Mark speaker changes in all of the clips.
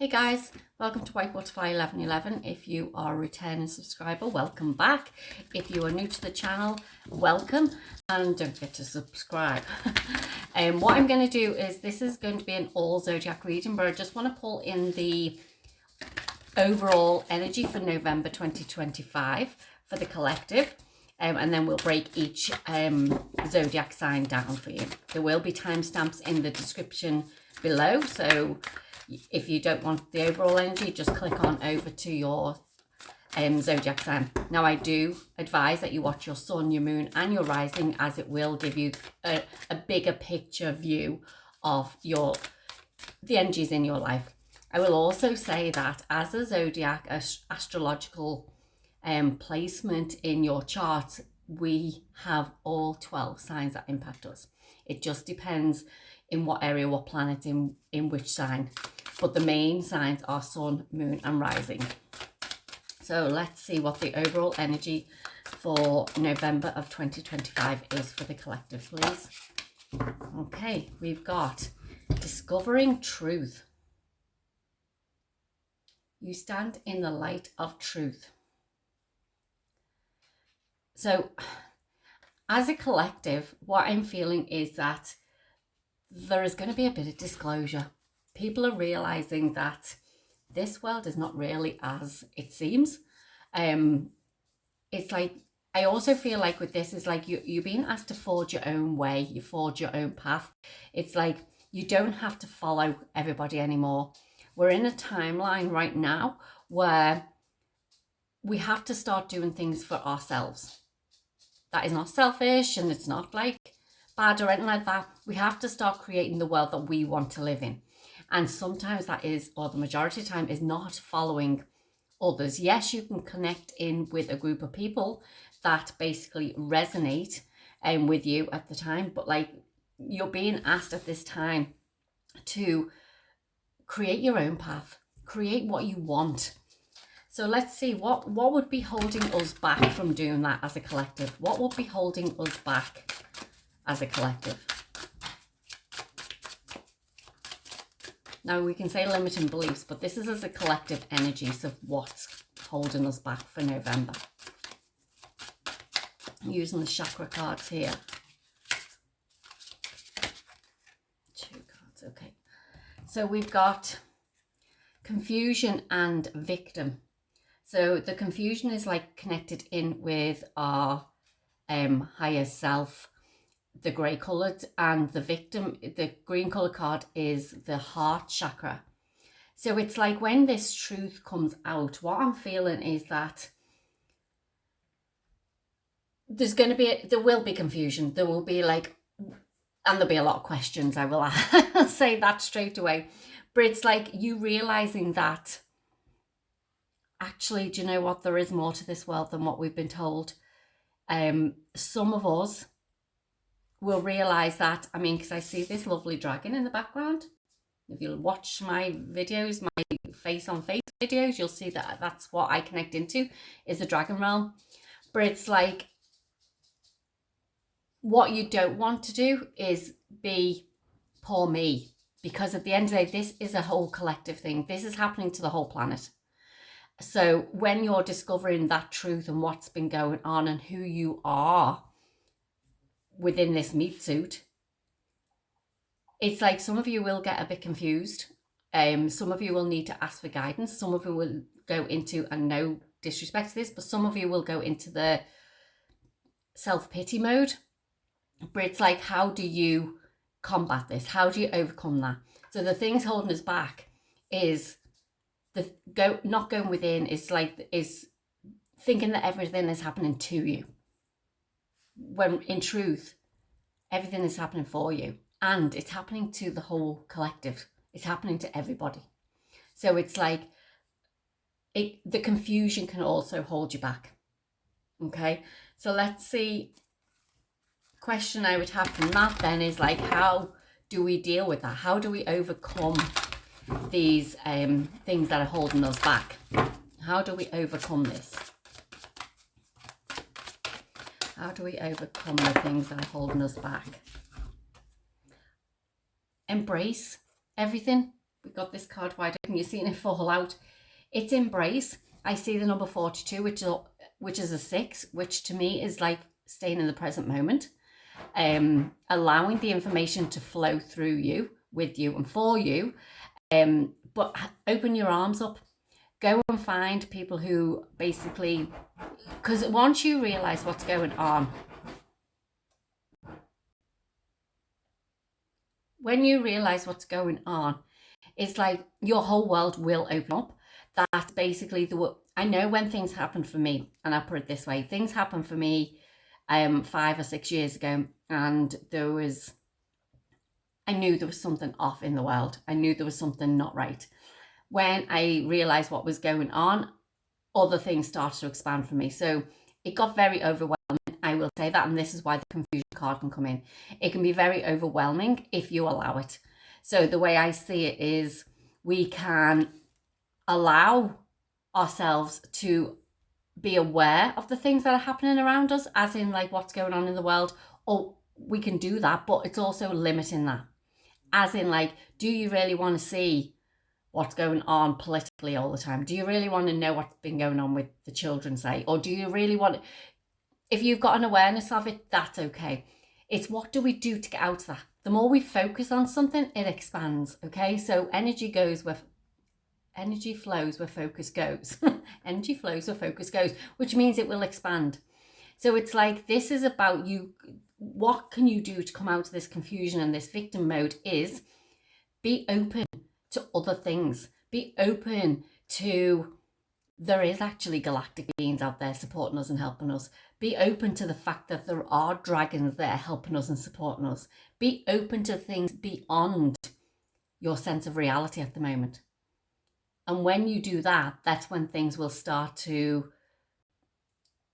Speaker 1: Hey guys, welcome to White Butterfly 1111. If you are a returning subscriber, welcome back. If you are new to the channel, welcome, and don't forget to subscribe. What I'm going to do is, this is going to be an all zodiac reading, but I just want to pull in the overall energy for November 2025 for the collective. And then we'll break each zodiac sign down for you. There will be timestamps in the description below, so if you don't want the overall energy, just click on over to your zodiac sign. Now, I do advise that you watch your sun, your moon, and your rising, as it will give you a bigger picture view of the energies in your life. I will also say that as a zodiac, astrological placement in your chart, we have all 12 signs that impact us. It just depends in what area, what planet, in which sign. But the main signs are sun, moon, and rising. So let's see what the overall energy for November of 2025 is for the collective, please. Okay, we've got discovering truth. You stand in the light of truth. So as a collective, what I'm feeling is that there is going to be a bit of disclosure. People are realizing that this world is not really as it seems. It's like, I also feel like with this is like you're being asked to forge your own way, you forge your own path. It's like you don't have to follow everybody anymore. We're in a timeline right now where we have to start doing things for ourselves. That is not selfish, and it's not like bad or anything like that. We have to start creating the world that we want to live in. And sometimes that is, or the majority of the time, is not following others. Yes, you can connect in with a group of people that basically resonate with you at the time, but like you're being asked at this time to create your own path, create what you want. So let's see what would be holding us back from doing that as a collective. What would be holding us back as a collective? Now, we can say limiting beliefs, but this is as a collective energies of what's holding us back for November. I'm using the chakra cards here. 2 cards, okay. So we've got confusion and victim. So the confusion is like connected in with our higher self, the grey coloured, and the victim, the green colour card, is the heart chakra. So it's like when this truth comes out, what I'm feeling is that there will be confusion. There will be like, and there'll be a lot of questions. I will say that straight away. But it's like you realising that actually, do you know what? There is more to this world than what we've been told. Some of us will realise that, I mean, because I see this lovely dragon in the background. If you'll watch my videos, my face on face videos, you'll see that that's what I connect into, is the dragon realm. But it's like, what you don't want to do is be poor me, because at the end of the day, this is a whole collective thing. This is happening to the whole planet. So when you're discovering that truth and what's been going on and who you are within this meat suit, it's like some of you will get a bit confused. Some of you will need to ask for guidance. Some of you will go into, and no disrespect to this, but some of you will go into the self-pity mode. But it's like, how do you combat this? How do you overcome that? So the things holding us back is not going within, is thinking that everything is happening to you, when in truth everything is happening for you, and it's happening to the whole collective. It's happening to everybody. So it's like the confusion can also hold you back. Okay, so let's see. Question I would have from that then is like, how do we deal with that? How do we overcome these things that are holding us back? How do we overcome this? How do we overcome the things that are holding us back? Embrace everything. we got this card wide open. You're seeing it fall out. It's embrace. I see the number 42, which is a 6, which to me is like staying in the present moment, allowing the information to flow through you, with you, and for you. But open your arms up. Go and find people who basically, because once you realize what's going on, when you realize what's going on, it's like your whole world will open up. That's basically I know when things happen for me, and I'll put it this way, things happened for me 5 or 6 years ago, and I knew there was something off in the world. I knew there was something not right. When I realized what was going on, other things started to expand for me. So it got very overwhelming. I will say that, and this is why the confusion card can come in. It can be very overwhelming if you allow it. So the way I see it is we can allow ourselves to be aware of the things that are happening around us, as in like what's going on in the world, or we can do that, but it's also limiting that. As in like, do you really want to see what's going on politically all the time? Do you really want to know what's been going on with the children, say? Or do you really want, if you've got an awareness of it, that's okay. It's what do we do to get out of that? The more we focus on something, it expands, okay? So energy flows where focus goes. Energy flows where focus goes, which means it will expand. So it's like, this is about you. What can you do to come out of this confusion and this victim mode is be open to other things. Be open to, there is actually galactic beings out there supporting us and helping us. Be open to the fact that there are dragons there helping us and supporting us. Be open to things beyond your sense of reality at the moment. And when you do that, that's when things will start to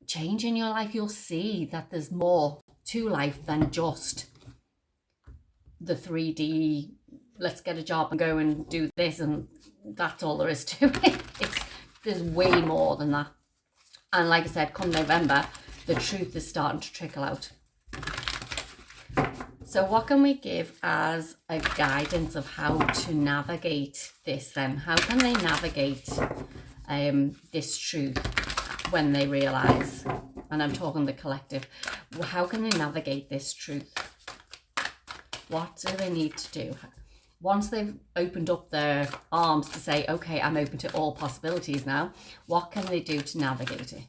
Speaker 1: change in your life. You'll see that there's more to life than just the 3D, let's get a job and go and do this, and that's all there is to it. There's way more than that. And like I said, come November, the truth is starting to trickle out. So what can we give as a guidance of how to navigate this then? How can they navigate this truth when they realize, and I'm talking the collective, how can they navigate this truth? What do they need to do? Once they've opened up their arms to say, okay, I'm open to all possibilities now, what can they do to navigate it?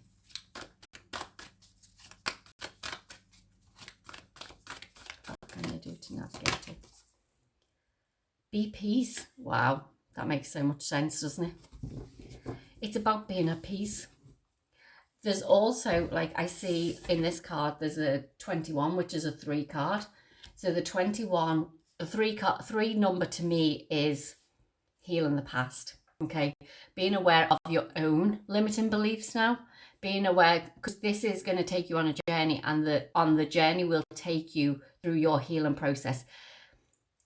Speaker 1: What can they do to navigate it? Be peace. Wow, that makes so much sense, doesn't it? It's about being at peace. There's also, like I see in this card, there's a 21, which is a 3 card. So the 21, the 3 number to me is healing the past, okay? Being aware of your own limiting beliefs now. Being aware, because this is going to take you on a journey, and on the journey will take you through your healing process.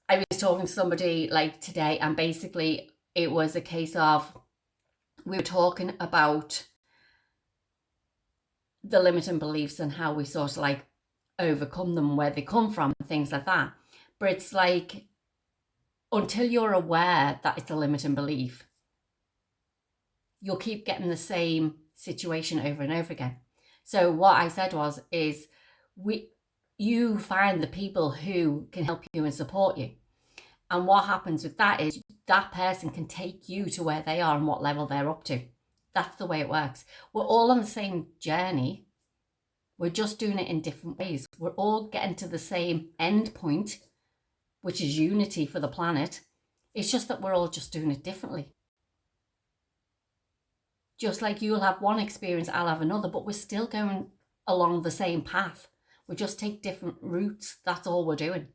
Speaker 1: I was talking to somebody like today, and basically it was a case of, we were talking about the limiting beliefs and how we sort of like overcome them, where they come from, things like that. But it's like, until you're aware that it's a limiting belief, you'll keep getting the same situation over and over again. So what I said is you find the people who can help you and support you. And what happens with that is that person can take you to where they are and what level they're up to. That's the way it works. We're all on the same journey. We're just doing it in different ways. We're all getting to the same end point, which is unity for the planet. It's just that we're all just doing it differently. Just like you'll have one experience, I'll have another, but we're still going along the same path. We just take different routes. That's all we're doing.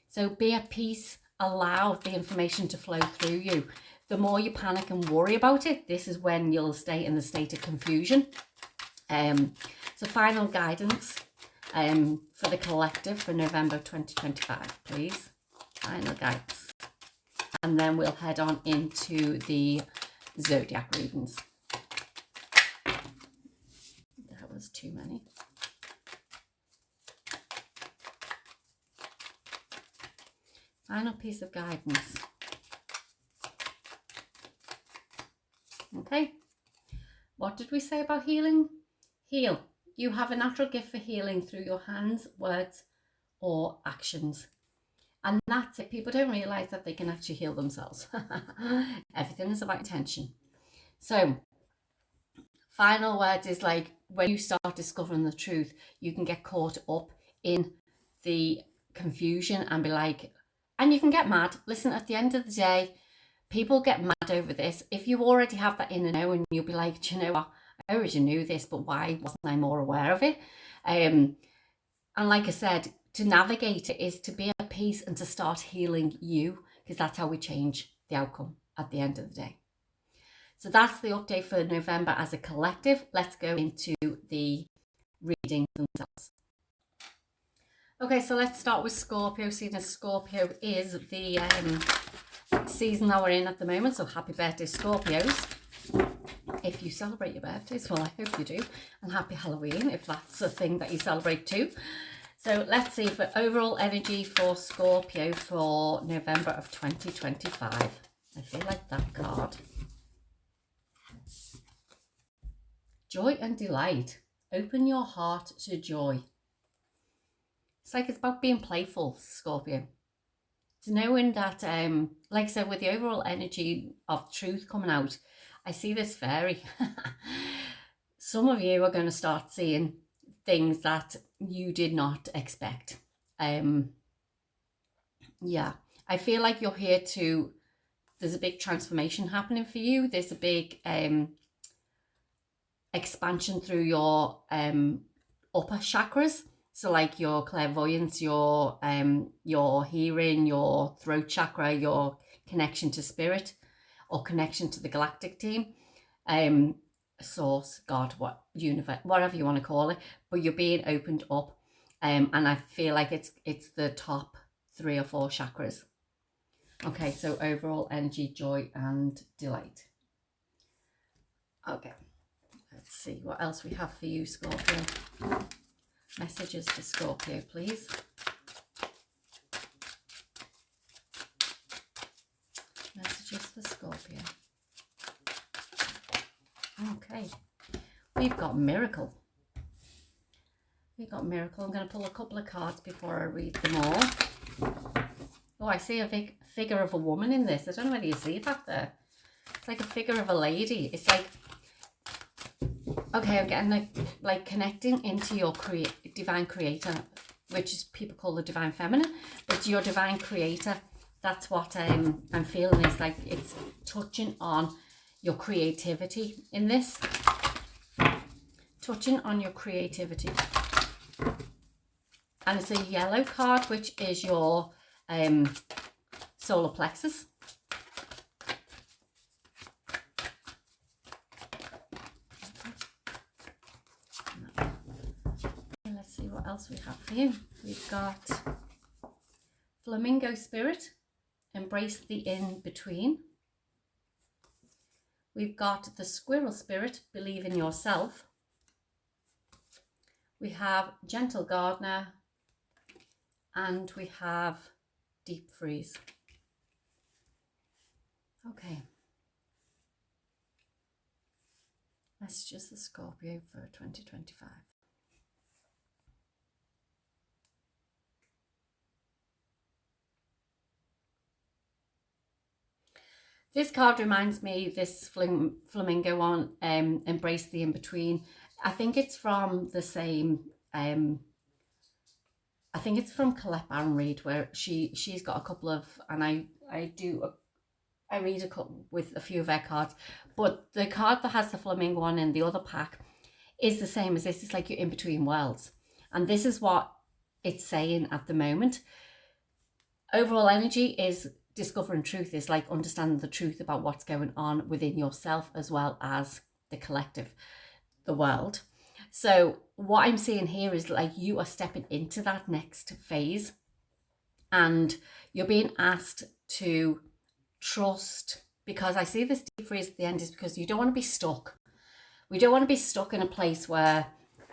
Speaker 1: So be at peace. Allow the information to flow through you. The more you panic and worry about it, this is when you'll stay in the state of confusion. So final guidance for the collective for November 2025, please. Final guidance. And then we'll head on into the Zodiac readings. That was too many. Final piece of guidance. Okay. What did we say about healing? Heal. You have a natural gift for healing through your hands, words, or actions. And that's it. People don't realise that they can actually heal themselves. Everything is about intention. So, final words is like when you start discovering the truth, you can get caught up in the confusion and be like, and you can get mad. Listen, at the end of the day, people get mad over this. If you already have that inner knowing, you'll be like, do you know what? I already knew this, but why wasn't I more aware of it? And like I said, to navigate it is to be at peace and to start healing you, because that's how we change the outcome at the end of the day. So that's the update for November as a collective. Let's go into the readings themselves. Okay, so let's start with Scorpio, seeing as Scorpio is the season that we're in at the moment. So happy birthday, Scorpios. If you celebrate your birthdays, well, I hope you do. And happy Halloween, if that's a thing that you celebrate too. So let's see for overall energy for Scorpio for November of 2025. I feel like that card. Joy and delight. Open your heart to joy. It's like it's about being playful, Scorpio. It's knowing that, like I said, with the overall energy of truth coming out, I see this fairy. Some of you are going to start seeing things that you did not expect. Yeah, I feel like you're here to, there's a big transformation happening for you. There's a big expansion through your upper chakras. So like your clairvoyance, your hearing, your throat chakra, your connection to spirit or connection to the galactic team, source, God, what universe, whatever you want to call it, but you're being opened up. And I feel like it's the top 3 or 4 chakras. Okay, so overall energy, joy and delight. Okay, let's see what else we have for you, Scorpio. Messages for Scorpio, please. Messages for Scorpio. Okay, we've got miracle. We've got miracle. I'm going to pull a couple of cards before I read them all. Oh, I see a big figure of a woman in this. I don't know whether you see that there. It's like a figure of a lady. It's like, okay, I'm getting like connecting into your divine creator, which is people call the divine feminine, but your divine creator. That's what I'm feeling is like it's touching on your creativity in this. Touching on your creativity. And it's a yellow card, which is your solar plexus. Let's see what else we have for you. We've got flamingo spirit, embrace the in-between. We've got the squirrel spirit, believe in yourself. We have gentle gardener, and we have deep freeze. Okay. Messages for Scorpio for 2025. This card reminds me, this flamingo one, embrace the in-between. I think it's from the same, I think it's from Colette Baron Reid, where she's got a couple of, and I read a couple with a few of her cards, but the card that has the flamingo one in the other pack is the same as this. It's like you're in between worlds. And this is what it's saying at the moment. Overall energy is discovering truth, is like understanding the truth about what's going on within yourself as well as the collective, the world. So what I'm seeing here is like you are stepping into that next phase and you're being asked to trust, because I see this deep freeze at the end is because you don't want to be stuck. We don't want to be stuck in a place where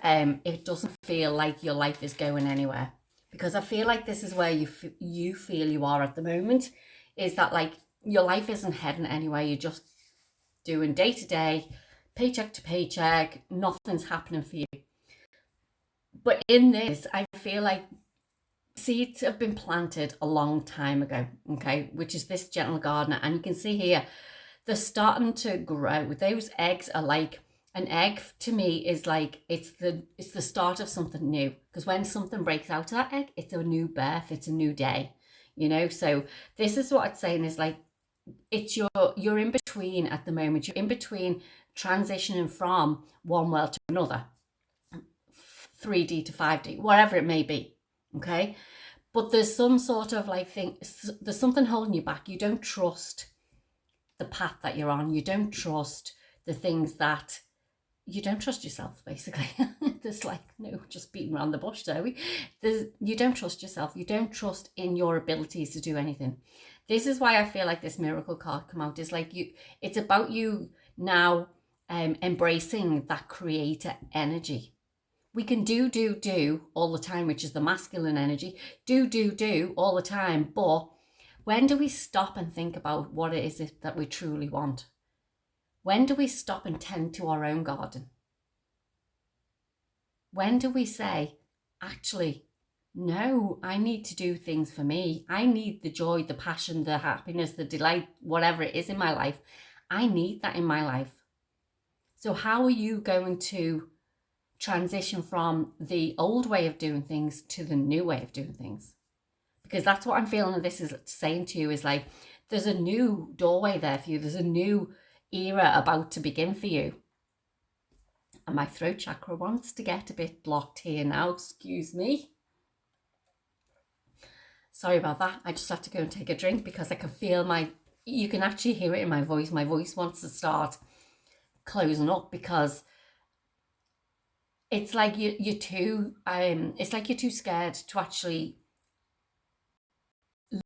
Speaker 1: it doesn't feel like your life is going anywhere. because I feel like this is where you feel you are at the moment, is that like your life isn't heading anywhere. You're just doing day to day, paycheck to paycheck, nothing's happening for you. But in this, I feel like seeds have been planted a long time ago, okay, which is this gentle gardener. And you can see here, they're starting to grow. Those eggs are like, an egg to me is like, it's the start of something new. Because when something breaks out of that egg, it's a new birth, it's a new day, you know? So this is what it's saying is like, it's you're in between at the moment. You're in between transitioning from one world to another, 3D to 5D, whatever it may be, okay? But there's some sort of like thing, there's something holding you back. You don't trust the path that you're on. You don't trust the things that, you don't trust yourself, basically. There's like, no, just beating around the bush, there we. You don't trust yourself. You don't trust in your abilities to do anything. This is why I feel like this miracle card come out. Is like it's about you now embracing that creator energy. We can do all the time, which is the masculine energy. Do all the time. But when do we stop and think about what it is that we truly want? When do we stop and tend to our own garden? When do we say, actually, no, I need to do things for me. I need the joy, the passion, the happiness, the delight, whatever it is in my life. I need that in my life. So how are you going to transition from the old way of doing things to the new way of doing things? Because that's what I'm feeling that this is saying to you, is like, there's a new doorway there for you. There's a new era about to begin for you. And my throat chakra wants to get a bit blocked here now, excuse me. Sorry about that. I just have to go and take a drink because I can feel you can actually hear it in my voice. My voice wants to start closing up because it's like you're too scared to actually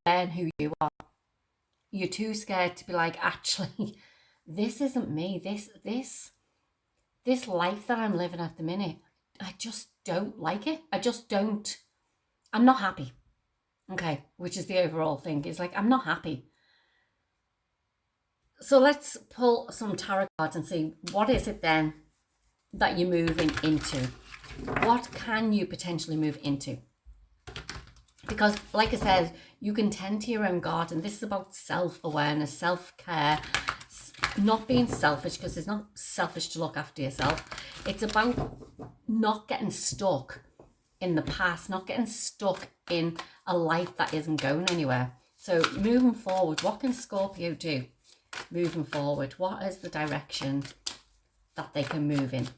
Speaker 1: learn who you are. You're too scared to be like, actually, this isn't me. This life that I'm living at the minute, I just don't like it. I'm not happy. Okay, which is the overall thing. It's like, I'm not happy. So let's pull some tarot cards and see, what is it then that you're moving into? What can you potentially move into? Because like I said, you can tend to your own garden. This is about self-awareness, self-care, not being selfish, because it's not selfish to look after yourself. It's about not getting stuck in the past, not getting stuck in a life that isn't going anywhere. So moving forward, what can Scorpio do? Moving forward, what is the direction that they can move in?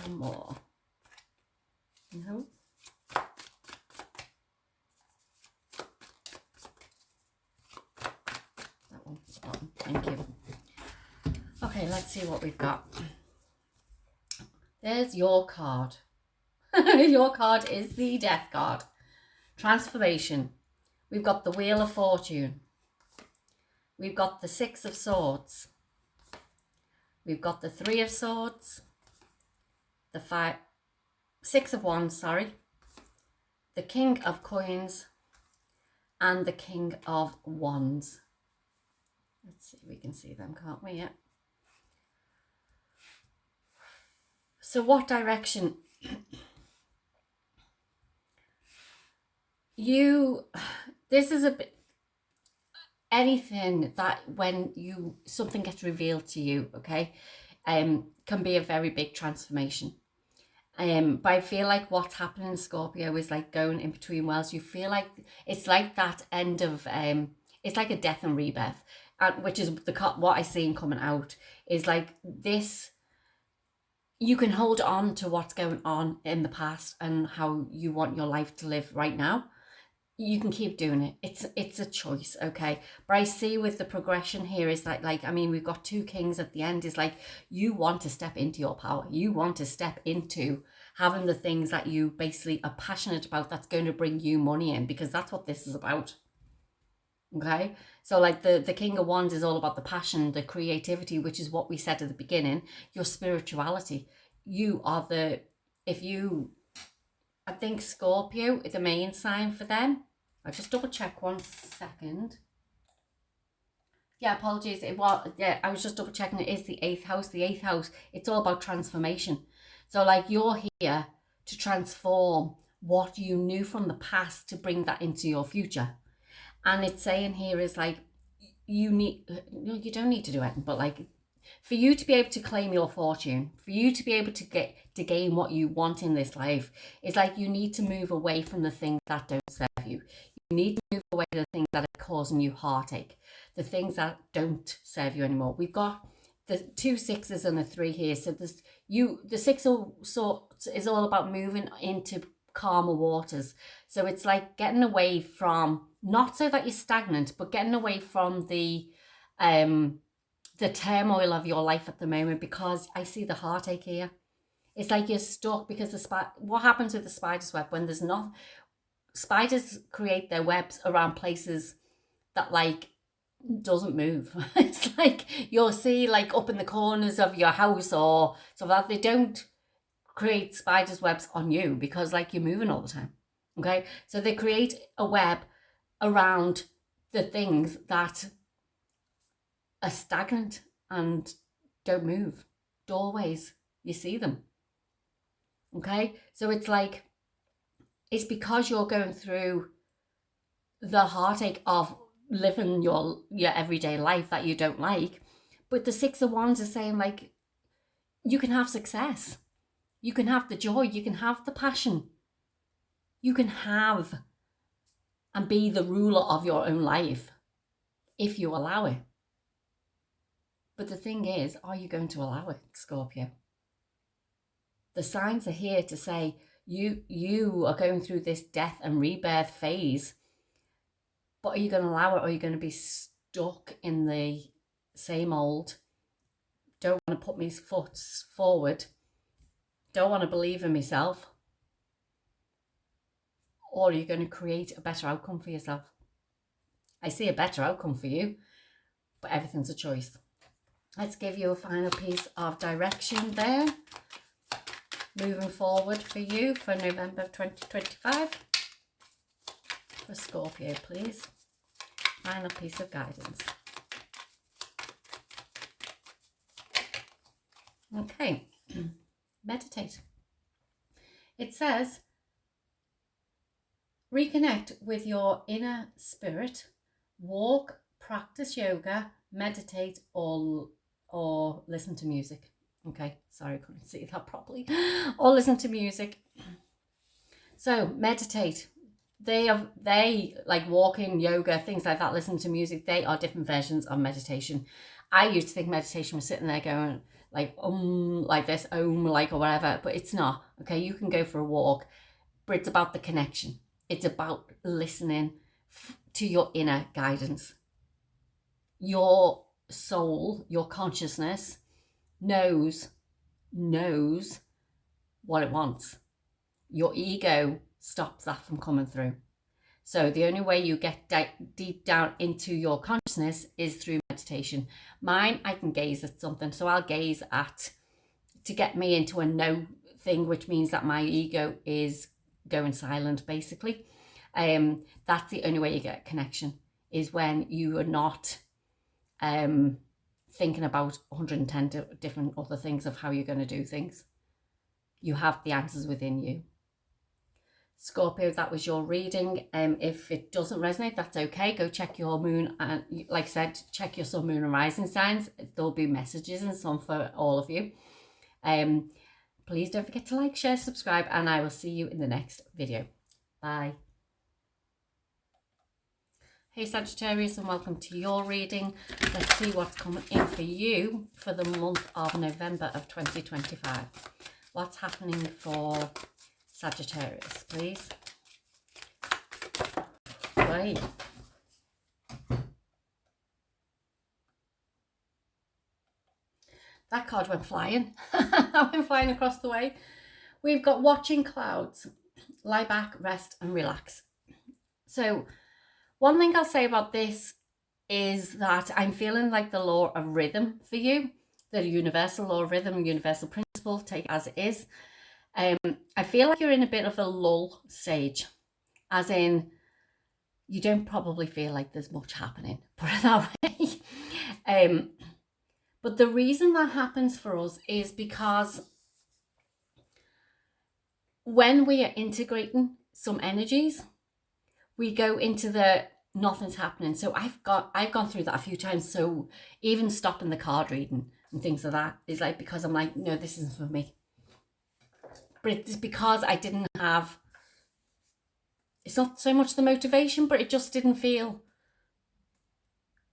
Speaker 1: One more. No. That one. Thank you. Okay, let's see what we've got. There's your card. Your card is the Death card. Transformation. We've got the Wheel of Fortune. We've got the Six of Swords. We've got the Three of Swords. The Six of Wands, sorry. The King of Coins. And the King of Wands. Let's see, we can see them, can't we? Yeah. So what direction? This is a bit, anything that when something gets revealed to you, okay, can be a very big transformation. But I feel like what's happening in Scorpio is like going in between worlds. You feel like it's like that end of, it's like a death and rebirth, which is what I see coming out is like this. You can hold on to what's going on in the past and how you want your life to live right now. You can keep doing it. It's a choice, okay? But I see with the progression here is that, like, I mean, we've got two kings at the end. Is like, you want to step into your power. You want to step into having the things that you basically are passionate about that's going to bring you money in, because that's what this is about. Okay, so like the King of Wands is all about the passion, the creativity, which is what we said at the beginning, your spirituality. You are the, I think Scorpio is the main sign for them. I'll just double check 1 second. Yeah, apologies. Yeah, I was just double checking. It is the 8th house. The 8th house, it's all about transformation. So like you're here to transform what you knew from the past to bring that into your future. And it's saying here is like, you don't need to do anything, but like for you to be able to claim your fortune, for you to be able to gain what you want in this life, it's like you need to move away from the things that don't serve you. You need to move away from the things that are causing you heartache, the things that don't serve you anymore. We've got the 2 6s and a 3 here. So the 6 is all about moving into calmer waters. So it's like getting away from, not so that you're stagnant, but getting away from the turmoil of your life at the moment, because I see the heartache here. It's like you're stuck because what happens with the spider's web when there's not, spiders create their webs around places that like doesn't move. It's like you'll see like up in the corners of your house or so that they don't create spiders webs on you because like you're moving all the time. Okay, so they create a web around the things that are stagnant and don't move. Doorways, you see them. Okay, so it's like, it's because you're going through the heartache of living your everyday life that you don't like. But the 6 of Wands is saying like, you can have success. You can have the joy. You can have the passion. You can have and be the ruler of your own life if you allow it. But the thing is, are you going to allow it, Scorpio? The signs are here to say you are going through this death and rebirth phase, but are you going to allow it, or are you going to be stuck in the same old, don't want to put my foot forward, don't want to believe in myself? Or are you going to create a better outcome for yourself? I see a better outcome for you, but everything's a choice. Let's give you a final piece of direction there, moving forward for you for November 2025. For Scorpio, please. Final piece of guidance. Okay, meditate. It says, reconnect with your inner spirit, walk, practice yoga, meditate, or listen to music. Okay, sorry, I couldn't see that properly. Or listen to music. So meditate. They like walking, yoga, things like that, listen to music. They are different versions of meditation. I used to think meditation was sitting there going like like this, like or whatever, but it's not. Okay, you can go for a walk, but it's about the connection. It's about listening to your inner guidance. Your soul, your consciousness knows what it wants. Your ego stops that from coming through. So the only way you get deep down into your consciousness is through meditation. Mine, I can gaze at something. So I'll gaze at, to get me into a no thing, which means that my ego is going silent, basically. That's the only way you get connection, is when you are not thinking about 110 different other things of how you're going to do things. You have the answers within you. Scorpio, that was your reading. If it doesn't resonate, that's okay. Go check your moon, and like I said, check your sun, moon and rising signs. There'll be messages and some for all of you. Please don't forget to like, share, subscribe, and I will see you in the next video. Bye. Hey Sagittarius, and welcome to your reading. Let's see what's coming in for you for the month of November of 2025. What's happening for Sagittarius, please? Right. That card went flying. That went flying across the way. we've got watching clouds. Lie back, rest and relax. So one thing I'll say about this is that I'm feeling like the law of rhythm for you, the universal law of rhythm, universal principle, take it as it is. I feel like you're in a bit of a lull stage, as in you don't probably feel like there's much happening, put it that way. But the reason that happens for us is because when we are integrating some energies, we go into the nothing's happening. So I've gone through that a few times. So even stopping the card reading and things like that is like, because I'm like, no, this isn't for me. But it's because I didn't have, it's not so much the motivation, but it just didn't feel,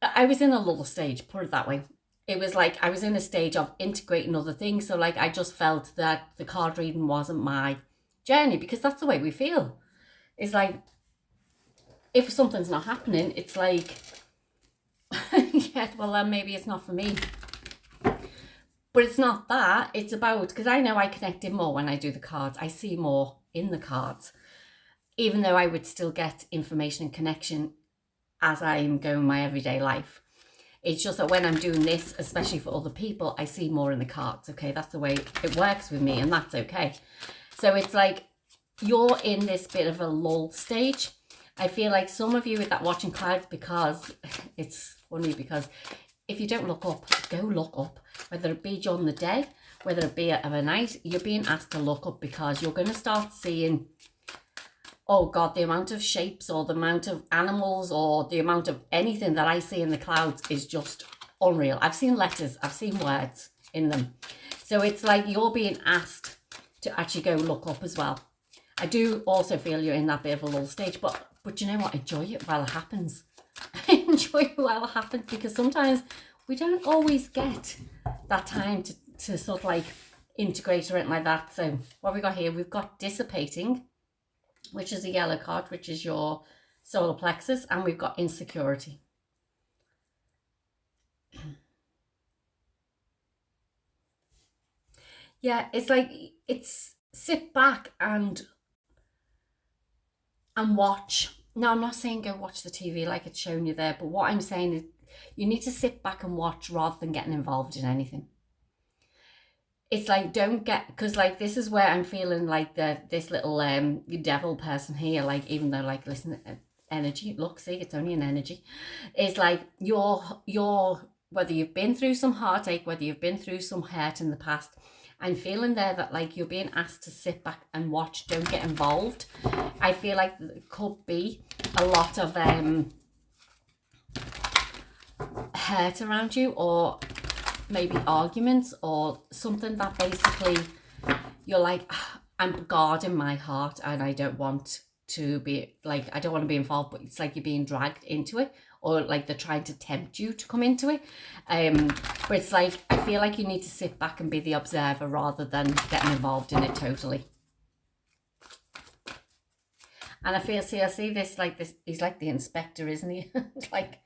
Speaker 1: I was in a lull stage, put it that way. It was like I was in a stage of integrating other things. So like I just felt that the card reading wasn't my journey, because that's the way we feel. It's like, if something's not happening, it's like, yeah, well then maybe it's not for me. But it's not that, it's about, because I know I connected more when I do the cards. I see more in the cards, even though I would still get information and connection as I'm going my everyday life. It's just that when I'm doing this, especially for other people, I see more in the cards. Okay, that's the way it works with me, and that's okay. So it's like you're in this bit of a lull stage. I feel like some of you with that watching clouds, because it's funny, because if you don't look up, go look up. Whether it be during the day, whether it be of a night, you're being asked to look up, because you're going to start seeing, oh God, the amount of shapes or the amount of animals or the amount of anything that I see in the clouds is just unreal. I've seen letters, I've seen words in them. So it's like you're being asked to actually go look up as well. I do also feel you're in that bit of a lull stage, but you know what? Enjoy it while it happens. Enjoy it while it happens, because sometimes we don't always get that time to sort of like integrate or anything like that. So what have we got here? We've got dissipating, which is a yellow card, which is your solar plexus, and we've got insecurity. Yeah, it's like, it's sit back and watch. Now, I'm not saying go watch the TV like it's showing you there, but what I'm saying is you need to sit back and watch rather than getting involved in anything. It's like, don't get, because like this is where I'm feeling like this little devil person here, like, even though like, listen, energy, look, see, it's only an energy. It's like you're whether you've been through some heartache, whether you've been through some hurt in the past, I'm feeling there that like you're being asked to sit back and watch, don't get involved. I feel like it could be a lot of hurt around you, or maybe arguments or something that basically you're like, I'm guarding my heart and I don't want to be like, I don't want to be involved, but it's like you're being dragged into it, or like they're trying to tempt you to come into it. But it's like, I feel like you need to sit back and be the observer rather than getting involved in it totally. And I see this, like this, he's like the inspector, isn't he? Like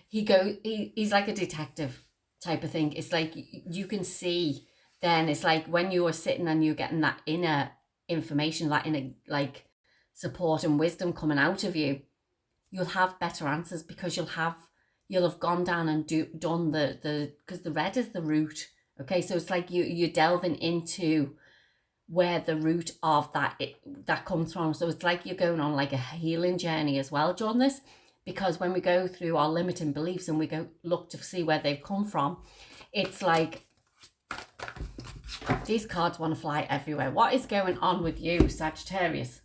Speaker 1: he's like a detective type of thing. It's like you can see then, it's like when you are sitting and you're getting that inner information, that inner like support and wisdom coming out of you, you'll have better answers, because you'll have gone down and done the because the red is the root. Okay, so it's like you're delving into where the root of that comes from. So it's like you're going on like a healing journey as well during this, because when we go through our limiting beliefs and we go look to see where they've come from, it's like these cards want to fly everywhere. What is going on with you, Sagittarius?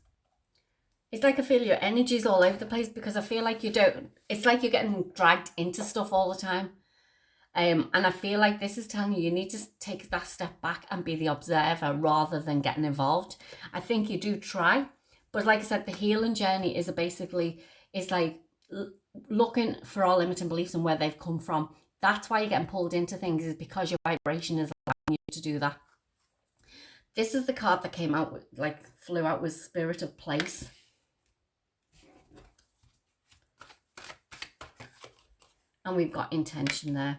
Speaker 1: It's like I feel your energy's all over the place, because I feel like it's like you're getting dragged into stuff all the time. And I feel like this is telling you need to take that step back and be the observer rather than getting involved. I think you do try, but like I said, the healing journey is like looking for our limiting beliefs and where they've come from. That's why you're getting pulled into things, is because your vibration is allowing you to do that. This is the card that came out, flew out, with Spirit of Place. And we've got intention there.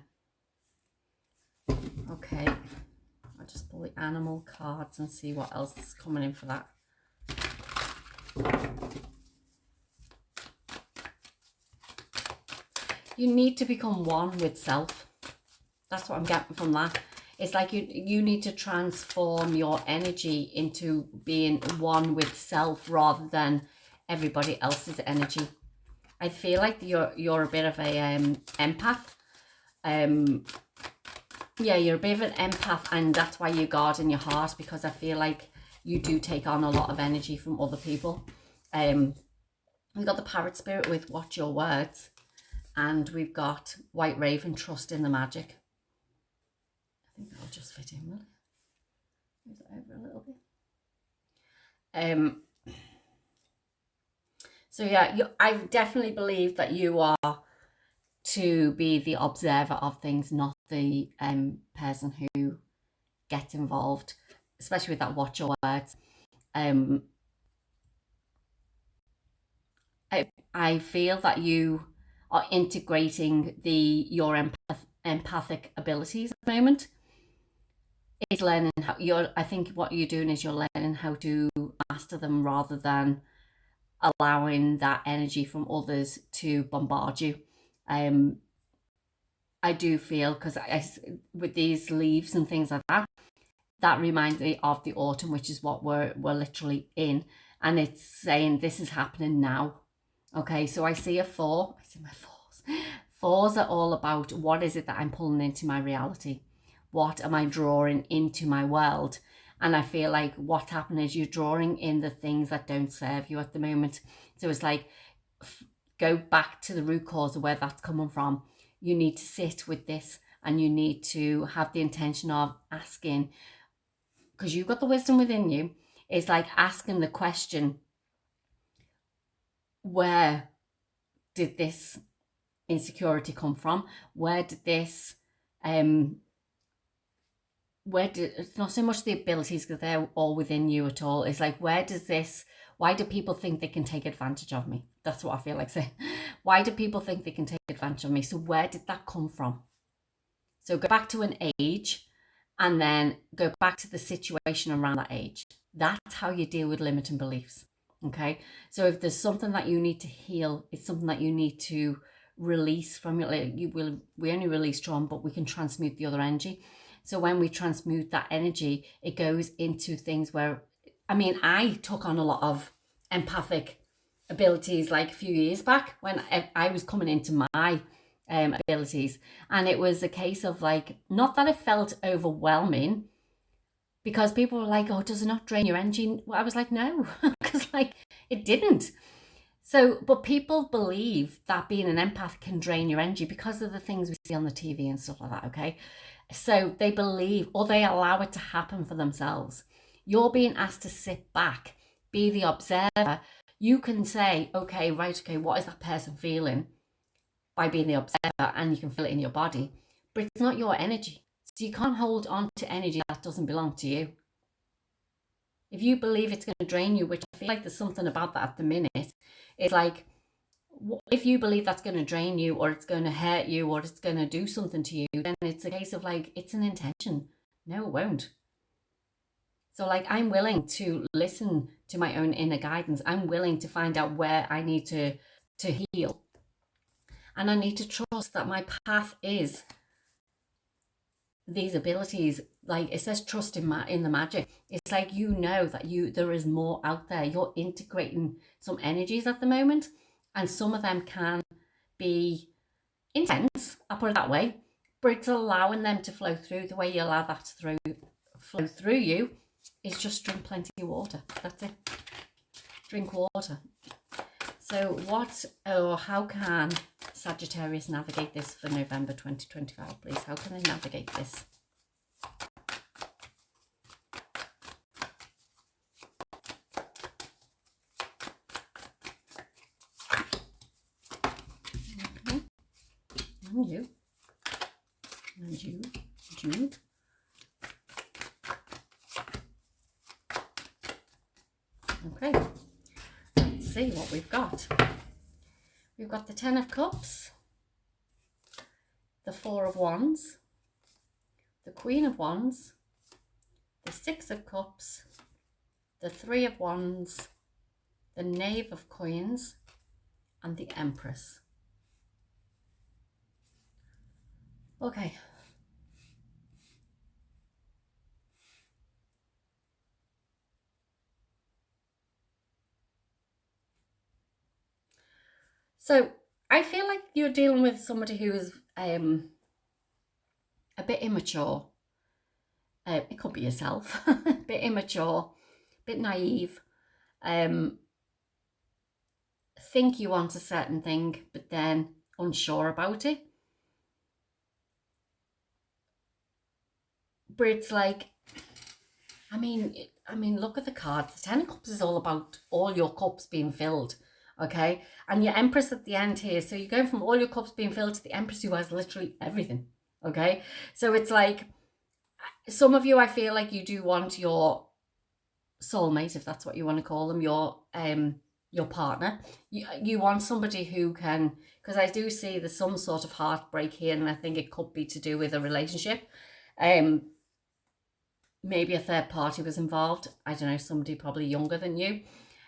Speaker 1: Okay, I'll just pull all the animal cards and see what else is coming in for that. You need to become one with self. That's what I'm getting from that. It's like you need to transform your energy into being one with self rather than everybody else's energy. I feel like you're a bit of a empath. Yeah, you're a bit of an empath, and that's why you guard in your heart, because I feel like you do take on a lot of energy from other people. We've got the parrot spirit with watch your words, and we've got white raven, trust in the magic. I think that'll just fit in, will it? Move it over a little bit. So yeah, I definitely believe that you are to be the observer of things, not the person who gets involved, especially with that watch your words. I feel that you are integrating your empathic abilities at the moment. Is learning how I think what you're doing is you're learning how to master them rather than allowing that energy from others to bombard you. I do feel, because with these leaves and things like that, that reminds me of the autumn, which is what we're literally in, and it's saying this is happening now. Okay, so I see a 4. I see my 4s. 4s are all about what is it that I'm pulling into my reality? What am I drawing into my world? And I feel like what's happening is you're drawing in the things that don't serve you at the moment. So it's like, go back to the root cause of where that's coming from. You need to sit with this, and you need to have the intention of asking, because you've got the wisdom within you. It's like asking the question, where did this insecurity come from? Where did this it's not so much the abilities, because they're all within you at all. It's like, why do people think they can take advantage of me? That's what I feel like saying. Why do people think they can take advantage of me? So where did that come from? So go back to an age, and then go back to the situation around that age. That's how you deal with limiting beliefs. Okay, so if there's something that you need to heal, it's something that you need to release from your, we only release trauma, but we can transmute the other energy. So when we transmute that energy, it goes into things where, I mean, I took on a lot of empathic abilities like a few years back when I was coming into my abilities, and it was a case of like, not that it felt overwhelming, because people were like, oh, does it not drain your energy? Well, I was like, no, because like it didn't. So, but people believe that being an empath can drain your energy because of the things we see on the TV and stuff like that, okay? So they believe, or they allow it to happen for themselves. You're being asked to sit back, be the observer. You can say, okay, what is that person feeling, by being the observer, and you can feel it in your body, but it's not your energy. So you can't hold on to energy that doesn't belong to you. If you believe it's going to drain you, which I feel like there's something about that at the minute, it's like, if you believe that's going to drain you, or it's going to hurt you, or it's going to do something to you, then it's a case of like, it's an intention. No, it won't. So like, I'm willing to listen to my own inner guidance. I'm willing to find out where I need to heal. And I need to trust that my path is these abilities. Like it says, trust in the magic. It's like, you know that there is more out there. You're integrating some energies at the moment, and some of them can be intense, I'll put it that way, but it's allowing them to flow through. The way you allow that to flow through you is just drink plenty of water. That's it. Drink water. So how can Sagittarius navigate this for November 2025, please? How can they navigate this? Okay. And you. Okay. Let's see what we've got. We've got the 10 of Cups, the 4 of Wands, the Queen of Wands, the Six of Cups, the Three of Wands, the Knave of Coins, and the Empress. Okay. So I feel like you're dealing with somebody who is a bit immature. It could be yourself. A bit immature, a bit naive. Think you want a certain thing, but then unsure about it. But it's like, I mean, look at the cards. The Ten of Cups is all about all your cups being filled, okay? And your Empress at the end here. So you're going from all your cups being filled to the Empress who has literally everything, okay? So it's like, some of you, I feel like you do want your soulmate, if that's what you want to call them, your partner. You want somebody who can, because I do see there's some sort of heartbreak here, and I think it could be to do with a relationship. Maybe a third party was involved. I don't know, somebody probably younger than you.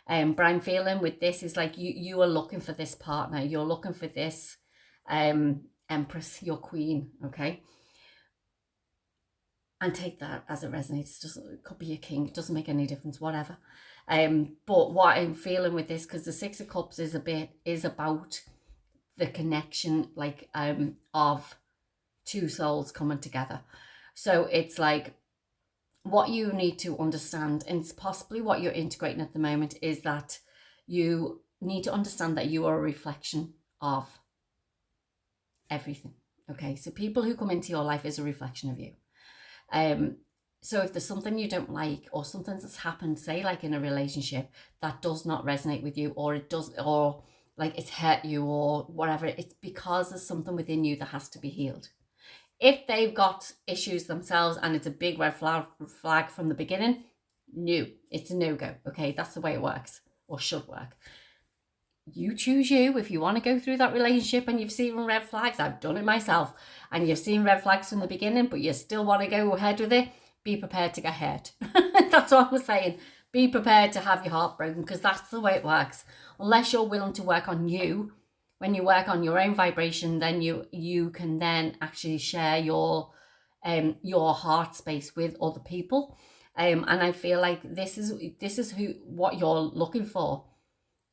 Speaker 1: But I'm feeling with this is like you are looking for this partner. You're looking for this Empress, your queen, okay? And take that as it resonates. It could be a king. It doesn't make any difference, whatever. But what I'm feeling with this, because the Six of Cups is about the connection, like of two souls coming together. So it's like, what you need to understand, and it's possibly what you're integrating at the moment, is that you need to understand that you are a reflection of everything. Okay, so people who come into your life is a reflection of you. So if there's something you don't like, or something that's happened, say like in a relationship that does not resonate with you, or it does, or like it's hurt you or whatever, it's because there's something within you that has to be healed. If they've got issues themselves and it's a big red flag from the beginning, it's a no-go. Okay, that's the way it works, or should work. You choose you. If you want to go through that relationship and you've seen red flags, I've done it myself, and you've seen red flags from the beginning, but you still want to go ahead with it, be prepared to get hurt. That's what I'm saying. Be prepared to have your heart broken, because that's the way it works. Unless you're willing to work on you, when you work on your own vibration, then you can then actually share your heart space with other people. And I feel like this is what you're looking for.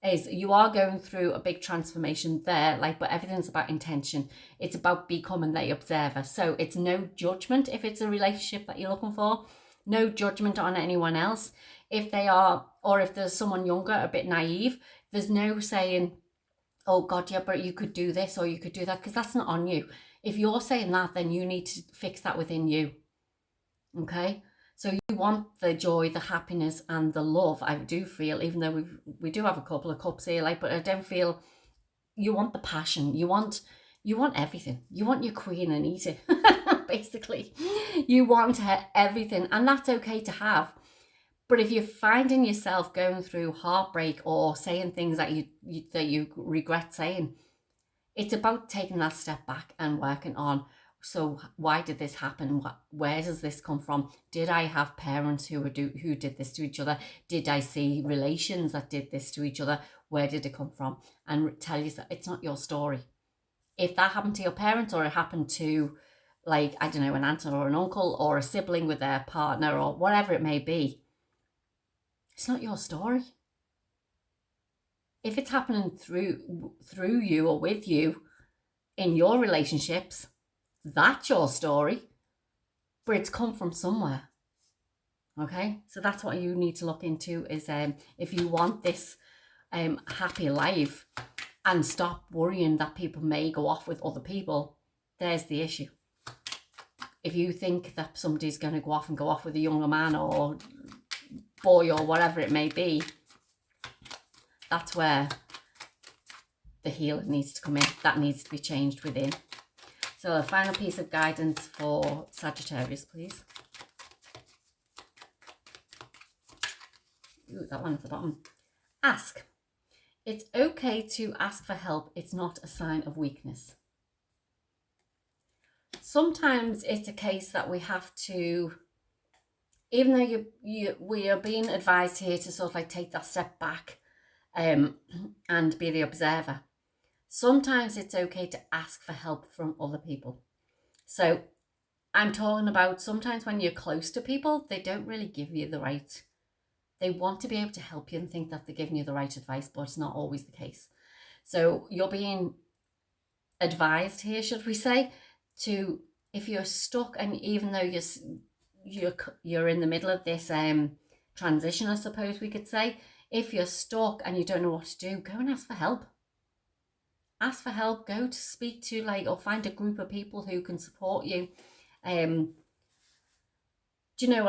Speaker 1: Is you are going through a big transformation there, like, but everything's about intention. It's about becoming the observer. So it's no judgment if it's a relationship that you're looking for. No judgment on anyone else. If they are, or if there's someone younger, a bit naive, there's no saying, oh God, yeah, but you could do this or you could do that, because that's not on you. If you're saying that, then you need to fix that within you. Okay? So you want the joy, the happiness, and the love. I do feel, even though we do have a couple of cups here, like, but I don't feel, you want the passion. You want everything. You want your queen and eat it. Basically, you want everything, and that's okay to have. But if you're finding yourself going through heartbreak or saying things that you regret saying, it's about taking that step back and working on, so why did this happen? Where does this come from? Did I have parents who did this to each other? Did I see relations that did this to each other? Where did it come from? And tell you that it's not your story. If that happened to your parents, or it happened to, like, I don't know, an aunt or an uncle or a sibling with their partner or whatever it may be, it's not your story. If it's happening through you or with you in your relationships, that's your story, but it's come from somewhere. Okay, so that's what you need to look into, is if you want this happy life, and stop worrying that people may go off with other people, there's the issue. If you think that somebody's going to go off with a younger man or boy or whatever it may be, that's where the healing needs to come in. That needs to be changed within. So a final piece of guidance for Sagittarius, please. Ooh, that one at the bottom. Ask. It's okay to ask for help. It's not a sign of weakness. Sometimes it's a case that we have to even though we are being advised here to sort of like take that step back and be the observer, sometimes it's okay to ask for help from other people. So I'm talking about sometimes when you're close to people, they don't really give you the right, they want to be able to help you and think that they're giving you the right advice, but it's not always the case. So you're being advised here, should we say, to, if you're stuck, and even though you're in the middle of this transition, I suppose we could say, if you're stuck and you don't know what to do, go and ask for help. Ask for help. Go to speak to or find a group of people who can support you. Do you know,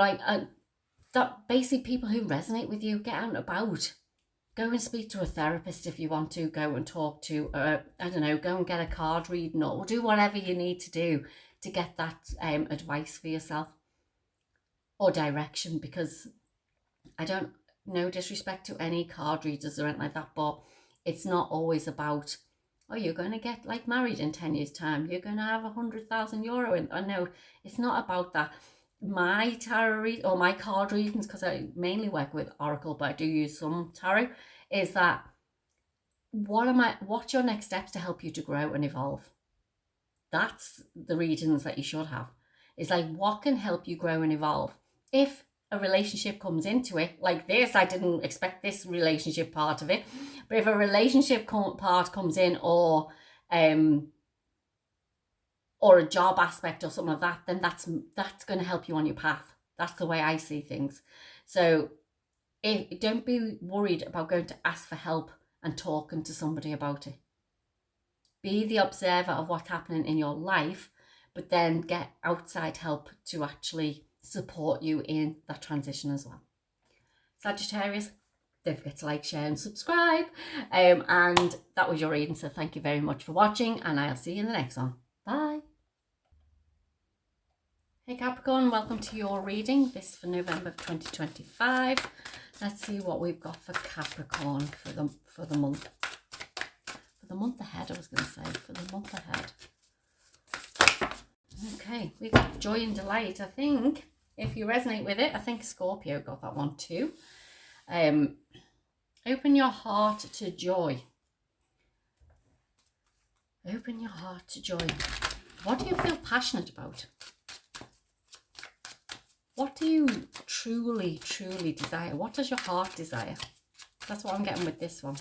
Speaker 1: that basically people who resonate with you. Get out and about. Go and speak to a therapist if you want to. Go and talk to, I don't know, go and get a card reading, or do whatever you need to do to get that advice for yourself or direction. Because I don't, no disrespect to any card readers or anything like that, but it's not always about, oh, you're going to get married in 10 years time, you're going to have €100,000 in. No, it's not about that. My tarot or my card readings, because I mainly work with Oracle, but I do use some tarot, is that what's your next steps to help you to grow and evolve? That's the readings that you should have. It's what can help you grow and evolve? If a relationship comes into it, like this, I didn't expect this relationship part of it, but if a relationship part comes in, or a job aspect or something like that, then that's going to help you on your path. That's the way I see things. So don't be worried about going to ask for help and talking to somebody about it. Be the observer of what's happening in your life, but then get outside help to actually support you in that transition as well. Sagittarius, don't forget to like, share and subscribe. And that was your reading, so thank you very much for watching, and I'll see you in the next one. Bye. Hey Capricorn, welcome to your reading. This is for November 2025. Let's see what we've got for Capricorn for the month. For the month ahead, I was going to say. For the month ahead. Okay, we've got joy and delight. I think, if you resonate with it, I think Scorpio got that one too. Open your heart to joy. Open your heart to joy. What do you feel passionate about? What do you truly, truly desire? What does your heart desire? That's what I'm getting with this one.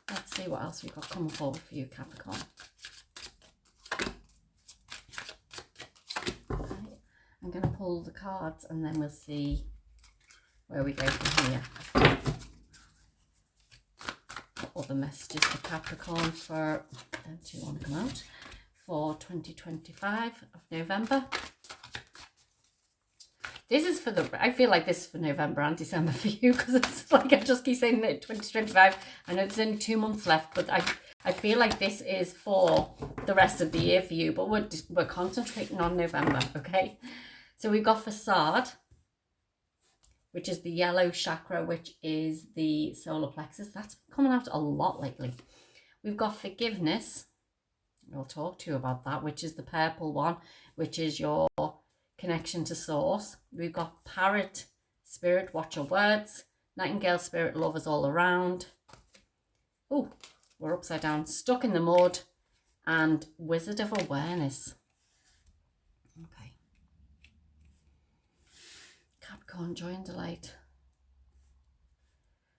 Speaker 1: Let's see what else we've got coming forward for you, Capricorn. Okay. I'm going to pull the cards and then we'll see where we go from here. What other messages for Capricorn for, don't you want to come out, for 2025 of November. This is for I feel like this is for November and December for you, because it's I just keep saying that 2025. I know there's only 2 months left, but I feel like this is for the rest of the year for you, but we're concentrating on November, okay? So we've got facade, which is the yellow chakra, which is the solar plexus. That's coming out a lot lately. We've got forgiveness. I'll talk to you about that, which is the purple one, which is your connection to source. We've got parrot spirit, watch your words. Nightingale spirit, lovers all around. Oh, we're upside down, stuck in the mud, and wizard of awareness. Okay. Capricorn, joy and delight.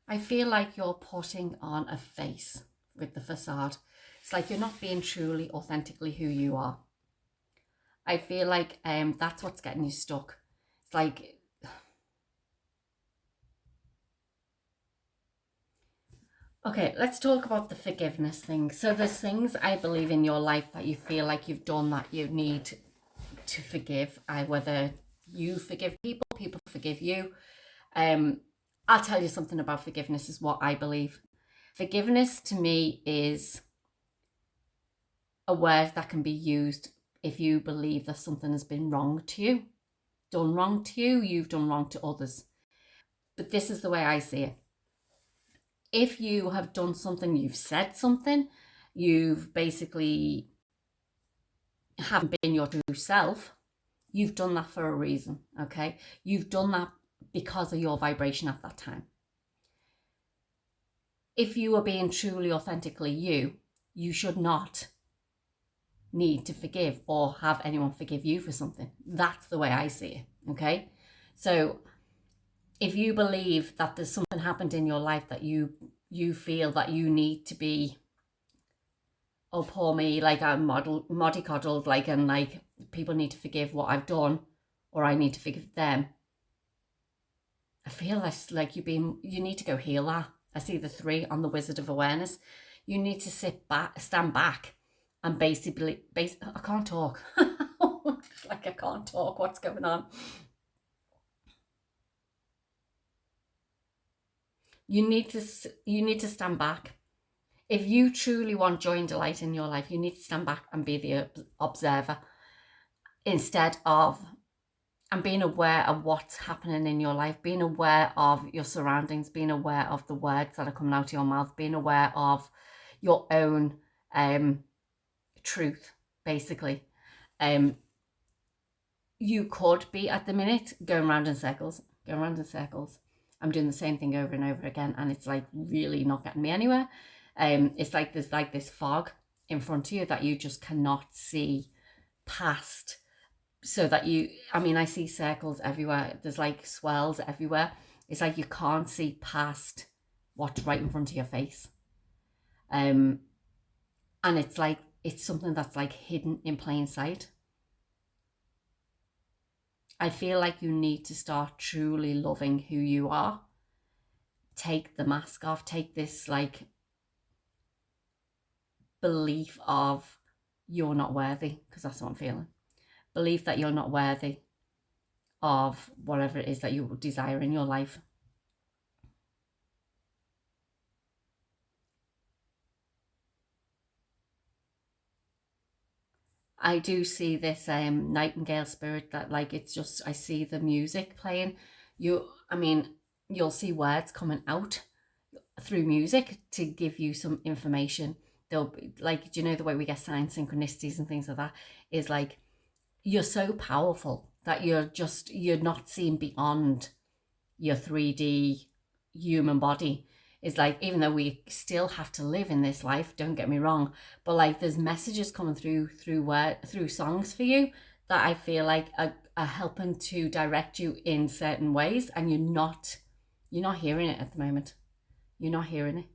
Speaker 1: I feel like you're putting on a face with the facade. It's like you're not being truly, authentically who you are. I feel like that's what's getting you stuck. It's like, okay, let's talk about the forgiveness thing. So there's things I believe in your life that you feel like you've done that you need to forgive. Whether you forgive people, people forgive you. I'll tell you something about forgiveness is what I believe. Forgiveness to me is a word that can be used if you believe that something has been wrong to you, done wrong to you, you've done wrong to others. But this is the way I see it. If you have done something, you've said something, you've basically haven't been your true self, you've done that for a reason, okay? You've done that because of your vibration at that time. If you are being truly, authentically you, you should not need to forgive or have anyone forgive you for something. That's the way I see it, okay? So if you believe that there's something happened in your life that you feel that you need to be, oh, poor me, like I'm mollycoddled, like, and like people need to forgive what I've done, or I need to forgive them, I feel like you need to go heal that. I see the 3 on the Wizard of Awareness. You need to stand back and basically, I can't talk. Like I can't talk, what's going on? You need to stand back. If you truly want joy and delight in your life, you need to stand back and be the observer instead of, and being aware of what's happening in your life, being aware of your surroundings, being aware of the words that are coming out of your mouth, being aware of your own truth, basically. You could be at the minute going round in circles. I'm doing the same thing over and over again, and it's like really not getting me anywhere. It's like there's like this fog in front of you that you just cannot see past. So that I see circles everywhere. There's like swells everywhere. It's like you can't see past what's right in front of your face. And it's like, it's something that's like hidden in plain sight. I feel like you need to start truly loving who you are. Take the mask off. Take this like belief of you're not worthy, because that's what I'm feeling. Believe that you're not worthy of whatever it is that you desire in your life. I do see this nightingale spirit that like, it's just, I see the music playing. You'll see words coming out through music to give you some information. They'll be like, do you know the way we get signs, synchronicities and things like that? Is like, you're so powerful that you're not seeing beyond your 3D human body. It's like, even though we still have to live in this life, don't get me wrong, but like there's messages coming through songs for you that I feel like are helping to direct you in certain ways, and you're not hearing it at the moment. You're not hearing it.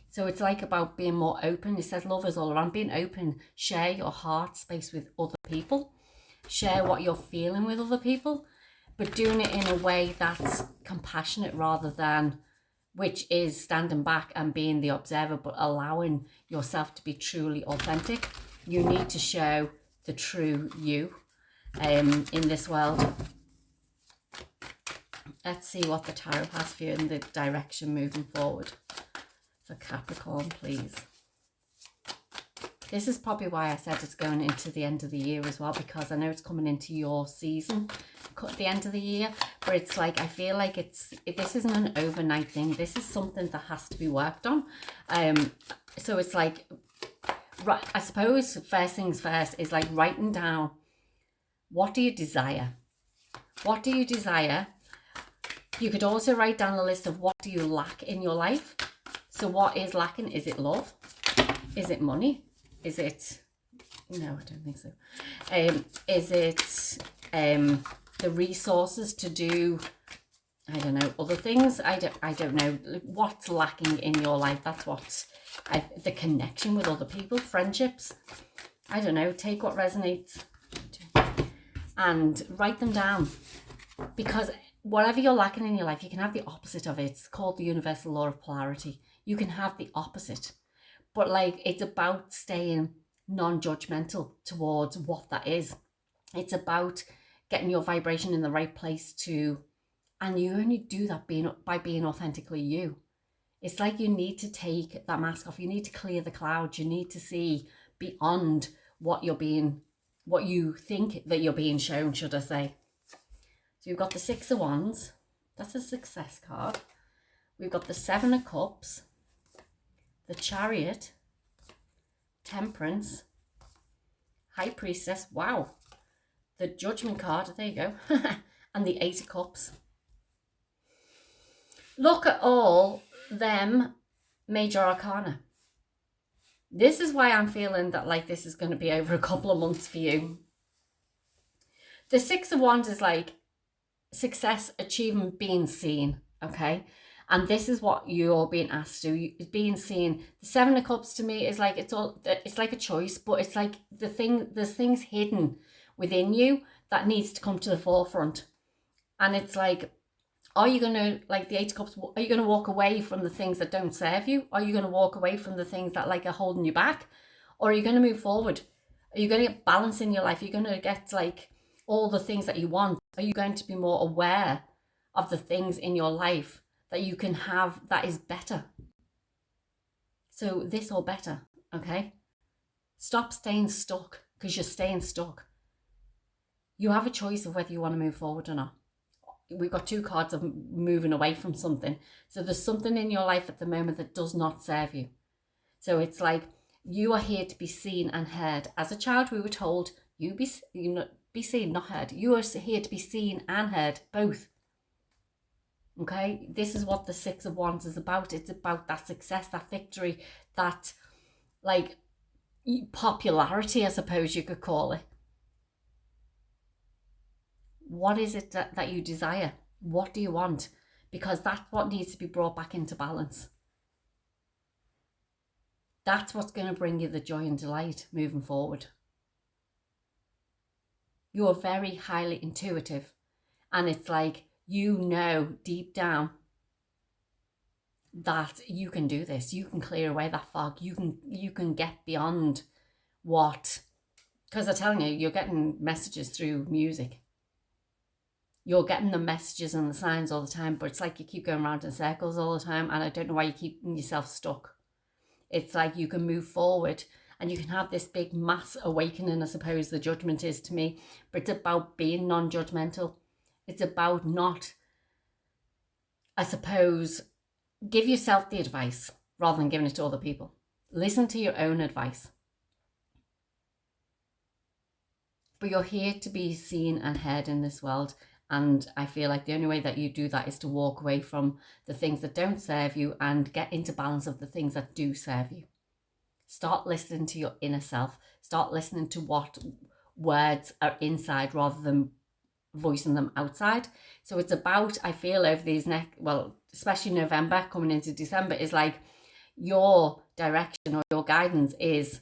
Speaker 1: So it's like about being more open. It says love is all around being open. Share your heart space with other people. Share what you're feeling with other people, but doing it in a way that's compassionate rather than, which is standing back and being the observer, but allowing yourself to be truly authentic. You need to show the true you in this world. Let's see what the tarot has for you in the direction moving forward. For Capricorn, please. This is probably why I said it's going into the end of the year as well, because I know it's coming into your season at the end of the year, but it's like, I feel like this isn't an overnight thing. This is something that has to be worked on. So it's like, right, I suppose first things first is like writing down, what do you desire? What do you desire? You could also write down a list of what do you lack in your life. So what is lacking? Is it love? Is it money? Is it, no, I don't think so. Is it the resources to do, I don't know, other things? I don't know what's lacking in your life. That's what, the connection with other people, friendships. I don't know, take what resonates and write them down, because whatever you're lacking in your life, you can have the opposite of it. It's called the universal law of polarity. You can have the opposite, but like, it's about staying non-judgmental towards what that is. It's about getting your vibration in the right place and you only do that by being authentically you. It's like you need to take that mask off. You need to clear the clouds. You need to see beyond what you think that you're being shown, should I say. So you've got the 6 of Wands. That's a success card. We've got the 7 of Cups, the Chariot, Temperance, High Priestess, wow. The Judgment card, there you go. And the Eight of Cups. Look at all them major arcana. This is why I'm feeling that like this is going to be over a couple of months for you. The Six of Wands is like success, achievement, being seen, okay? And this is what you're being asked to do, is being seen. The Seven of Cups to me is like, it's like a choice, but it's like there's things hidden within you that needs to come to the forefront. And it's like, are you going to, like the Eight of Cups, are you going to walk away from the things that don't serve you? Are you going to walk away from the things that like are holding you back? Or are you going to move forward? Are you going to get balance in your life? Are you going to get like all the things that you want? Are you going to be more aware of the things in your life that you can have that is better? So this or better, okay? Stop staying stuck, because you're staying stuck. You have a choice of whether you want to move forward or not. We've got two cards of moving away from something. So there's something in your life at the moment that does not serve you. So it's like you are here to be seen and heard. As a child, we were told you be seen, not heard. You are here to be seen and heard, both. Okay, this is what the Six of Wands is about. It's about that success, that victory, that like popularity, I suppose you could call it. What is it that you desire? What do you want? Because that's what needs to be brought back into balance. That's what's going to bring you the joy and delight moving forward. You are very highly intuitive, and it's like, you know deep down that you can do this. You can clear away that fog. You can get beyond what, because I'm telling you, you're getting messages through music. You're getting the messages and the signs all the time, but it's like you keep going around in circles all the time, and I don't know why you keep yourself stuck. It's like you can move forward and you can have this big mass awakening, I suppose the Judgment is to me, but it's about being non-judgmental. It's about not, I suppose, give yourself the advice rather than giving it to other people. Listen to your own advice. But you're here to be seen and heard in this world. And I feel like the only way that you do that is to walk away from the things that don't serve you and get into balance of the things that do serve you. Start listening to your inner self. Start listening to what words are inside rather than voicing them outside. So it's about, I feel over these especially November coming into December, is like your direction or your guidance is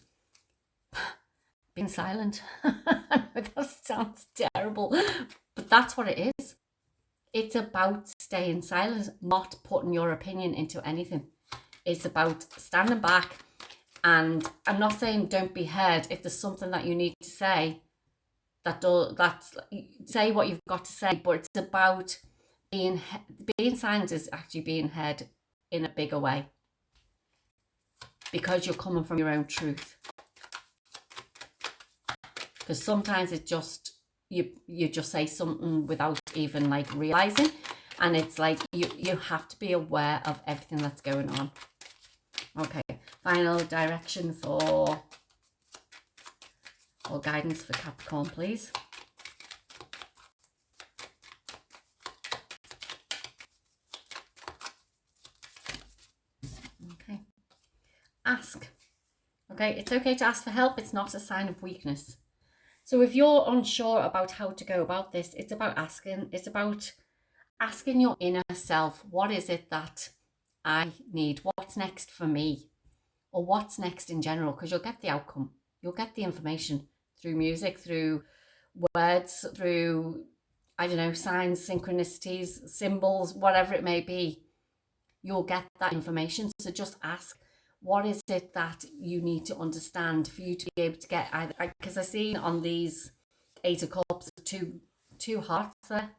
Speaker 1: being silent. That sounds terrible, but that's what it is. It's about staying silent, not putting your opinion into anything. It's about standing back, and I'm not saying don't be heard. If there's something that you need to say, say what you've got to say, but it's about being silent is actually being heard in a bigger way, because you're coming from your own truth. Because sometimes it just, you just say something without even like realizing, and it's like you have to be aware of everything that's going on. Okay, final direction or guidance for Capricorn, please. Okay, ask. Okay, it's okay to ask for help. It's not a sign of weakness. So if you're unsure about how to go about this, it's about asking. It's about asking your inner self, what is it that I need? What's next for me? Or what's next in general? Because you'll get the outcome. You'll get the information through music, through words, through, I don't know, signs, synchronicities, symbols, whatever it may be. You'll get that information. So just ask. What is it that you need to understand for you to be able to get either? Because I see on these Eight of Cups, two hearts there.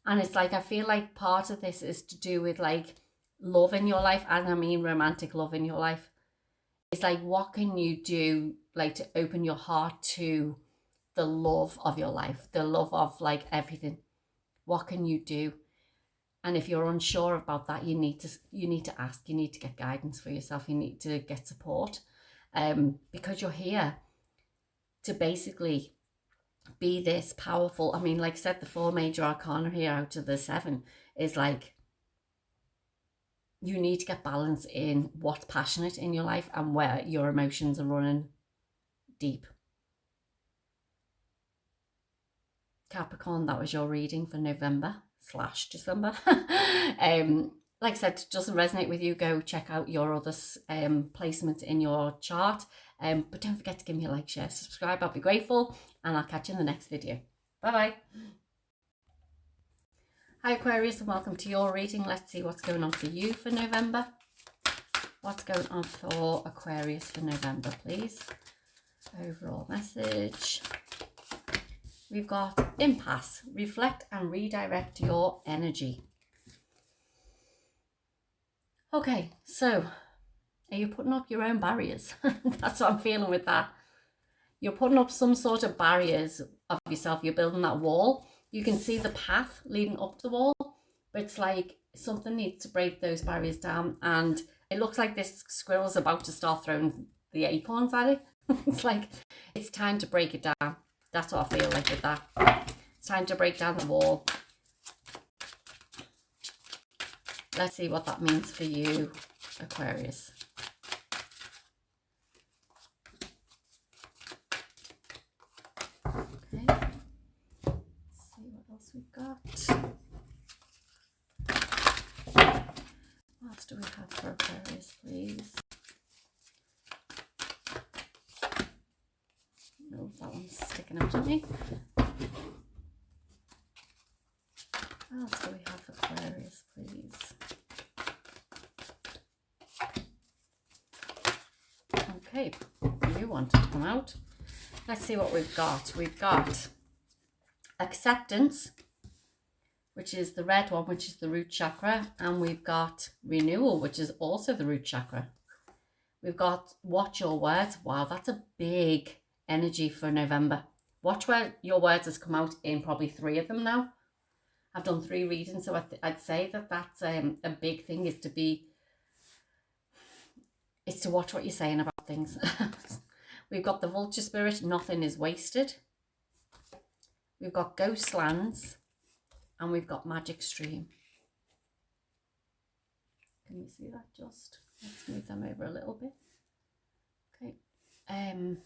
Speaker 1: And it's like, I feel like part of this is to do with like love in your life. And I mean romantic love in your life. It's like, what can you do like to open your heart to the love of your life, the love of like everything? What can you do? And if you're unsure about that, you need to ask. You need to get guidance for yourself. You need to get support, because you're here to basically be this powerful. I mean, like I said, the 4 major arcana here out of the 7 is like, you need to get balance in what's passionate in your life and where your emotions are running deep. Capricorn, that was your reading for November/December. Like I said, it doesn't resonate with you, go check out your other placements in your chart. But don't forget to give me a like, share, subscribe. I'll be grateful, and I'll catch you in the next video. Bye-bye. Hi Aquarius, and welcome to your reading. Let's see what's going on for you for November. What's going on for Aquarius for November, please? Overall message. We've got impasse. Reflect and redirect your energy. Okay, so are you putting up your own barriers? That's what I'm feeling with that. You're putting up some sort of barriers of yourself. You're building that wall. You can see the path leading up the wall, but it's like something needs to break those barriers down. And it looks like this squirrel's about to start throwing the acorns at it. It's like, it's time to break it down. That's what I feel like with that. It's time to break down the wall. Let's see what that means for you, Aquarius. Okay. Let's see what else we've got. What else do we have for Aquarius, please? No, that one's sticking out at me. What else do we have for Aquarius, please? Okay, you want to come out. Let's see what we've got. We've got acceptance, which is the red one, which is the root chakra. And we've got renewal, which is also the root chakra. We've got watch your words. Wow, that's a big energy for November. Watch where your words has come out in probably 3 of them now. I've done 3 readings, so I'd say that that's a big thing, is to watch what you're saying about things. We've got the vulture spirit, nothing is wasted. We've got ghost lands, and we've got magic stream. Can you see that? Just let's move them over a little bit. Okay.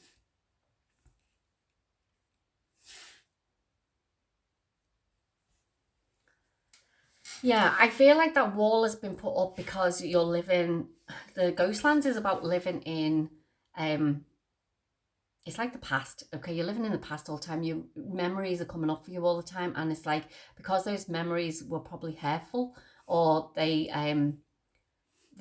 Speaker 1: Yeah, I feel like that wall has been put up because you're living, the Ghostlands is about living in, it's like the past, okay? You're living in the past all the time. Your memories are coming up for you all the time. And it's like, because those memories were probably hurtful, or they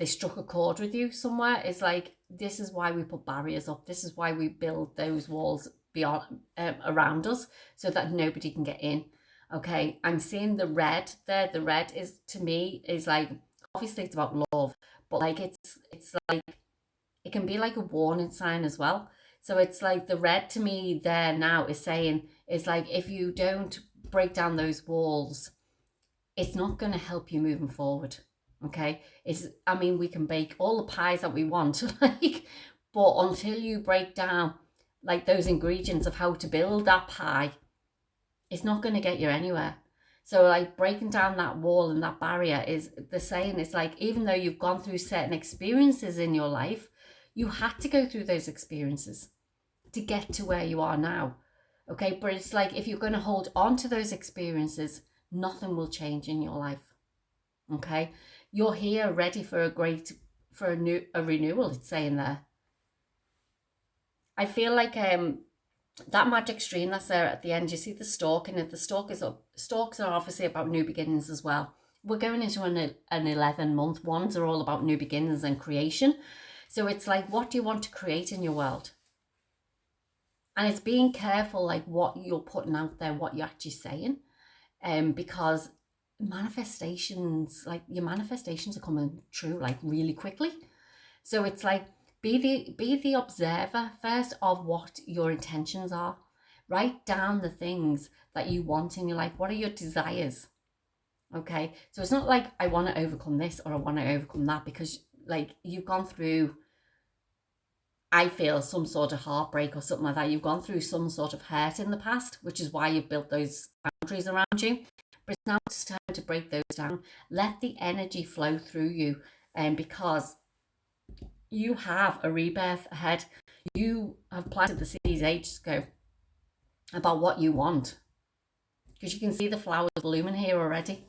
Speaker 1: struck a chord with you somewhere, it's like, this is why we put barriers up. This is why we build those walls beyond, around us, so that nobody can get in. Okay, I'm seeing the red there. The red is, to me, is like, obviously it's about love, but like it's like, it can be like a warning sign as well. So it's like the red to me there now is saying, is like, if you don't break down those walls, it's not going to help you moving forward. Okay, I mean, we can bake all the pies that we want, like, but until you break down like those ingredients of how to build that pie, it's not going to get you anywhere. So like breaking down that wall and that barrier is the saying. It's like, even though you've gone through certain experiences in your life, you had to go through those experiences to get to where you are now. Okay, but it's like, if you're going to hold on to those experiences, nothing will change in your life. Okay, you're here ready for a renewal, it's saying there. I feel like that magic stream that's there at the end, you see the stalk, and the stalk is up. Stalks are obviously about new beginnings as well. We're going into an 11-month. Ones are all about new beginnings and creation. So it's like, what do you want to create in your world? And it's being careful, like what you're putting out there, what you're actually saying. Because manifestations, like your manifestations are coming true like really quickly. So it's like, be the observer first of what your intentions are. Write down the things that you want in your life. What are your desires? Okay, so it's not like, I want to overcome this or I want to overcome that, because like you've gone through I feel, some sort of heartbreak or something like that. You've gone through some sort of hurt in the past, which is why you've built those boundaries around you. But it's now it's time to break those down. Let the energy flow through you, because you have a rebirth ahead. You have planted the seeds ages ago about what you want, because you can see the flowers blooming here already.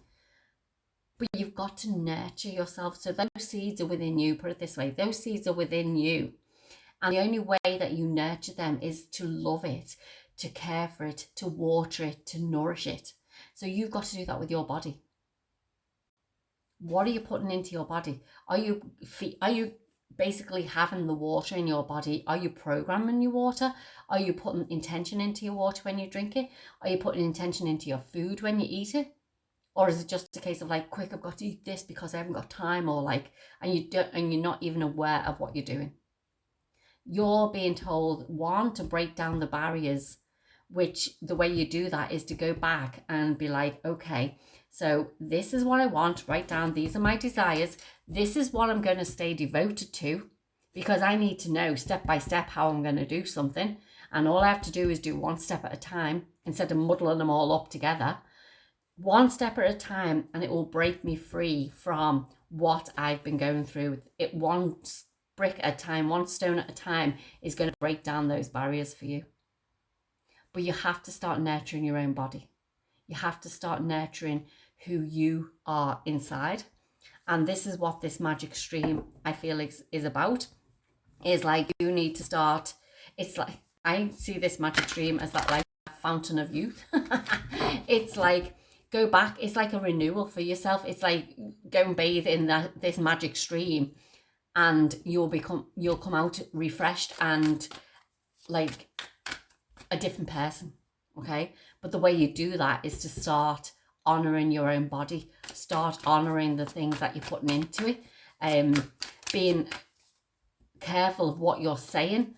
Speaker 1: But you've got to nurture yourself. So those seeds are within you. Put it this way, those seeds are within you. And the only way that you nurture them is to love it, to care for it, to water it, to nourish it. So you've got to do that with your body. What are you putting into your body? Are you basically having the water in your body? Are you programming your water? Are you putting intention into your water when you drink it? Are you putting intention into your food when you eat it? Or is it just a case of like, quick, I've got to eat this because I haven't got time, or like, and you're not even aware of what you're doing? You're being told, one, to break down the barriers, which the way you do that is to go back and be like, okay, so this is what I want. Write down, these are my desires. This is what I'm going to stay devoted to, because I need to know step by step how I'm going to do something. And all I have to do is do one step at a time instead of muddling them all up together. One step at a time, and it will break me free from what I've been going through. It one brick at a time, one stone at a time is going to break down those barriers for you. But you have to start nurturing your own body. You have to start nurturing who you are inside. And this is what this magic stream, I feel, is about. Is like, you need to start, it's like, I see this magic stream as that like fountain of youth. It's like, go back, it's like a renewal for yourself. It's like, go and bathe in this magic stream, and you'll come out refreshed and like a different person. Okay, but the way you do that is to start honoring your own body, start honoring the things that you're putting into it, being careful of what you're saying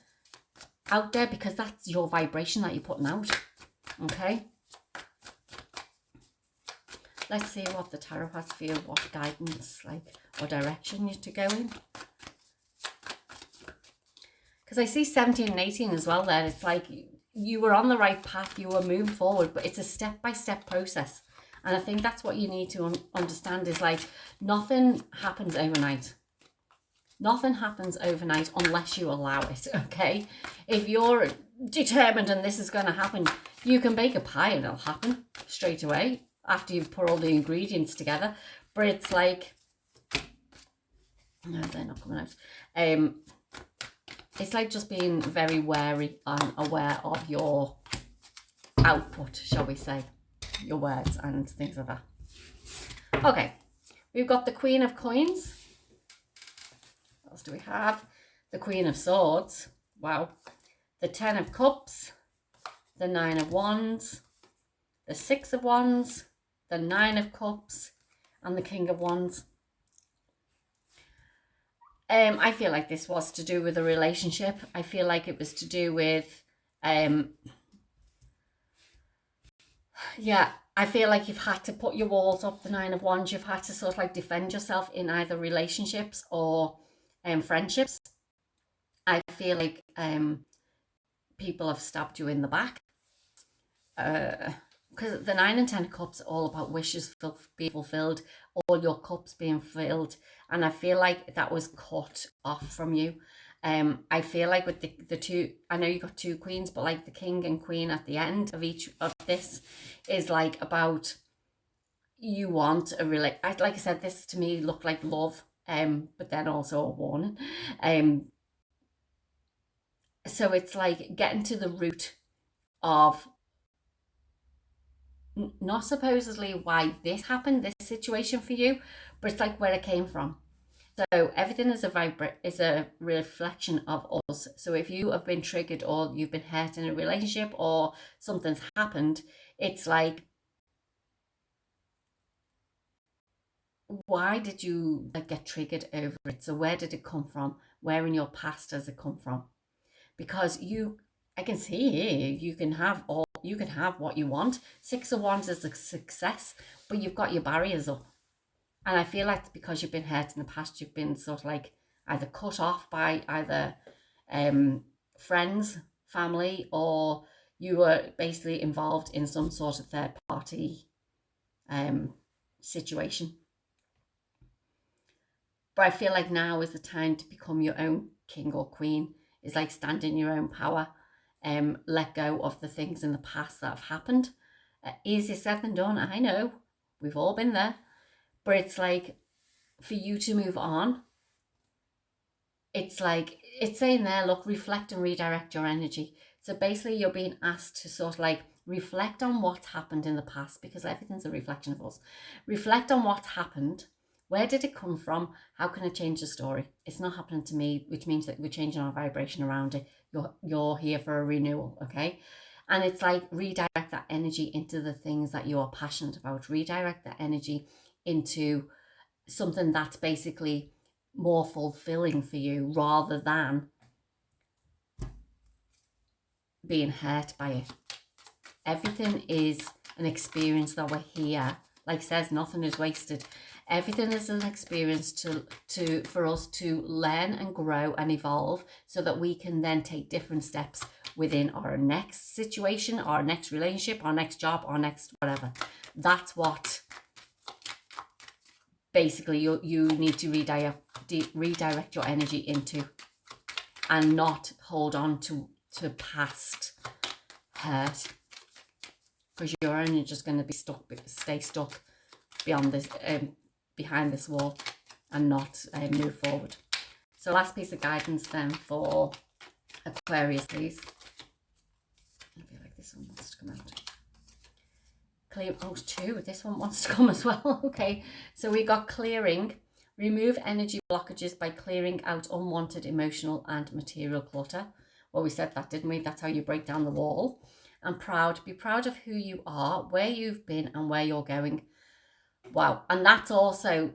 Speaker 1: out there, because that's your vibration that you're putting out. Okay, let's see what the tarot has for you, what guidance, like, or direction you to go in. Because I see 17 and 18 as well there. It's like you were on the right path, you were moving forward, but it's a step-by-step process. And I think that's what you need to understand, is like, nothing happens overnight. Nothing happens overnight unless you allow it, okay? If you're determined and this is going to happen, you can bake a pie and it'll happen straight away after you've put all the ingredients together. But it's like, no, they're not coming out. It's like just being very wary and aware of your output, shall we say, your words and things like that. Okay, we've got the Queen of Coins. What else do we have? The Queen of Swords. Wow. The Ten of Cups. The Nine of Wands. The Six of Wands. The Nine of Cups. And the King of Wands. I feel like this was to do with a relationship. I feel like it was to do with, yeah, I feel like you've had to put your walls up, the Nine of Wands. You've had to sort of like defend yourself in either relationships or friendships. I feel like people have stabbed you in the back. Because the 9 and 10 cups are all about wishes being fulfilled, all your cups being filled. And I feel like that was cut off from you. I feel like with the two, I know you got two queens, but like the king and queen at the end of each of this is like about, you want a like I said, this to me looked like love, but then also a warning. So it's like getting to the root of not supposedly why this happened, this situation for you, but it's like where it came from. So everything is a reflection of us. So if you have been triggered or you've been hurt in a relationship or something's happened, it's like, why did you like get triggered over it? So where did it come from? Where in your past does it come from? Because I can see here, you can have what you want. 6 of Wands is a success, but you've got your barriers up. And I feel like because you've been hurt in the past, you've been sort of like either cut off by either friends, family, or you were basically involved in some sort of third party situation. But I feel like now is the time to become your own king or queen. It's like stand in your own power. Let go of the things in the past that have happened. Easier said than done, I know. We've all been there. But it's like, for you to move on, it's like, it's saying there, look, reflect and redirect your energy. So basically you're being asked to sort of like reflect on what happened in the past, because everything's a reflection of us. Reflect on what happened. Where did it come from? How can I change the story? It's not happening to me, which means that we're changing our vibration around it. You're here for a renewal, okay? And it's like redirect that energy into the things that you are passionate about. Redirect that energy into something that's basically more fulfilling for you, rather than being hurt by it. Everything is an experience that we're here. Like it says, nothing is wasted. Everything is an experience for us to learn and grow and evolve, so that we can then take different steps within our next situation, our next relationship, our next job, our next whatever. That's what basically you need to redirect your energy into, and not hold on to past hurt, because you're only just going to be stay stuck beyond this, behind this wall, and not move forward. So last piece of guidance then for Aquarius, please. I feel like this one wants to come out. Clear, oh, two. This one wants to come as well. Okay, so we got clearing. Remove energy blockages by clearing out unwanted emotional and material clutter. Well, we said that, didn't we? That's how you break down the wall. And proud. Be proud of who you are, where you've been, and where you're going. Wow. And that's also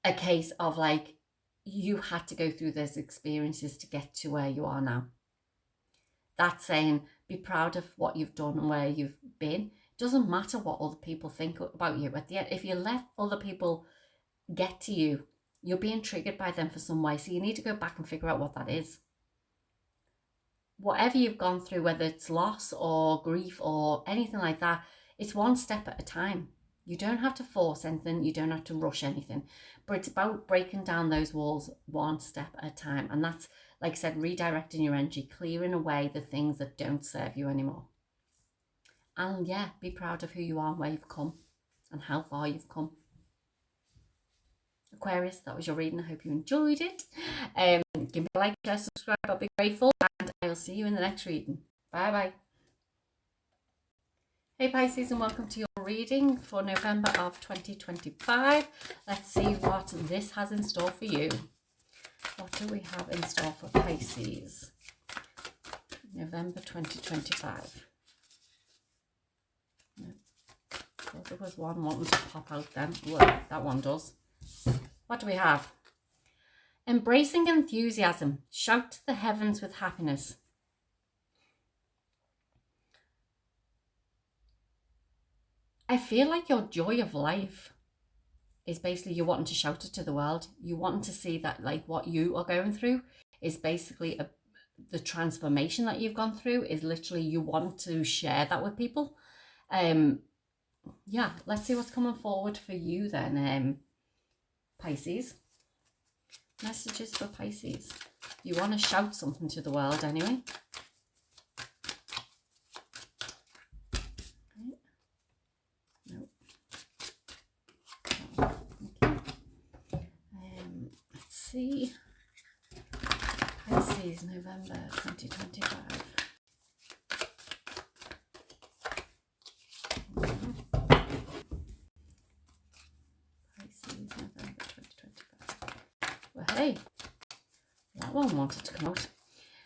Speaker 1: a case of like, you had to go through those experiences to get to where you are now. That's saying be proud of what you've done and where you've been. It doesn't matter what other people think about you. At the end, if you let other people get to you, you're being triggered by them for some way. So you need to go back and figure out what that is. Whatever you've gone through, whether it's loss or grief or anything like that, it's one step at a time. You don't have to force anything. You don't have to rush anything. But it's about breaking down those walls one step at a time. And that's, like I said, redirecting your energy, clearing away the things that don't serve you anymore. And yeah, be proud of who you are and where you've come and how far you've come. Aquarius, that was your reading. I hope you enjoyed it. Give me a like, share, subscribe. I'll be grateful. And I'll see you in the next reading. Bye-bye. Hey Pisces, and welcome to your reading for November of 2025. Let's see what this has in store for you. What do we have in store for Pisces? November 2025. Well, there was one wanting to pop out then. Well, that one does. What do we have? Embracing enthusiasm. Shout to the heavens with happiness. I feel like your joy of life is basically you wanting to shout it to the world. You wanting to see that like what you are going through is basically the transformation that you've gone through is literally you want to share that with people. Yeah, let's see what's coming forward for you then, Pisces. Messages for Pisces. You want to shout something to the world anyway. No. Okay. Let's see. Pisces, November 2025. Hey, that one wanted to come out.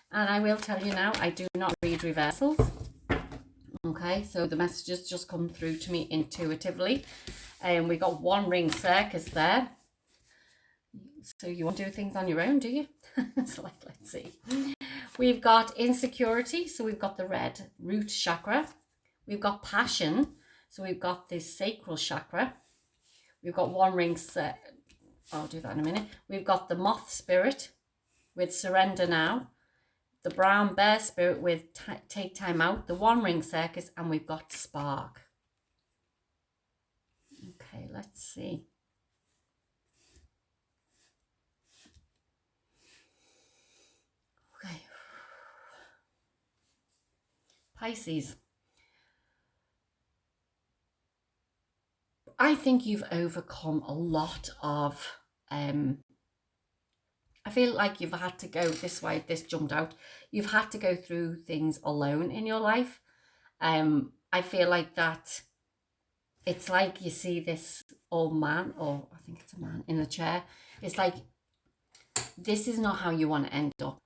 Speaker 1: And I will tell you now, I do not read reversals. Okay, so the messages just come through to me intuitively. And we got one ring circus there. So you want to do things on your own, do you? So like, let's see. We've got insecurity. So we've got the red root chakra. We've got passion. So we've got this sacral chakra. We've got one ring circus. I'll do that in a minute. We've got the moth spirit. with surrender now, the brown bear spirit with take time out, the one ring circus, and we've got spark. Okay, let's see. Okay. Pisces. I think you've overcome a lot of, I feel like you've had to go this way, this jumped out. You've had to go through things alone in your life. I feel like that it's like you see this old man, or I think it's a man, in the chair. It's like, this is not how you want to end up.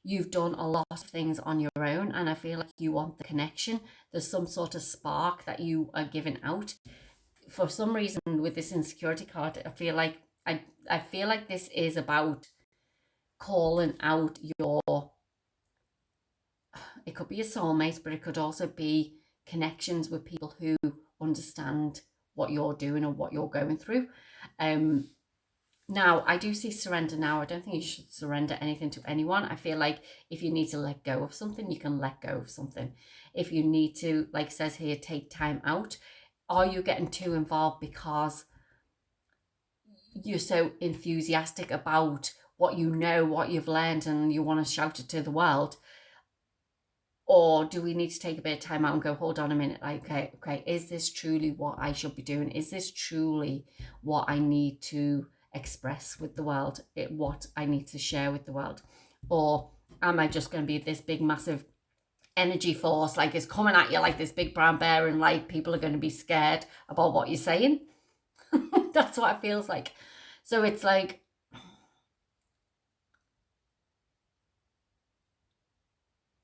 Speaker 1: You've done a lot of things on your own, and I feel like you want the connection. There's some sort of spark that you are giving out. For some reason, with this insecurity card, I feel like this is about calling out your, it could be a soulmate, but it could also be connections with people who understand what you're doing or what you're going through. Now, I do see surrender now. I don't think you should surrender anything to anyone. I feel like if you need to let go of something, you can let go of something. If you need to, like it says here, take time out, are you getting too involved because you're so enthusiastic about what you know, what you've learned, and you want to shout it to the world? Or do we need to take a bit of time out and go, hold on a minute, like, okay, is this truly what I should be doing? Is this truly what I need to express with the world, what I need to share with the world? Or am I just going to be this big, massive energy force, like it's coming at you like this big brown bear, and like people are going to be scared about what you're saying? That's what it feels like. So it's like,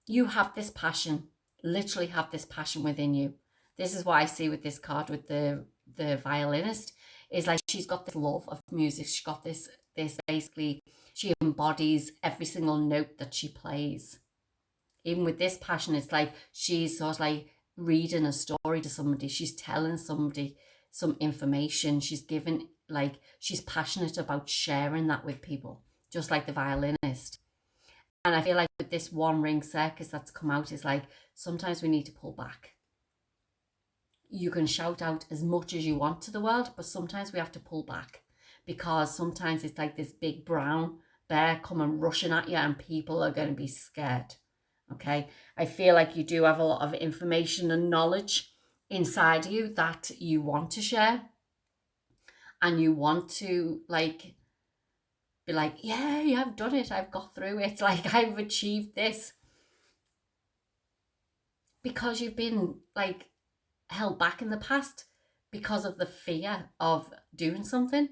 Speaker 1: you have this passion, literally have this passion within you. This is what I see with this card with the violinist, is like she's got this love of music. She's got this basically, she embodies every single note that she plays. Even with this passion, it's like she's sort of like reading a story to somebody. She's telling somebody some information. She's giving, like, she's passionate about sharing that with people, just like the violinist. And I feel like with this one ring circus that's come out, is like, sometimes we need to pull back. You can shout out as much as you want to the world, but sometimes we have to pull back, because sometimes it's like this big brown bear coming rushing at you, and people are going to be scared. Okay, I feel like you do have a lot of information and knowledge inside you that you want to share, and you want to like be like, yeah, I've done it, I've got through it, like I've achieved this, because you've been like held back in the past because of the fear of doing something.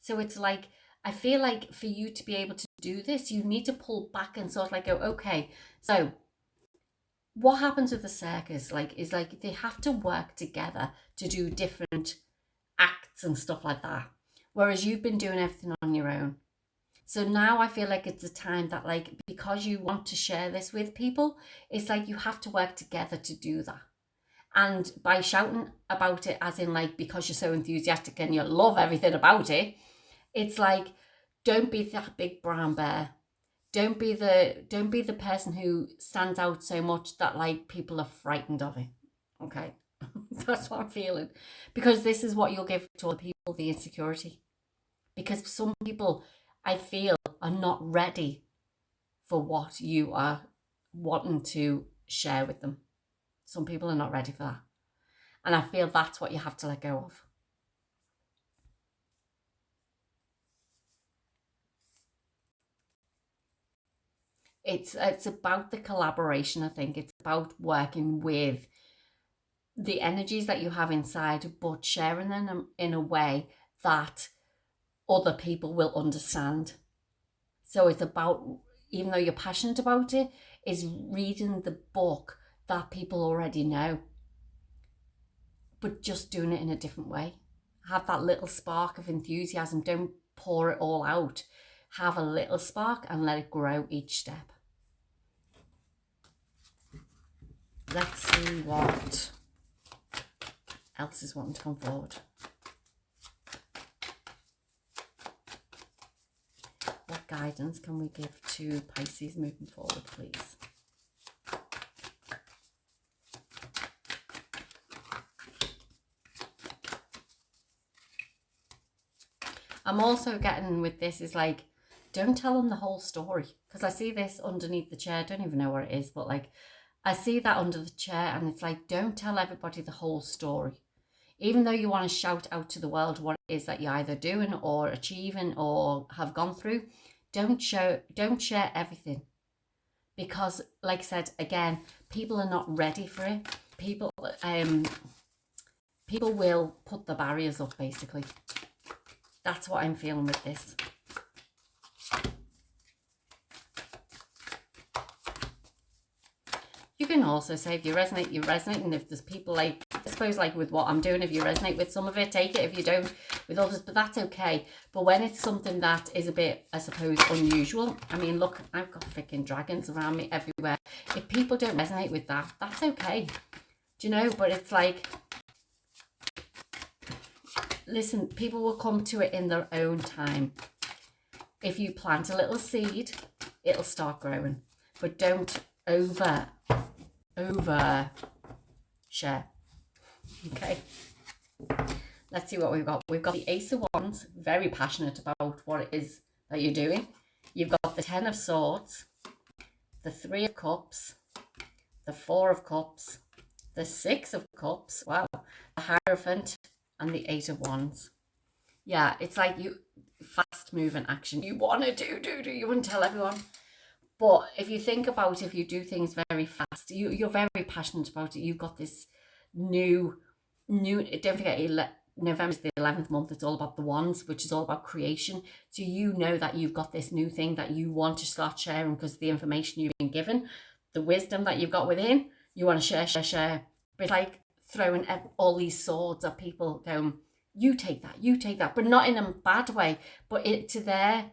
Speaker 1: So it's like, I feel like for you to be able to do this, you need to pull back and sort of like go, okay, so what happens with the circus, like, is like they have to work together to do different acts and stuff like that, whereas you've been doing everything on your own. So now I feel like it's a time that, like, because you want to share this with people, it's like you have to work together to do that. And by shouting about it, as in like, because you're so enthusiastic and you love everything about it, it's like, don't be that big brown bear. Don't be the person who stands out so much that like people are frightened of it. Okay. That's what I'm feeling. Because this is what you'll give to other people, the insecurity. Because some people, I feel, are not ready for what you are wanting to share with them. Some people are not ready for that. And I feel that's what you have to let go of. It's about the collaboration, I think. It's about working with the energies that you have inside, but sharing them in a way that other people will understand. So it's about, even though you're passionate about it, is reading the book that people already know, but just doing it in a different way. Have that little spark of enthusiasm. Don't pour it all out. Have a little spark and let it grow each step. Let's see what else is wanting to come forward. What guidance can we give to Pisces moving forward, please? I'm also getting with this is like, don't tell them the whole story. Because I see this underneath the chair. I don't even know where it is. But like, I see that under the chair. And it's like, don't tell everybody the whole story. Even though you want to shout out to the world what it is that you're either doing or achieving or have gone through, don't share everything. Because like I said, again, people are not ready for it. People will put the barriers up, basically. That's what I'm feeling with this. You can also say if you resonate, you resonate. And if there's people like, I suppose like with what I'm doing, if you resonate with some of it, take it. If you don't, with others, but that's okay. But when it's something that is a bit, I suppose, unusual. I mean, look, I've got freaking dragons around me everywhere. If people don't resonate with that, that's okay. Do you know? But it's like, listen, people will come to it in their own time. If you plant a little seed, it'll start growing. But don't over share. Okay. Let's see what we've got. We've got the Ace of Wands, very passionate about what it is that you're doing. You've got the Ten of Swords, the Three of Cups, the Four of Cups, the Six of Cups, wow, the Hierophant, and the Eight of Wands. Yeah, it's like you fast moving action. You want to do. You want to tell everyone. But if you think about, if you do things very fast, you're very passionate about it. You've got this new, don't forget, November's the 11th month. It's all about the wands, which is all about creation. So you know that you've got this new thing that you want to start sharing because of the information you've been given, the wisdom that you've got within, you want to share. But it's like throwing all these swords at people going, you take that, but not in a bad way, but to their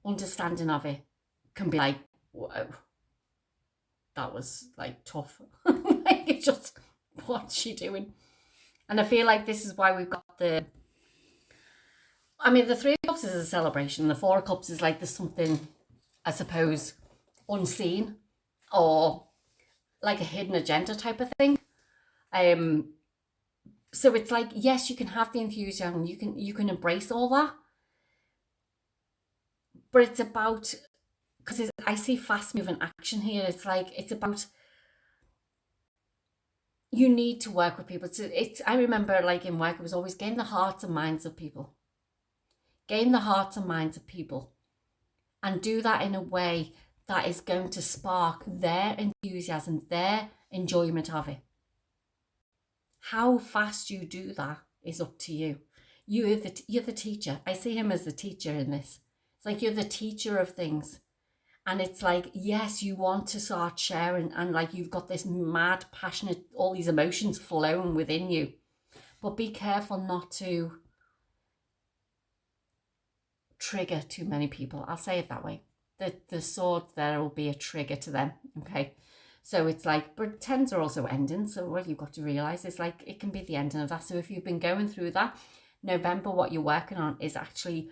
Speaker 1: understanding of it can be like, whoa, that was like tough. Like, it's just, what's she doing? And I feel like this is why we've got the Three of Cups is a celebration. The Four of Cups is like there's something, I suppose, unseen or like a hidden agenda type of thing. So it's like, yes, you can have the enthusiasm, you can embrace all that, but it's about, because I see fast moving action here. It's like, it's about, you need to work with people. I remember like in work, it was always gain the hearts and minds of people. Gain the hearts and minds of people. And do that in a way that is going to spark their enthusiasm, their enjoyment of it. How fast you do that is up to you. You're the teacher. I see him as the teacher in this. It's like you're the teacher of things. And it's like, yes, you want to start sharing and like you've got this mad, passionate, all these emotions flowing within you. But be careful not to trigger too many people. I'll say it that way. The sword there will be a trigger to them, okay? So it's like, but tens are also endings. So what you've got to realise is like, it can be the ending of that. So if you've been going through that, November, what you're working on is actually,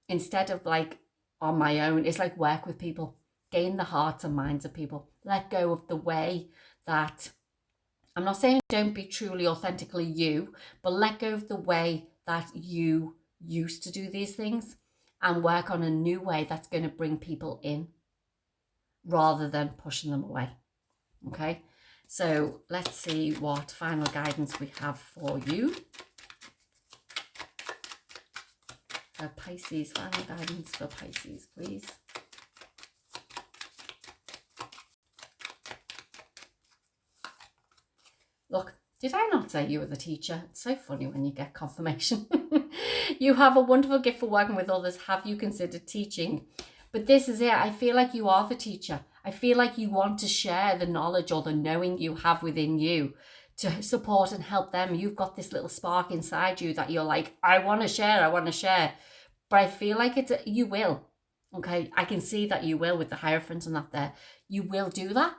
Speaker 1: instead of like on my own, it's like work with people, gain the hearts and minds of people, let go of the way that, I'm not saying don't be truly authentically you, but let go of the way that you used to do these things and work on a new way that's going to bring people in rather than pushing them away. Okay, so let's see what final guidance we have for you. Pisces, final guidance for Pisces, please. Look, did I not say you were the teacher? It's so funny when you get confirmation. You have a wonderful gift for working with others. Have you considered teaching? But this is it. I feel like you are the teacher. I feel like you want to share the knowledge or the knowing you have within you to support and help them. You've got this little spark inside you that you're like, I want to share. But I feel like you will. Okay, I can see that you will with the Hierophant and that there. You will do that.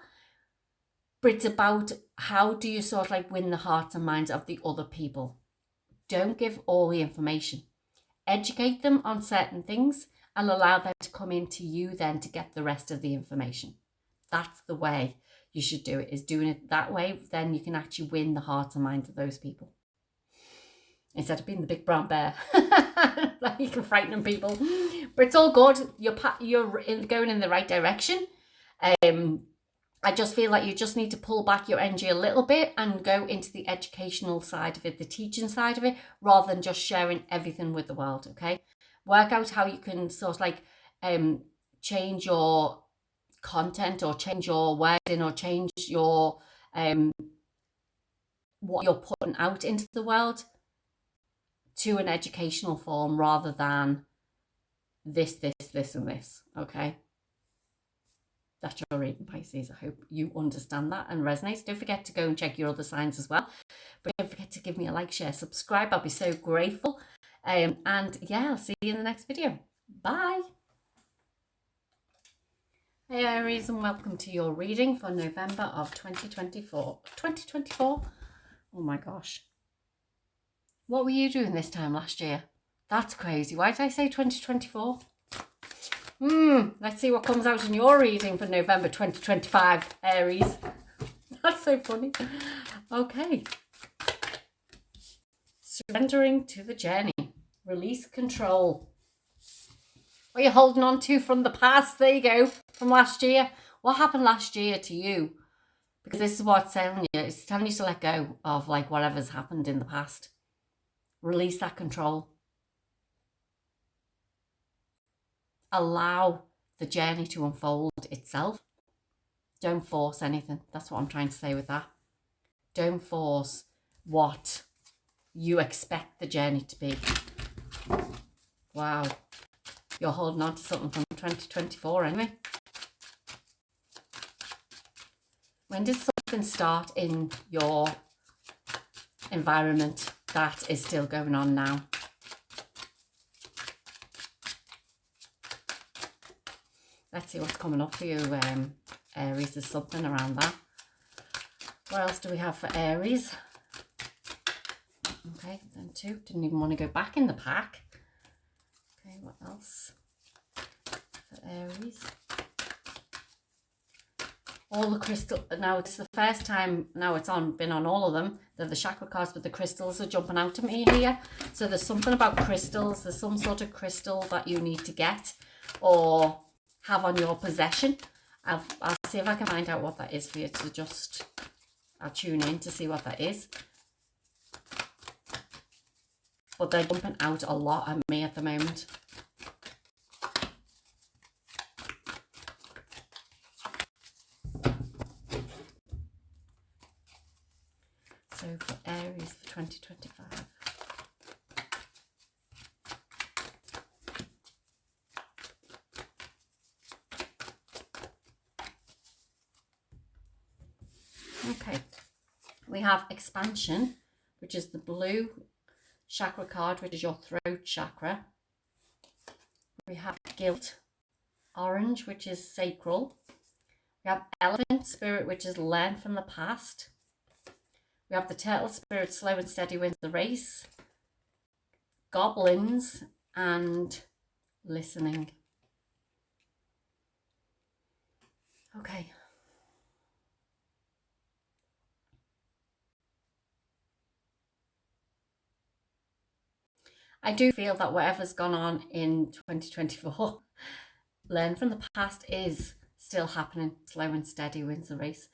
Speaker 1: But it's about how do you sort of like win the hearts and minds of the other people. Don't give all the information. Educate them on certain things and allow them to come into you then to get the rest of the information. That's the way you should do it, is doing it that way. Then you can actually win the hearts and minds of those people, instead of being the big brown bear. Like you can frighten people, but it's all good. You're going in the right direction. I just feel like you just need to pull back your energy a little bit and go into the educational side of it, the teaching side of it, rather than just sharing everything with the world. Okay, work out how you can sort of like change your content, or change your wording, or change your what you're putting out into the world to an educational form, rather than this, and this. Okay, that's your reading, Pisces. I hope you understand that and resonates. Don't forget to go and check your other signs as well, but don't forget to give me a like, share, subscribe. I'll be so grateful. And yeah, I'll see you in the next video. Bye. Hey Aries, and welcome to your reading for November of 2024. 2024? Oh my gosh. What were you doing this time last year? That's crazy. Why did I say 2024? Let's see what comes out in your reading for November 2025, Aries. That's so funny. Okay. Surrendering to the journey. Release control. What are you holding on to from the past? There you go. From last year. What happened last year to you? Because this is what it's telling you. It's telling you to let go of like whatever's happened in the past. Release that control. Allow the journey to unfold itself. Don't force anything. That's what I'm trying to say with that. Don't force what you expect the journey to be. Wow. You're holding on to something from 2024 anyway. When did something start in your environment that is still going on now? Let's see what's coming up for you, Aries. There's something around that. What else do we have for Aries? Okay, then 2. Didn't even want to go back in the pack. Okay, what else for Aries? All the crystal. Now it's the first time now it's been on all of them. They're the chakra cards, but the crystals are jumping out to me here. So there's something about crystals. There's some sort of crystal that you need to get or have on your possession. I'll see if I can find out what that is for you. To just, I'll tune in to see what that is. But they're jumping out a lot at me at the moment. So for Aries for 2025. Okay, we have expansion, which is the blue chakra card, which is your throat chakra. We have guilt, orange, which is sacral. We have elephant spirit, which is learn from the past. We have the turtle spirit, slow and steady wins the race. Goblins and listening. Okay. I do feel that whatever's gone on in 2024, learn from the past is still happening. Slow and steady wins the race.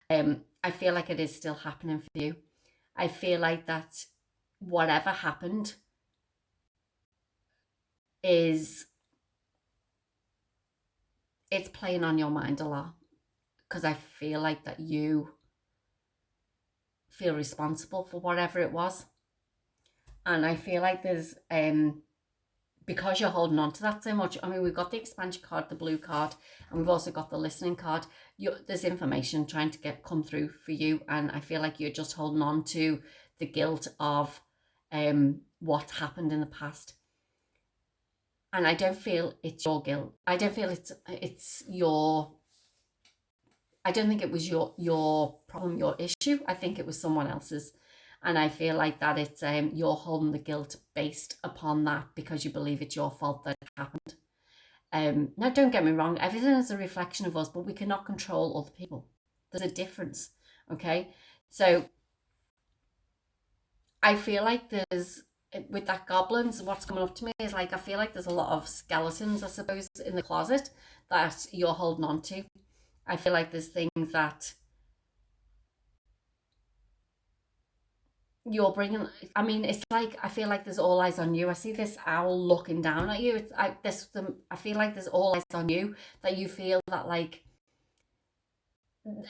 Speaker 1: I feel like it is still happening for you. I feel like that whatever happened it's playing on your mind a lot, because I feel like that you feel responsible for whatever it was. And I feel like there's, because you're holding on to that so much, I mean, we've got the expansion card, the blue card, and we've also got the listening card. There's information trying to come through for you, and I feel like you're just holding on to the guilt of what's happened in the past. And I don't feel it's your guilt. I don't feel it's your... I don't think it was your problem, your issue. I think it was someone else's. And I feel like that it's you're holding the guilt based upon that because you believe it's your fault that it happened. Now, don't get me wrong, everything is a reflection of us, but we cannot control other people. There's a difference, okay? So I feel like there's, with that goblins, what's coming up to me is like, I feel like there's a lot of skeletons, I suppose, in the closet that you're holding on to. I feel like there's things that you're bringing. I mean, it's like, I feel like there's all eyes on you. I see this owl looking down at you. I feel like there's all eyes on you, that you feel that like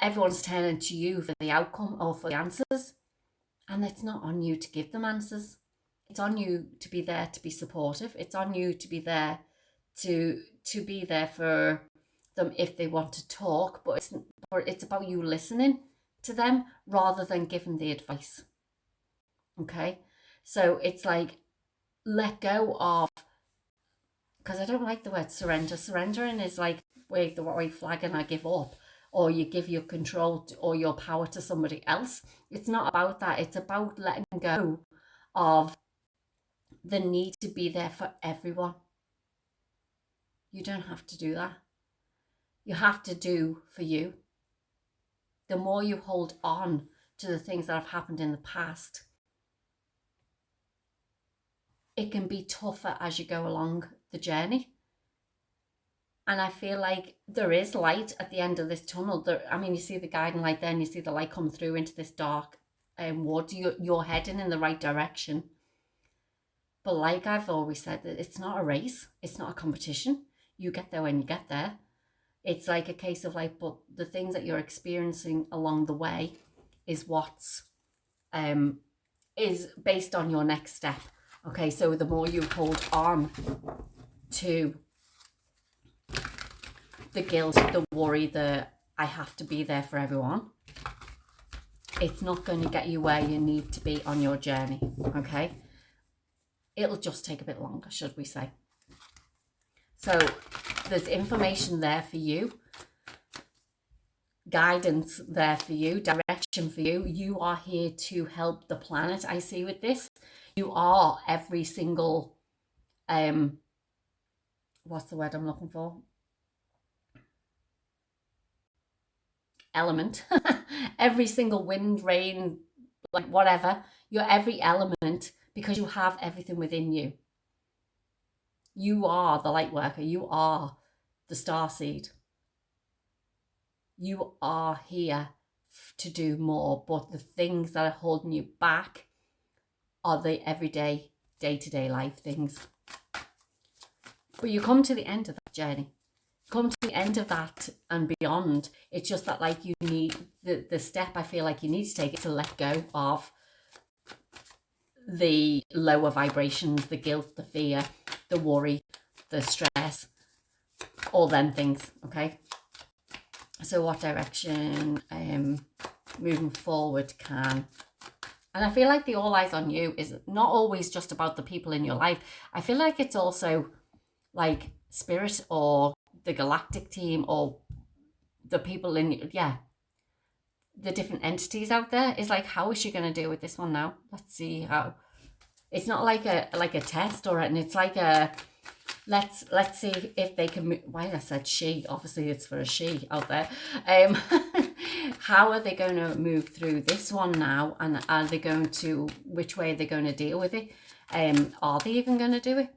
Speaker 1: everyone's turning to you for the outcome or for the answers, and it's not on you to give them answers. It's on you to be there, to be supportive. It's on you to be there to be there for them if they want to talk, but it's about you listening to them rather than giving the advice. Okay, so it's like, let go of, because I don't like the word surrender. Surrendering is like wave the white flag and I give up, or you give your control or your power to somebody else. It's not about that. It's about letting go of the need to be there for everyone. You don't have to do that. You have to do for you. The more you hold on to the things that have happened in the past, it can be tougher as you go along the journey. And I feel like there is light at the end of this tunnel. I mean, you see the guiding light there, and you see the light come through into this dark wood. You're heading in the right direction. But like I've always said, it's not a race. It's not a competition. You get there when you get there. It's like a case of like, but the things that you're experiencing along the way is what's is based on your next step. Okay, so the more you hold on to the guilt, the worry, the I have to be there for everyone, it's not going to get you where you need to be on your journey, okay? It'll just take a bit longer, should we say. So there's information there for you, guidance there for you, direction for you. You are here to help the planet, I see with this. You are every single, what's the word I'm looking for? Element. Every single wind, rain, like whatever. You're every element because you have everything within you. You are the light worker. You are the starseed. You are here to do more, but the things that are holding you back are the everyday, day-to-day life things. But you come to the end of that journey. Come to the end of that and beyond. It's just that like you need, the step I feel like you need to take is to let go of the lower vibrations, the guilt, the fear, the worry, the stress, all them things, okay? So what direction moving forward can... And I feel like the all eyes on you is not always just about the people in your life. I feel like it's also like spirit or the galactic team or the people in, the different entities out there. Is like, how is she going to deal with this one now? Let's see how. It's not like a test or anything. It's like a, let's see if they can, why I said she, obviously it's for a she out there. How are they going to move through this one now? And are they going to, which way are they going to deal with it? Are they even going to do it?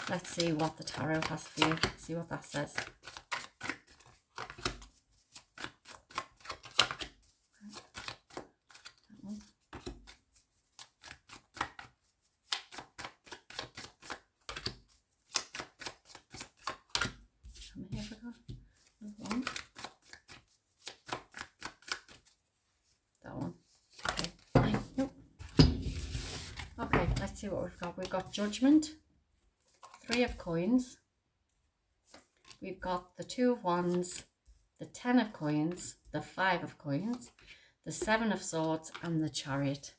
Speaker 1: Let's see what the tarot has for you. See what that says. See what we've got. We've got Judgment, 3 of Coins. We've got the 2 of Wands, the 10 of Coins, the 5 of Coins, the 7 of Swords, and the Chariot.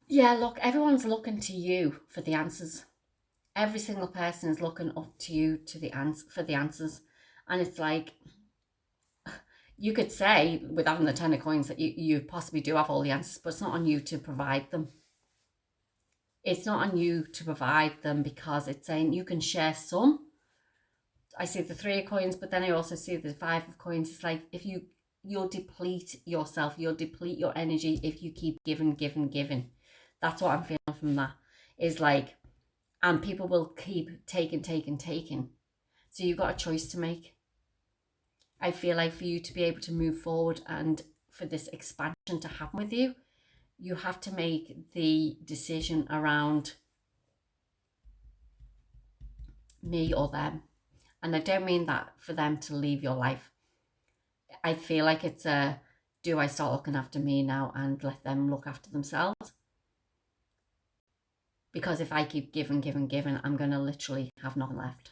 Speaker 1: Yeah, look, everyone's looking to you for the answers. Every single person is looking up to you for the answers. And it's like, you could say with having the 10 of coins that you possibly do have all the answers, but it's not on you to provide them. It's not on you to provide them, because it's saying you can share some. I see the 3 of coins, but then I also see the 5 of coins. It's like if you'll deplete yourself, you'll deplete your energy if you keep giving. That's what I'm feeling from that. Is like, and people will keep taking. So you've got a choice to make. I feel like for you to be able to move forward and for this expansion to happen with you, you have to make the decision around me or them. And I don't mean that for them to leave your life. I feel like it's a, do I start looking after me now and let them look after themselves? Because if I keep giving, I'm going to literally have nothing left.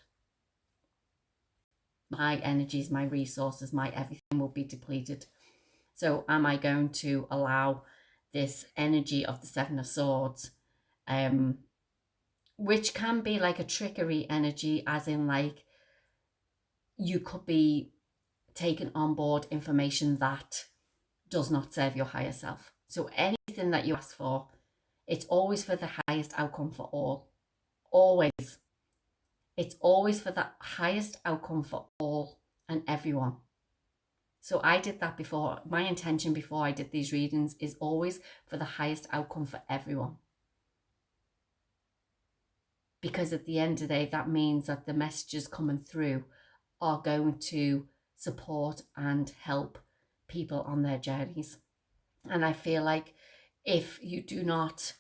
Speaker 1: My energies, my resources, my everything will be depleted. So am I going to allow this energy of the 7 of Swords, which can be like a trickery energy, as in like you could be taking on board information that does not serve your higher self. So anything that you ask for, it's always for the highest outcome for all. Always. It's always for the highest outcome for all and everyone. So I did that before. My intention before I did these readings is always for the highest outcome for everyone. Because at the end of the day, that means that the messages coming through are going to support and help people on their journeys. And I feel like if you do not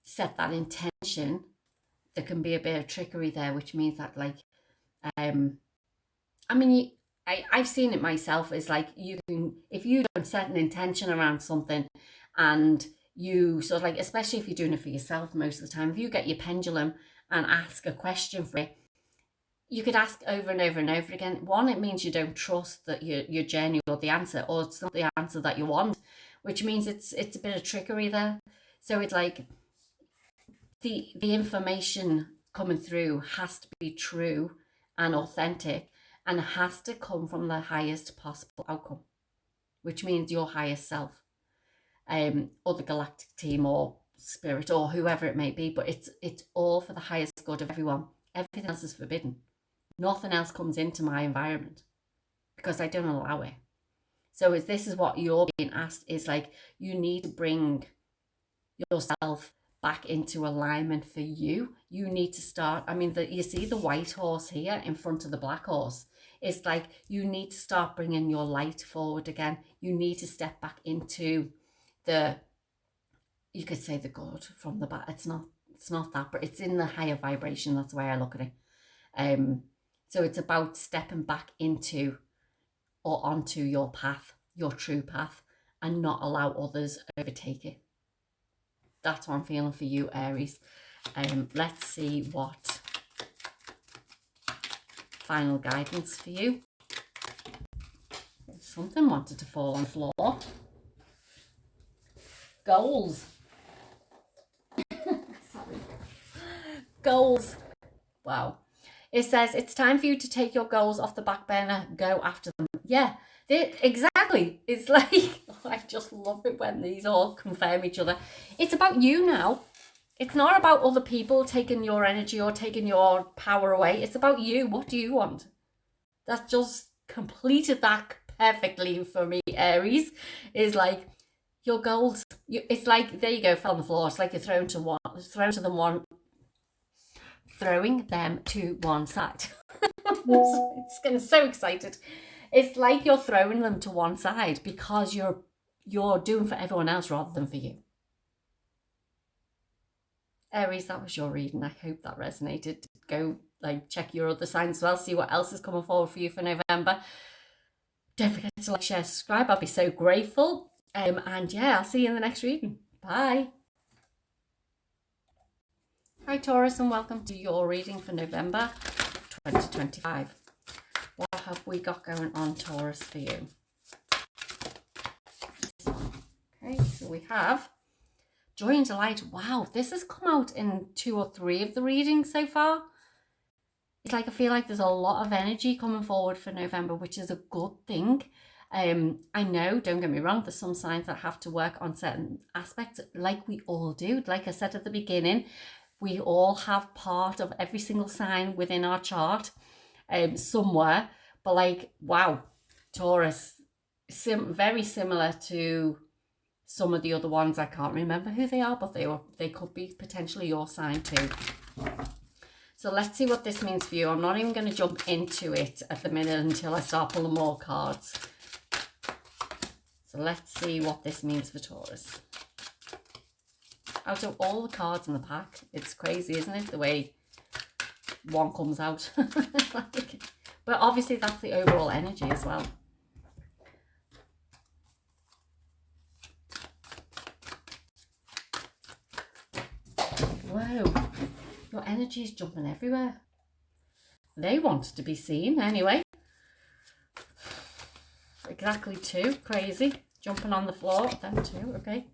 Speaker 1: set that intention, there can be a bit of trickery there, which means that like, I've seen it myself. Is like if you don't set an intention around something, and you sort of like, especially if you're doing it for yourself most of the time, if you get your pendulum and ask a question for it, you could ask over and over and over again. One, it means you don't trust that your journey or the answer, or it's not the answer that you want, which means it's a bit of trickery there. So it's like the information coming through has to be true and authentic, and has to come from the highest possible outcome, which means your highest self, or the galactic team or spirit or whoever it may be. But it's all for the highest good of everyone. Everything else is forbidden. Nothing else comes into my environment because I don't allow it. So this is what you're being asked, is like, you need to bring yourself back into alignment for you. You need to start, you see the white horse here in front of the black horse. It's like, you need to start bringing your light forward again. You need to step back into you could say the good from the back. It's not that, but it's in the higher vibration. That's the way I look at it. So it's about stepping back into or onto your path, your true path, and not allow others overtake it. That's what I'm feeling for you, Aries. Let's see what final guidance for you. Something wanted to fall on the floor. Goals. Sorry. Goals. Wow. It says it's time for you to take your goals off the back burner. Go after them. Yeah, exactly. It's like, I just love it when these all confirm each other. It's about you now. It's not about other people taking your energy or taking your power away. It's about you. What do you want? That just completed that perfectly for me, Aries. Is like your goals. It's like, there you go, fell on the floor. It's like you're throwing them to one side. It's getting so excited. It's like you're throwing them to one side because you're doing for everyone else rather than for you. Aries, that was your reading. I hope that resonated. Go check your other signs as well, see what else is coming forward for you for November. Don't forget to like, share, subscribe. I'll be so grateful. And yeah, I'll see you in the next reading. Bye. Hi Taurus, and welcome to your reading for November 2025. What have we got going on, Taurus, for you? Okay, so we have Joy and Delight. Wow, this has come out in 2 or 3 of the readings so far. It's like, I feel like there's a lot of energy coming forward for November, which is a good thing. I know, don't get me wrong, there's some signs that have to work on certain aspects, like we all do. Like I said at the beginning, we all have part of every single sign within our chart somewhere. But like, wow, Taurus, very similar to some of the other ones. I can't remember who they are, but they could be potentially your sign too. So let's see what this means for you. I'm not even going to jump into it at the minute until I start pulling more cards. So let's see what this means for Taurus. Out of all the cards in the pack, it's crazy, isn't it? The way one comes out. But obviously that's the overall energy as well. Whoa, your energy is jumping everywhere. They wanted to be seen anyway. Exactly 2, crazy. Jumping on the floor, them 2, okay.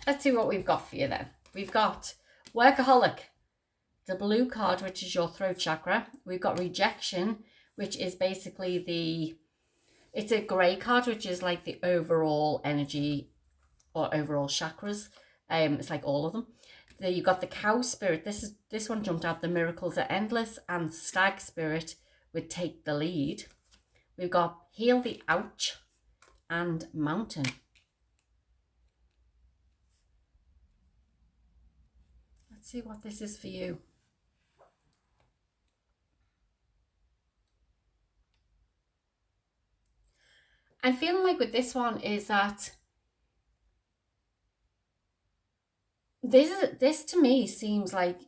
Speaker 1: Let's see what we've got for you then. We've got Workaholic, the blue card, which is your throat chakra. We've got Rejection, which is basically it's a grey card, which is like the overall energy or overall chakras. It's like all of them. Then you've got the Cow Spirit. This one jumped out. The Miracles are Endless, and Stag Spirit would Take the Lead. We've got Heal the Ouch and Mountain. Let's see what this is for you. I'm feeling like with this one is that this to me seems like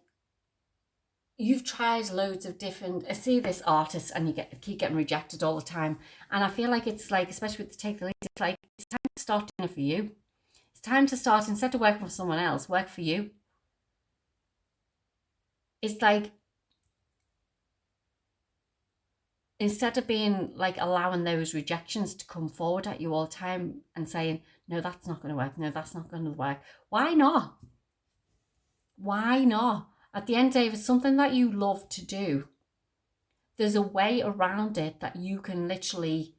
Speaker 1: you've tried loads of different, I see this artist and you keep getting rejected all the time. And I feel like it's like, especially with the Take the Lead, it's like, it's time to start doing it for you. It's time to start, instead of working for someone else, work for you. It's like, instead of being like allowing those rejections to come forward at you all the time and saying, no, that's not going to work. No, that's not going to work. Why not? Why not? At the end of the day, if it's something that you love to do, there's a way around it that you can literally,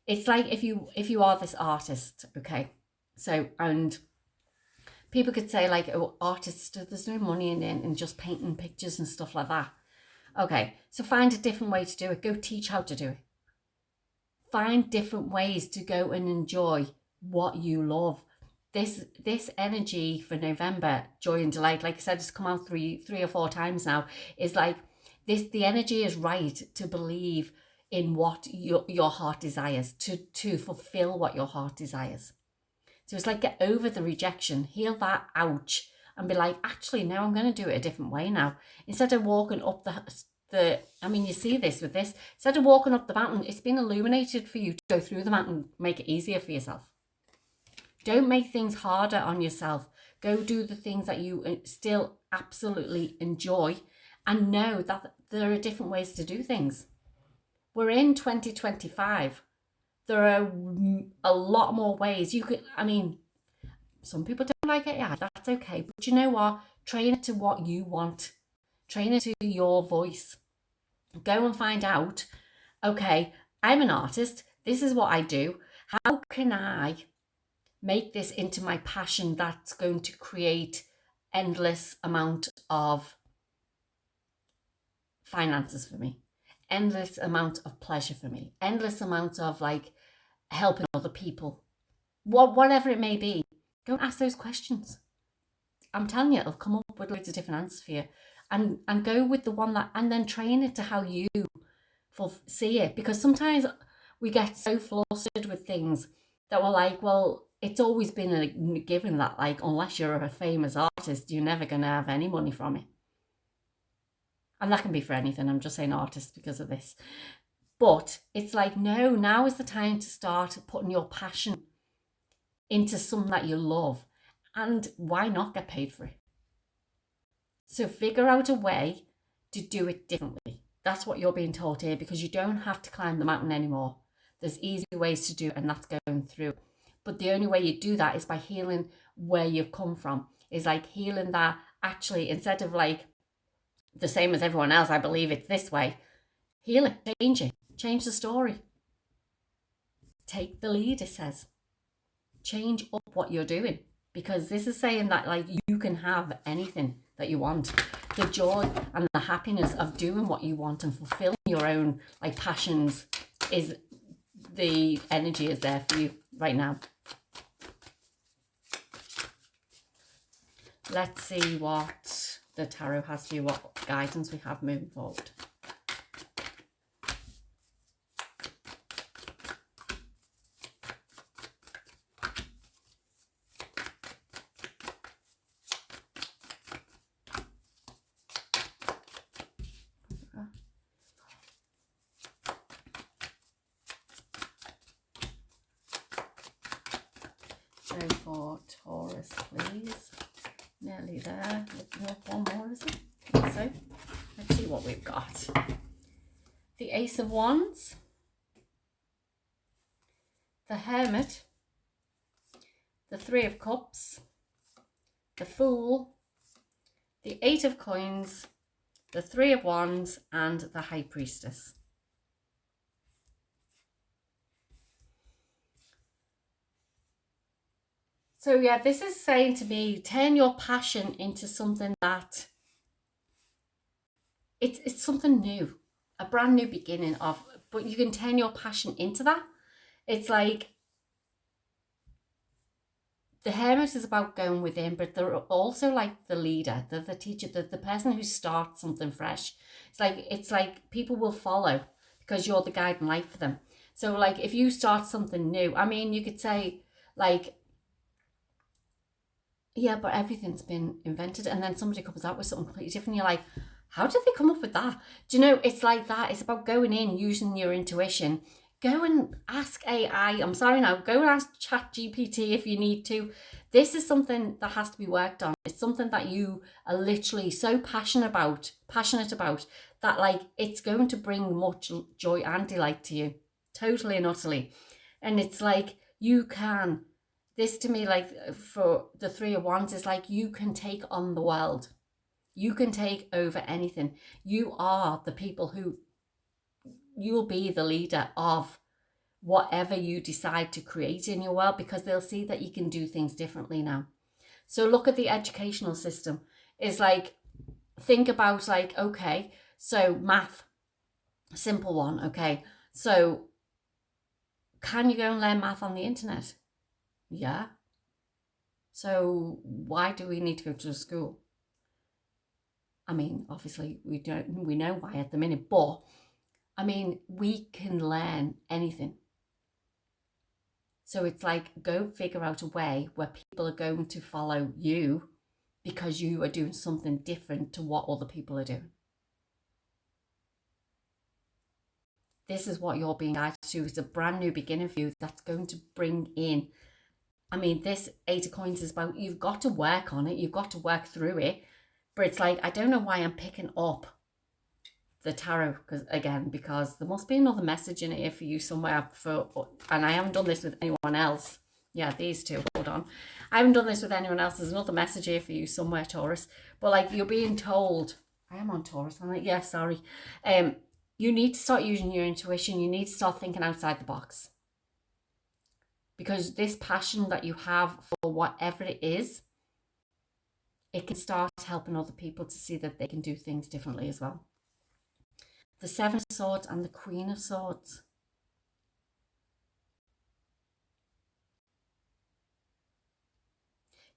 Speaker 1: it's like if you are this artist, okay? So, and people could say like, oh, artists, there's no money in just painting pictures and stuff like that. Okay, so find a different way to do it. Go teach how to do it. Find different ways to go and enjoy what you love. This energy for November, joy and delight, like I said, it's come out three or four times now, is like this, the energy is right to believe in what your heart desires, to fulfill what your heart desires. So it's like, get over the rejection, heal that ouch, and be like, actually, no, I'm going to do it a different way now. Instead of walking up the I mean, you see this with this, instead of walking up the mountain, it's been illuminated for you to go through the mountain, make it easier for yourself. Don't make things harder on yourself. Go do the things that you still absolutely enjoy, and know that there are different ways to do things. We're in 2025. There are a lot more ways. You could, I mean, some people don't like it. Yeah, that's okay. But you know what? Train it to what you want. Train it to your voice. Go and find out, okay, I'm an artist. This is what I do. How can I make this into my passion that's going to create endless amount of finances for me, endless amount of pleasure for me, endless amount of like helping other people, whatever it may be. Go and ask those questions. I'm telling you, it'll come up with loads of different answers for you, and go with the one that, and then train it to how you see it. Because sometimes we get so flustered with things that we're like, well, it's always been a given that, like, unless you're a famous artist, you're never going to have any money from it. And that can be for anything. I'm just saying artist because of this. But it's like, no, now is the time to start putting your passion into something that you love. And why not get paid for it? So figure out a way to do it differently. That's what you're being told here, because you don't have to climb the mountain anymore. There's easy ways to do it, and that's going through. But the only way you do that is by healing where you've come from. Is like healing that, actually, instead of like the same as everyone else, I believe it's this way. Heal it, change the story. take the lead, it says. Change up what you're doing, because this is saying that like you can have anything that you want. The joy and the happiness of doing what you want and fulfilling your own like passions is the energy is there for you right now. Let's see what the tarot has for you, what guidance we have moving forward. So for Taurus, please. Nearly there. Looking up one more, is it? I think so. Let's see what we've got. The Ace of Wands. The Hermit. The Three of Cups. The Fool. The Eight of Coins. The Three of Wands. And the High Priestess. So yeah, this is saying to me, turn your passion into something that it's something new, a brand new beginning of, but you can turn your passion into that. It's like the Hermit is about going within, but they're also like the leader, the teacher, the person who starts something fresh. It's like people will follow because you're the guiding light for them. So like if you start something new, I mean, you could say like, yeah, but everything's been invented, and then somebody comes out with something completely different. You're like, how did they come up with that? Do you know, it's like that. It's about going in, using your intuition. Go and ask AI. I'm sorry now. Go and ask ChatGPT if you need to. This is something that has to be worked on. It's something that you are literally so passionate about that like it's going to bring much joy and delight to you. Totally and utterly. And it's like you can... This to me, like for the Three of Wands, is like you can take on the world. You can take over anything. You are the people who, you'll be the leader of whatever you decide to create in your world, because they'll see that you can do things differently now. So look at the educational system. It's like, think about like, okay, so math, simple one, okay. So can you go and learn math on the internet? Yeah. So why do we need to go to a school? I mean, obviously we know why at the minute, but I mean, we can learn anything. So it's like, go figure out a way where people are going to follow you because you are doing something different to what other people are doing. This is what you're being guided to. It's a brand new beginning for you that's going to bring in, I mean, this Eight of Coins is about, you've got to work on it. You've got to work through it. But it's like, I don't know why I'm picking up the tarot, because there must be another message in here for you somewhere. And I haven't done this with anyone else. Yeah, these two, hold on. I haven't done this with anyone else. There's another message here for you somewhere, Taurus. But like, you're being told, I am on Taurus. I'm like, yeah, sorry. You need to start using your intuition. You need to start thinking outside the box. Because this passion that you have for whatever it is, it can start helping other people to see that they can do things differently as well. The Seven of Swords and the Queen of Swords.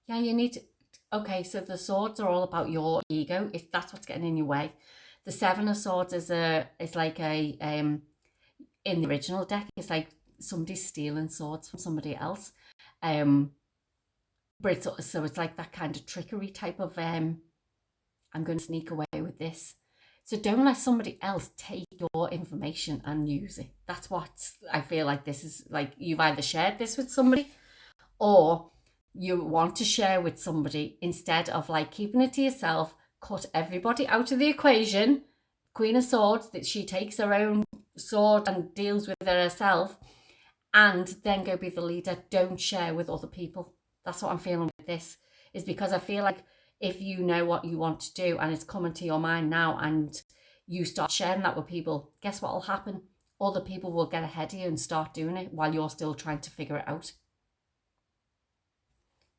Speaker 1: Yeah, you need to... Okay, so the swords are all about your ego. If that's what's getting in your way. The Seven of Swords is like a... in the original deck, it's like somebody stealing swords from somebody else, but it's like that kind of trickery type of I'm going to sneak away with this. So don't let somebody else take your information and use it. That's what I feel like this is. Like, you've either shared this with somebody or you want to share with somebody, instead of like keeping it to yourself. Cut everybody out of the equation. Queen of Swords, that she takes her own sword and deals with it herself, and then go be the leader. Don't share with other people. That's what I'm feeling with this, is because I feel like if you know what you want to do, and it's coming to your mind now, and you start sharing that with people, guess what will happen? Other people will start other people will get ahead of you and start doing it while you're still trying to figure it out.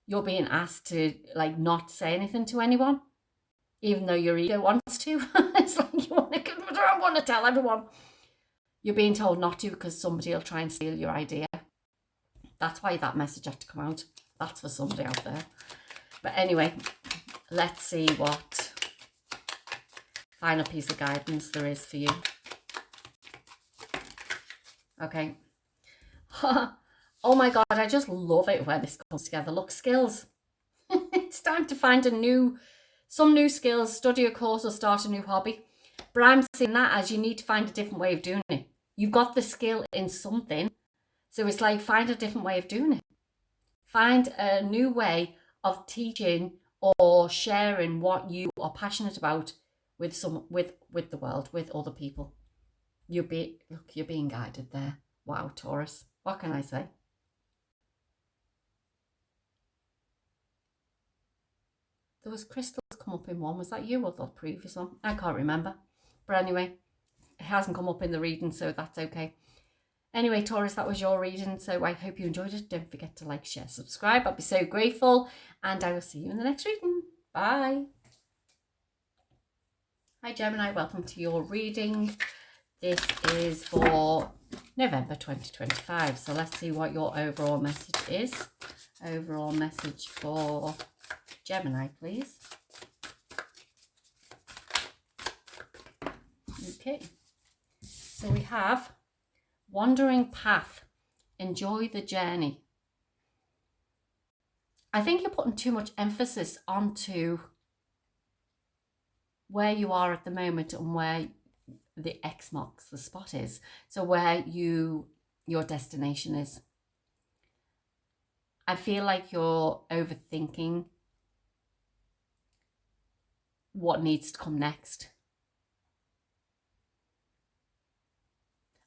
Speaker 1: You're being asked to like not say anything to anyone, even though your ego wants to. It's like you want to, I don't want to tell everyone. You're being told not to because somebody will try and steal your idea. That's why that message had to come out. That's for somebody out there. But anyway, let's see what final piece of guidance there is for you. Okay. Oh my God, I just love it when this comes together. Look, skills. It's time to find some new skills, study a course or start a new hobby. But I'm seeing that as you need to find a different way of doing it. You've got the skill in something. So it's like, find a different way of doing it. Find a new way of teaching or sharing what you are passionate about with the world, with other people. You're being guided there. Wow, Taurus. What can I say? There was crystals come up in one. Was that you or the previous one? I can't remember. But anyway, it hasn't come up in the reading, so that's okay. Anyway, Taurus, that was your reading. So I hope you enjoyed it. Don't forget to like, share, subscribe. I'll be so grateful. And I will see you in the next reading. Bye. Hi, Gemini. Welcome to your reading. This is for November 2025. So let's see what your overall message is. Overall message for Gemini, please. Okay. So we have wandering path. Enjoy the journey. I think you're putting too much emphasis onto where you are at the moment and where the X marks the spot is. So where your destination is. I feel like you're overthinking what needs to come next.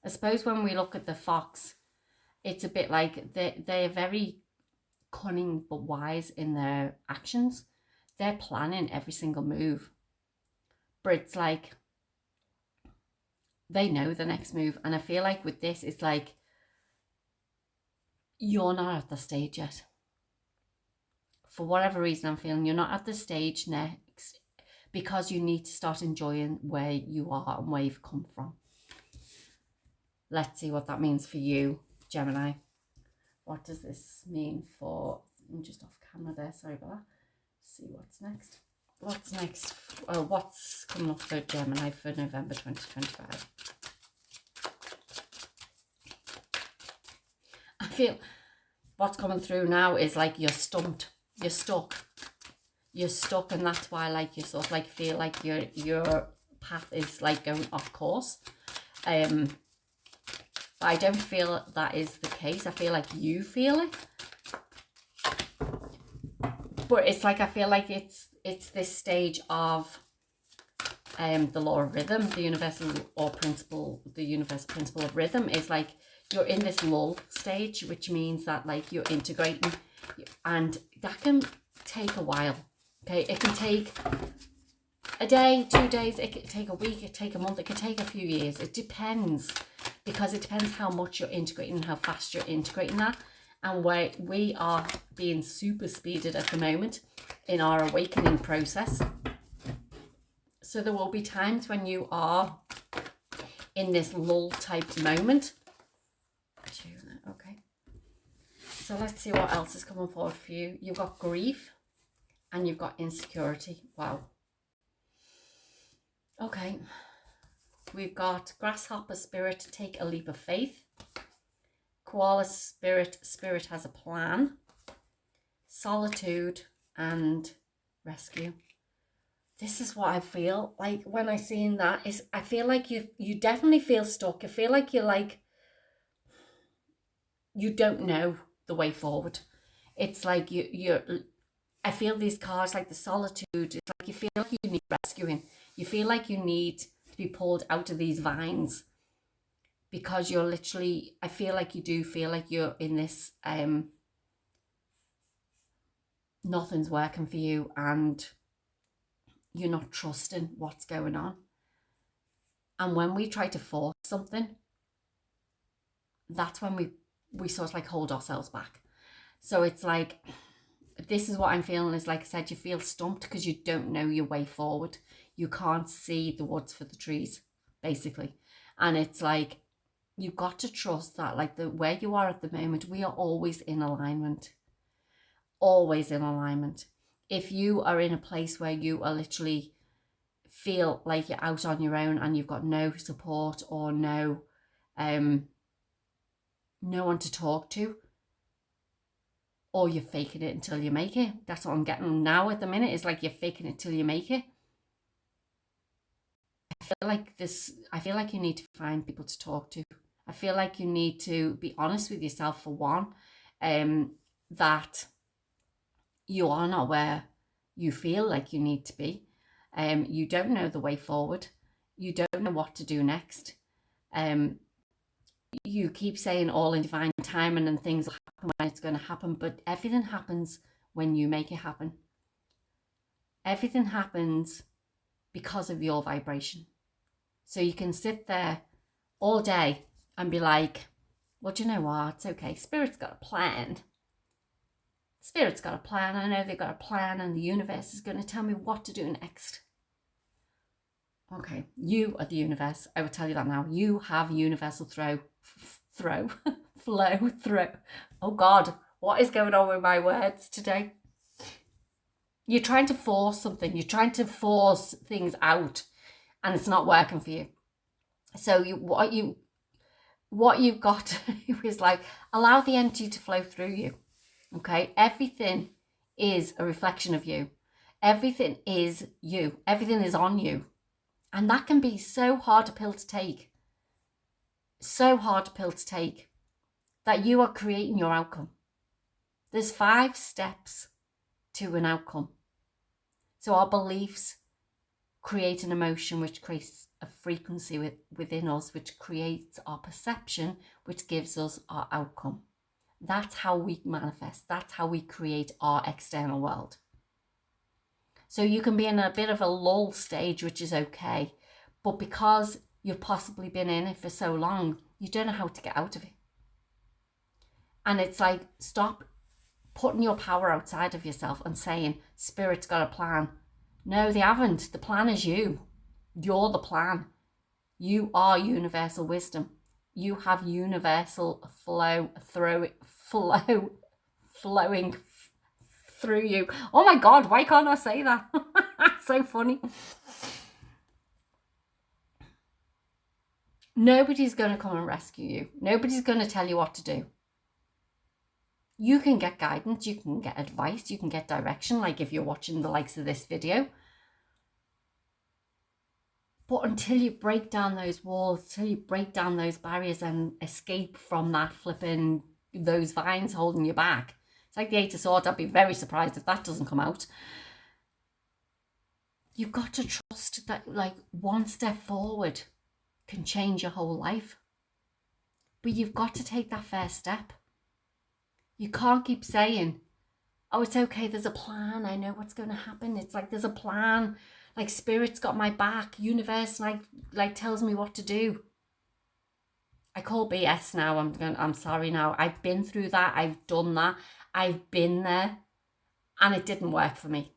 Speaker 1: I suppose when we look at the fox, it's a bit like they're very cunning but wise in their actions. They're planning every single move. But it's like they know the next move. And I feel like with this, it's like you're not at the stage yet. For whatever reason, I'm feeling you're not at the stage next because you need to start enjoying where you are and where you've come from. Let's see what that means for you, Gemini. What does this mean for... I'm just off camera there, sorry about that. See what's next. What's next? What's coming up for Gemini for November 2025? I feel what's coming through now is like you're stumped. You're stuck. You're stuck, and that's why like you sort of like feel like your path is like going off course. But I don't feel that is the case. I feel like you feel it. But it's like I feel like it's this stage of the law of rhythm, the universal principle of rhythm is like you're in this lull stage, which means that like you're integrating, and that can take a while. Okay, it can take a day, 2 days, it could take a week, it could take a month, it could take a few years. It depends, because it depends how much you're integrating and how fast you're integrating that. And where we are being super speeded at the moment in our awakening process. So there will be times when you are in this lull type moment. Okay. So let's see what else is coming forward for you. You've got grief and you've got insecurity. Wow. Okay. We've got grasshopper spirit, take a leap of faith. Koala spirit has a plan. Solitude and rescue. This is what I feel like when I see in that is I feel like you definitely feel stuck. I feel like you're like you don't know the way forward. It's like I feel these cards like the solitude. It's like you feel like you need rescuing. You feel like you need to be pulled out of these vines. Because you're literally, I feel like you do feel like you're in this, nothing's working for you and you're not trusting what's going on. And when we try to force something, that's when we sort of like hold ourselves back. So it's like, this is what I'm feeling is, like I said, you feel stumped because you don't know your way forward. You can't see the woods for the trees, basically. And it's like, you've got to trust that, like, where you are at the moment, we are always in alignment. Always in alignment. If you are in a place where you are literally feel like you're out on your own and you've got no support or no one to talk to, or you're faking it until you make it. That's what I'm getting now at the minute, is like you're faking it till you make it. I feel like you need to find people to talk to. I feel like you need to be honest with yourself, for one, that you are not where you feel like you need to be. You don't know the way forward. You don't know what to do next. You keep saying all in divine timing and things will happen when it's going to happen, but everything happens when you make it happen. Everything happens because of your vibration. So you can sit there all day and be like, well, do you know what? It's okay. Spirit's got a plan. Spirit's got a plan. I know they've got a plan, and the universe is going to tell me what to do next. Okay, you are the universe. I will tell you that now. You have universal flow. Oh God, what is going on with my words today? You're trying to force something. You're trying to force things out, and it's not working for you. So what you've got to do is, like, allow the energy to flow through you. Okay, everything is a reflection of you. Everything is you. Everything is on you. And that can be so hard a pill to take. So hard a pill to take, that you are creating your outcome. There's 5 steps to an outcome. So our beliefs create an emotion, which creates a frequency within us, which creates our perception, which gives us our outcome. That's how we manifest. That's how we create our external world. So you can be in a bit of a lull stage, which is okay. But because you've possibly been in it for so long, you don't know how to get out of it. And it's like, stop putting your power outside of yourself and saying, Spirit's got a plan. No, they haven't. The plan is you. You're the plan. You are universal wisdom. You have universal flowing through you. Oh my God, why can't I say that? So funny. Nobody's going to come and rescue you. Nobody's going to tell you what to do. You can get guidance, you can get advice, you can get direction, like if you're watching the likes of this video. But until you break down those walls, until you break down those barriers and escape from that flipping, those vines holding you back. It's like the 8 of Swords. I'd be very surprised if that doesn't come out. You've got to trust that, like, one step forward can change your whole life. But you've got to take that first step. You can't keep saying, oh, it's okay, there's a plan, I know what's going to happen. It's like, there's a plan, like, Spirit's got my back, universe like tells me what to do. I call BS now. I'm sorry now. I've been through that. I've done that. I've been there, and it didn't work for me.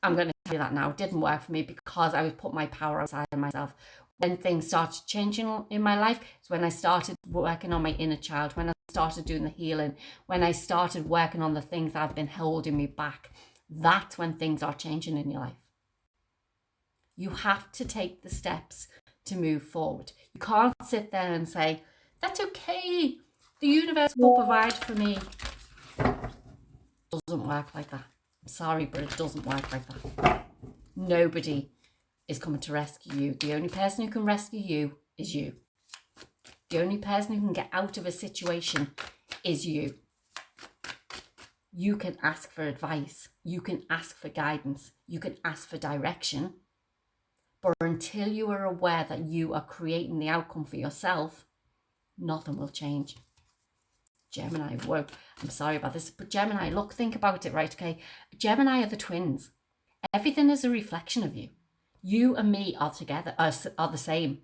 Speaker 1: I'm going to tell you that now. It didn't work for me because I was put my power outside of myself. When things started changing in my life, it's when I started working on my inner child, when I started doing the healing, when I started working on the things that have been holding me back. That's when things are changing in your life. You have to take the steps to move forward. You can't sit there and say, that's okay, the universe will provide for me. It doesn't work like that. I'm sorry, but it doesn't work like that. Nobody is coming to rescue you. The only person who can rescue you is you. The only person who can get out of a situation is you. You can ask for advice. You can ask for guidance. You can ask for direction. But until you are aware that you are creating the outcome for yourself, nothing will change. Gemini, whoa, I'm sorry about this, but Gemini, look, think about it, right? Okay, Gemini are the twins. Everything is a reflection of you. You and me are together, are the same.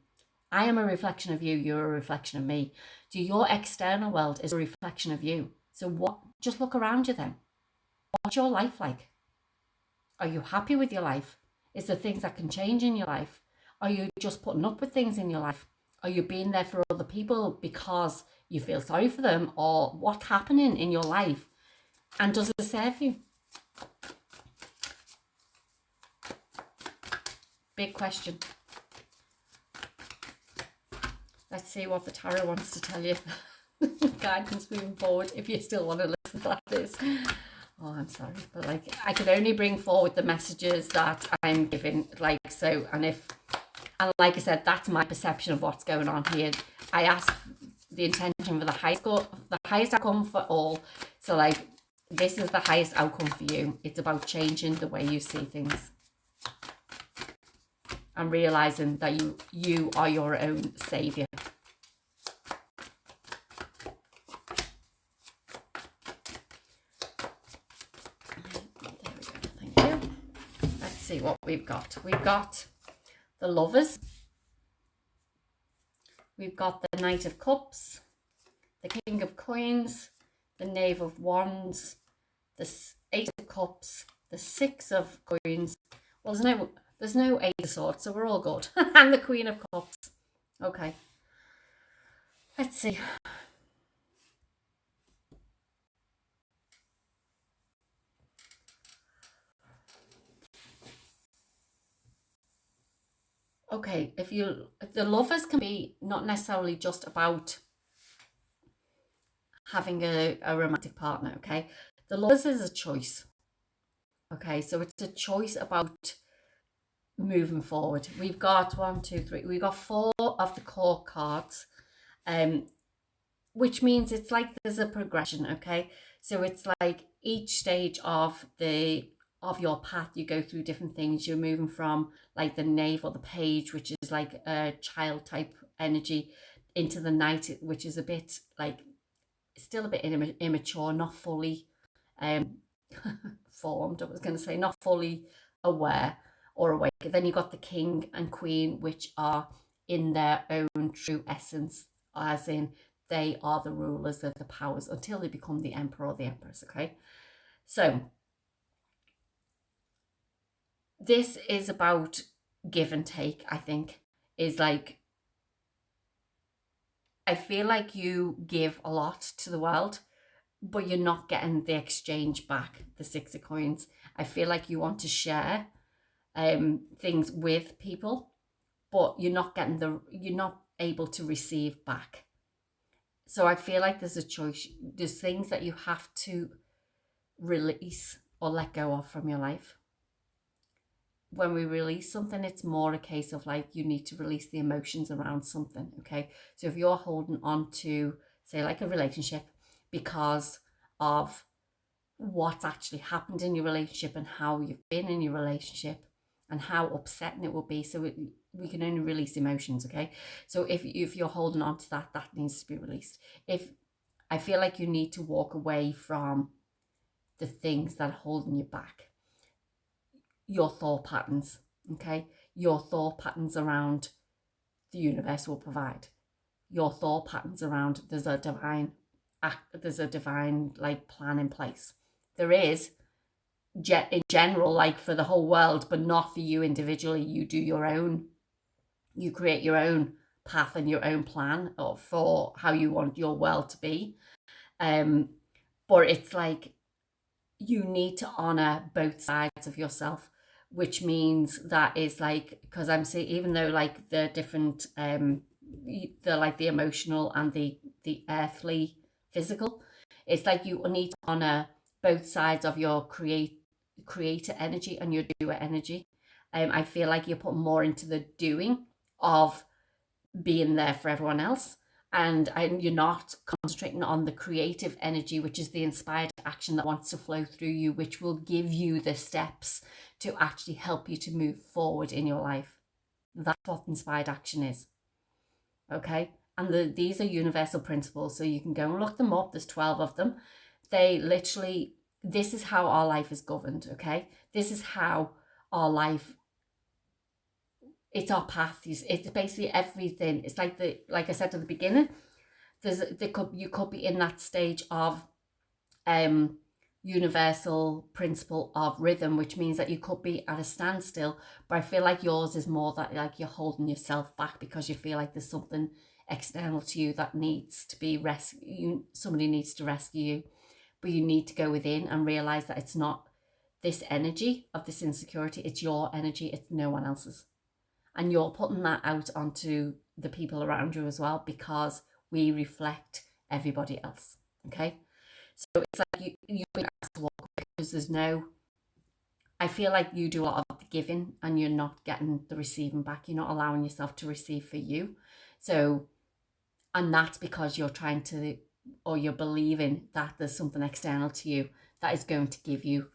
Speaker 1: I am a reflection of you. You're a reflection of me. So your external world is a reflection of you. So what? Just look around you then. What's your life like? Are you happy with your life? Is there things that can change in your life? Are you just putting up with things in your life? Are you being there for other people because you feel sorry for them? Or what's happening in your life? And does it serve you? Big question. Let's see what the tarot wants to tell you. Guidance moving forward, if you still want to listen to this. Oh, I'm sorry, but like I can only bring forward the messages that I'm giving. Like so, and like I said, that's my perception of what's going on here. I ask the intention for the highest outcome for all. So like this is the highest outcome for you. It's about changing the way you see things and realizing that you are your own savior. See what we've got. We've got the Lovers, we've got the Knight of Cups, the King of Coins, the Knave of Wands, the Eight of Cups, the Six of Coins. Well, there's no Eight of Swords, so we're all good. And the Queen of Cups. Okay, let's see. Okay, the Lovers can be not necessarily just about having a romantic partner, okay? The Lovers is a choice, okay? So it's a choice about moving forward. We've got 1, 2, 3. We've got 4 of the core cards, which means it's like there's a progression, okay? So it's like each stage of your path, you go through different things. You're moving from like the Knave or the Page, which is like a child type energy, into the Knight, which is a bit like still a bit immature, not fully formed. I was going to say not fully aware or awake. Then you got the King and Queen, which are in their own true essence, as in they are the rulers of the powers until they become the Emperor or the Empress. Okay, so this is about give and take. I think is like, I feel like you give a lot to the world, but you're not getting the exchange back, the Six of Coins. I feel like you want to share things with people, but you're not able to receive back. So I feel like there's a choice. There's things that you have to release or let go of from your life. When we release something, it's more a case of like you need to release the emotions around something, okay? So if you're holding on to, say, like a relationship because of what's actually happened in your relationship and how you've been in your relationship and how upsetting it will be, so we can only release emotions, okay? So if you're holding on to that needs to be released. If I feel like you need to walk away from the things that are holding you back. Your thought patterns, okay? Your thought patterns around the universe will provide. Your thought patterns around there's a divine like plan in place. There is in general, like for the whole world, but not for you individually. You create your own path and your own plan for how you want your world to be. But it's like you need to honor both sides of yourself, which means that is like, because I'm saying, even though like the different the like the emotional and the earthly physical, it's like you need to honor both sides of your creator energy and your doer energy. I feel like you put more into the doing of being there for everyone else, and you're not concentrating on the creative energy, which is the inspired action that wants to flow through you, which will give you the steps to actually help you to move forward in your life. That's what inspired action is, okay? And these are universal principles, so you can go and look them up. There's 12 of them. They literally, this is how our life is governed, okay? This is how our life it's our path. It's basically everything. It's like I said at the beginning, you could be in that stage of universal principle of rhythm, which means that you could be at a standstill. But I feel like yours is more that like you're holding yourself back because you feel like there's something external to you that needs to be rescued. Somebody needs to rescue you, but you need to go within and realize that it's not this energy of this insecurity. It's your energy. It's no one else's. And you're putting that out onto the people around you as well, because we reflect everybody else. Okay. So it's like you've been asked to walk away because I feel like you do a lot of the giving and you're not getting the receiving back. You're not allowing yourself to receive for you. So, and that's because you're trying to, or you're believing that there's something external to you that is going to give you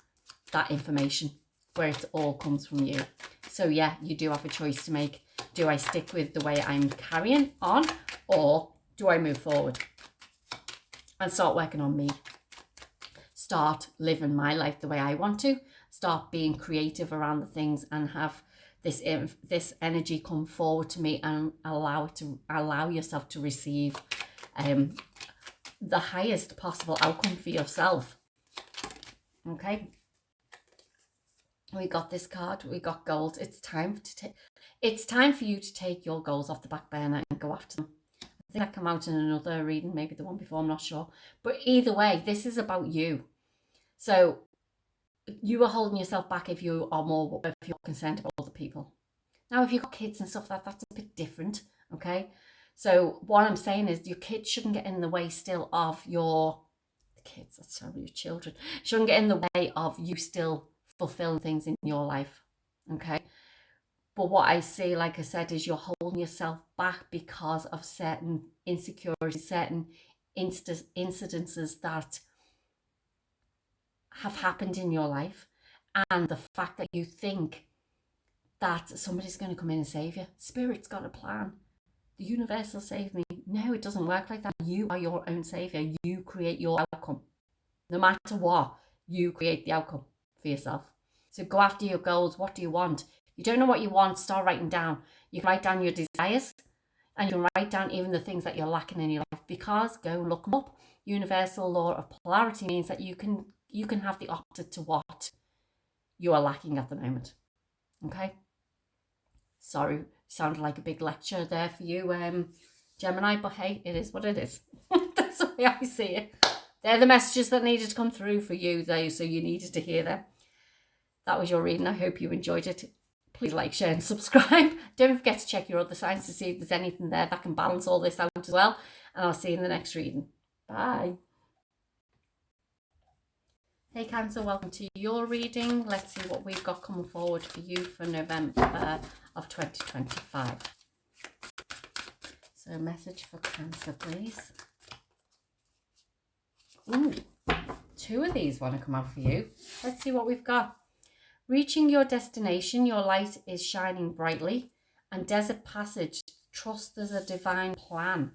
Speaker 1: that information, where it all comes from you. So yeah, you do have a choice to make. Do I stick with the way I'm carrying on, or do I move forward and start working on me? Start living my life the way I want to. Start being creative around the things and have this energy come forward to me, and allow yourself to receive the highest possible outcome for yourself. Okay. We got this card. We got goals. It's time for you to take your goals off the back burner and go after them. I think that came out in another reading, maybe the one before, I'm not sure. But either way, this is about you. So you are holding yourself back if you're concerned about other people. Now, if you've got kids and stuff, that's a bit different. Okay. So what I'm saying is your kids shouldn't get in the way still of your children shouldn't get in the way of you still fulfilling things in your life. Okay. But what I see, like I said, is you're holding yourself back because of certain insecurities, certain incidences that have happened in your life, and the fact that you think that somebody's going to come in and save you. Spirit's got a plan. The universe will save me. No, it doesn't work like that. You are your own savior. You create your outcome. No matter what, you create the outcome for yourself. So go after your goals. What do you want? You don't know what you want, start writing down. You can write down your desires, and you can write down even the things that you're lacking in your life, because go look them up. Universal law of polarity means that you can have the opposite to what you are lacking at the moment. Okay. Sorry, sounded like a big lecture there for you, Gemini, but hey, it is what it is. That's the way I see it. They're the messages that needed to come through for you, though, so you needed to hear them. That was your reading. I hope you enjoyed it. Please like, share and subscribe. Don't forget to check your other signs to see if there's anything there that can balance all this out as well. And I'll see you in the next reading. Bye. Hey Cancer, welcome to your reading. Let's see what we've got coming forward for you for November of 2025. So message for Cancer, please. Ooh, 2 of these want to come out for you. Let's see what we've got. Reaching your destination, your light is shining brightly. And desert passage, trust there's a divine plan.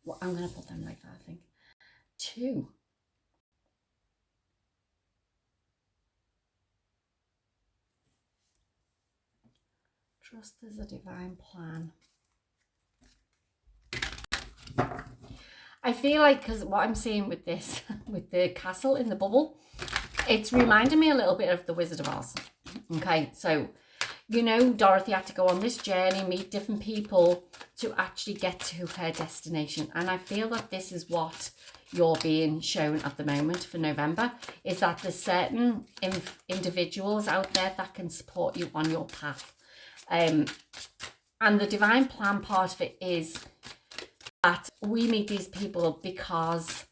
Speaker 1: Well, I'm going to put them like that, I think. 2. Trust there's a divine plan. I feel like, because what I'm seeing with this, with the castle in the bubble, it's reminding me a little bit of the Wizard of Oz. Okay, so, you know, Dorothy had to go on this journey, meet different people to actually get to her destination. And I feel that this is what you're being shown at the moment for November, is that there's certain individuals out there that can support you on your path. And the divine plan part of it is that we meet these people because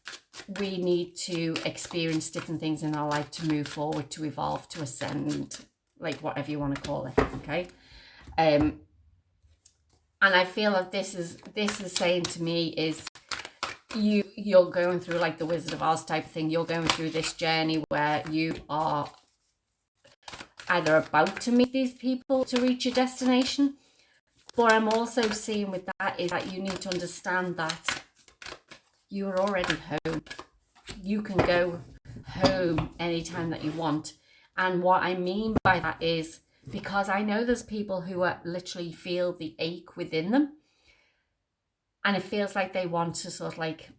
Speaker 1: we need to experience different things in our life to move forward, to evolve, to ascend, like whatever you want to call it. Okay. And I feel that this is saying to me is you're going through like the Wizard of Oz type of thing. You're going through this journey where you are either about to meet these people to reach your destination. But I'm also seeing with that is that you need to understand that you are already home. You can go home anytime that you want. And what I mean by that is because I know there's people who are literally feel the ache within them, and it feels like they want to sort of like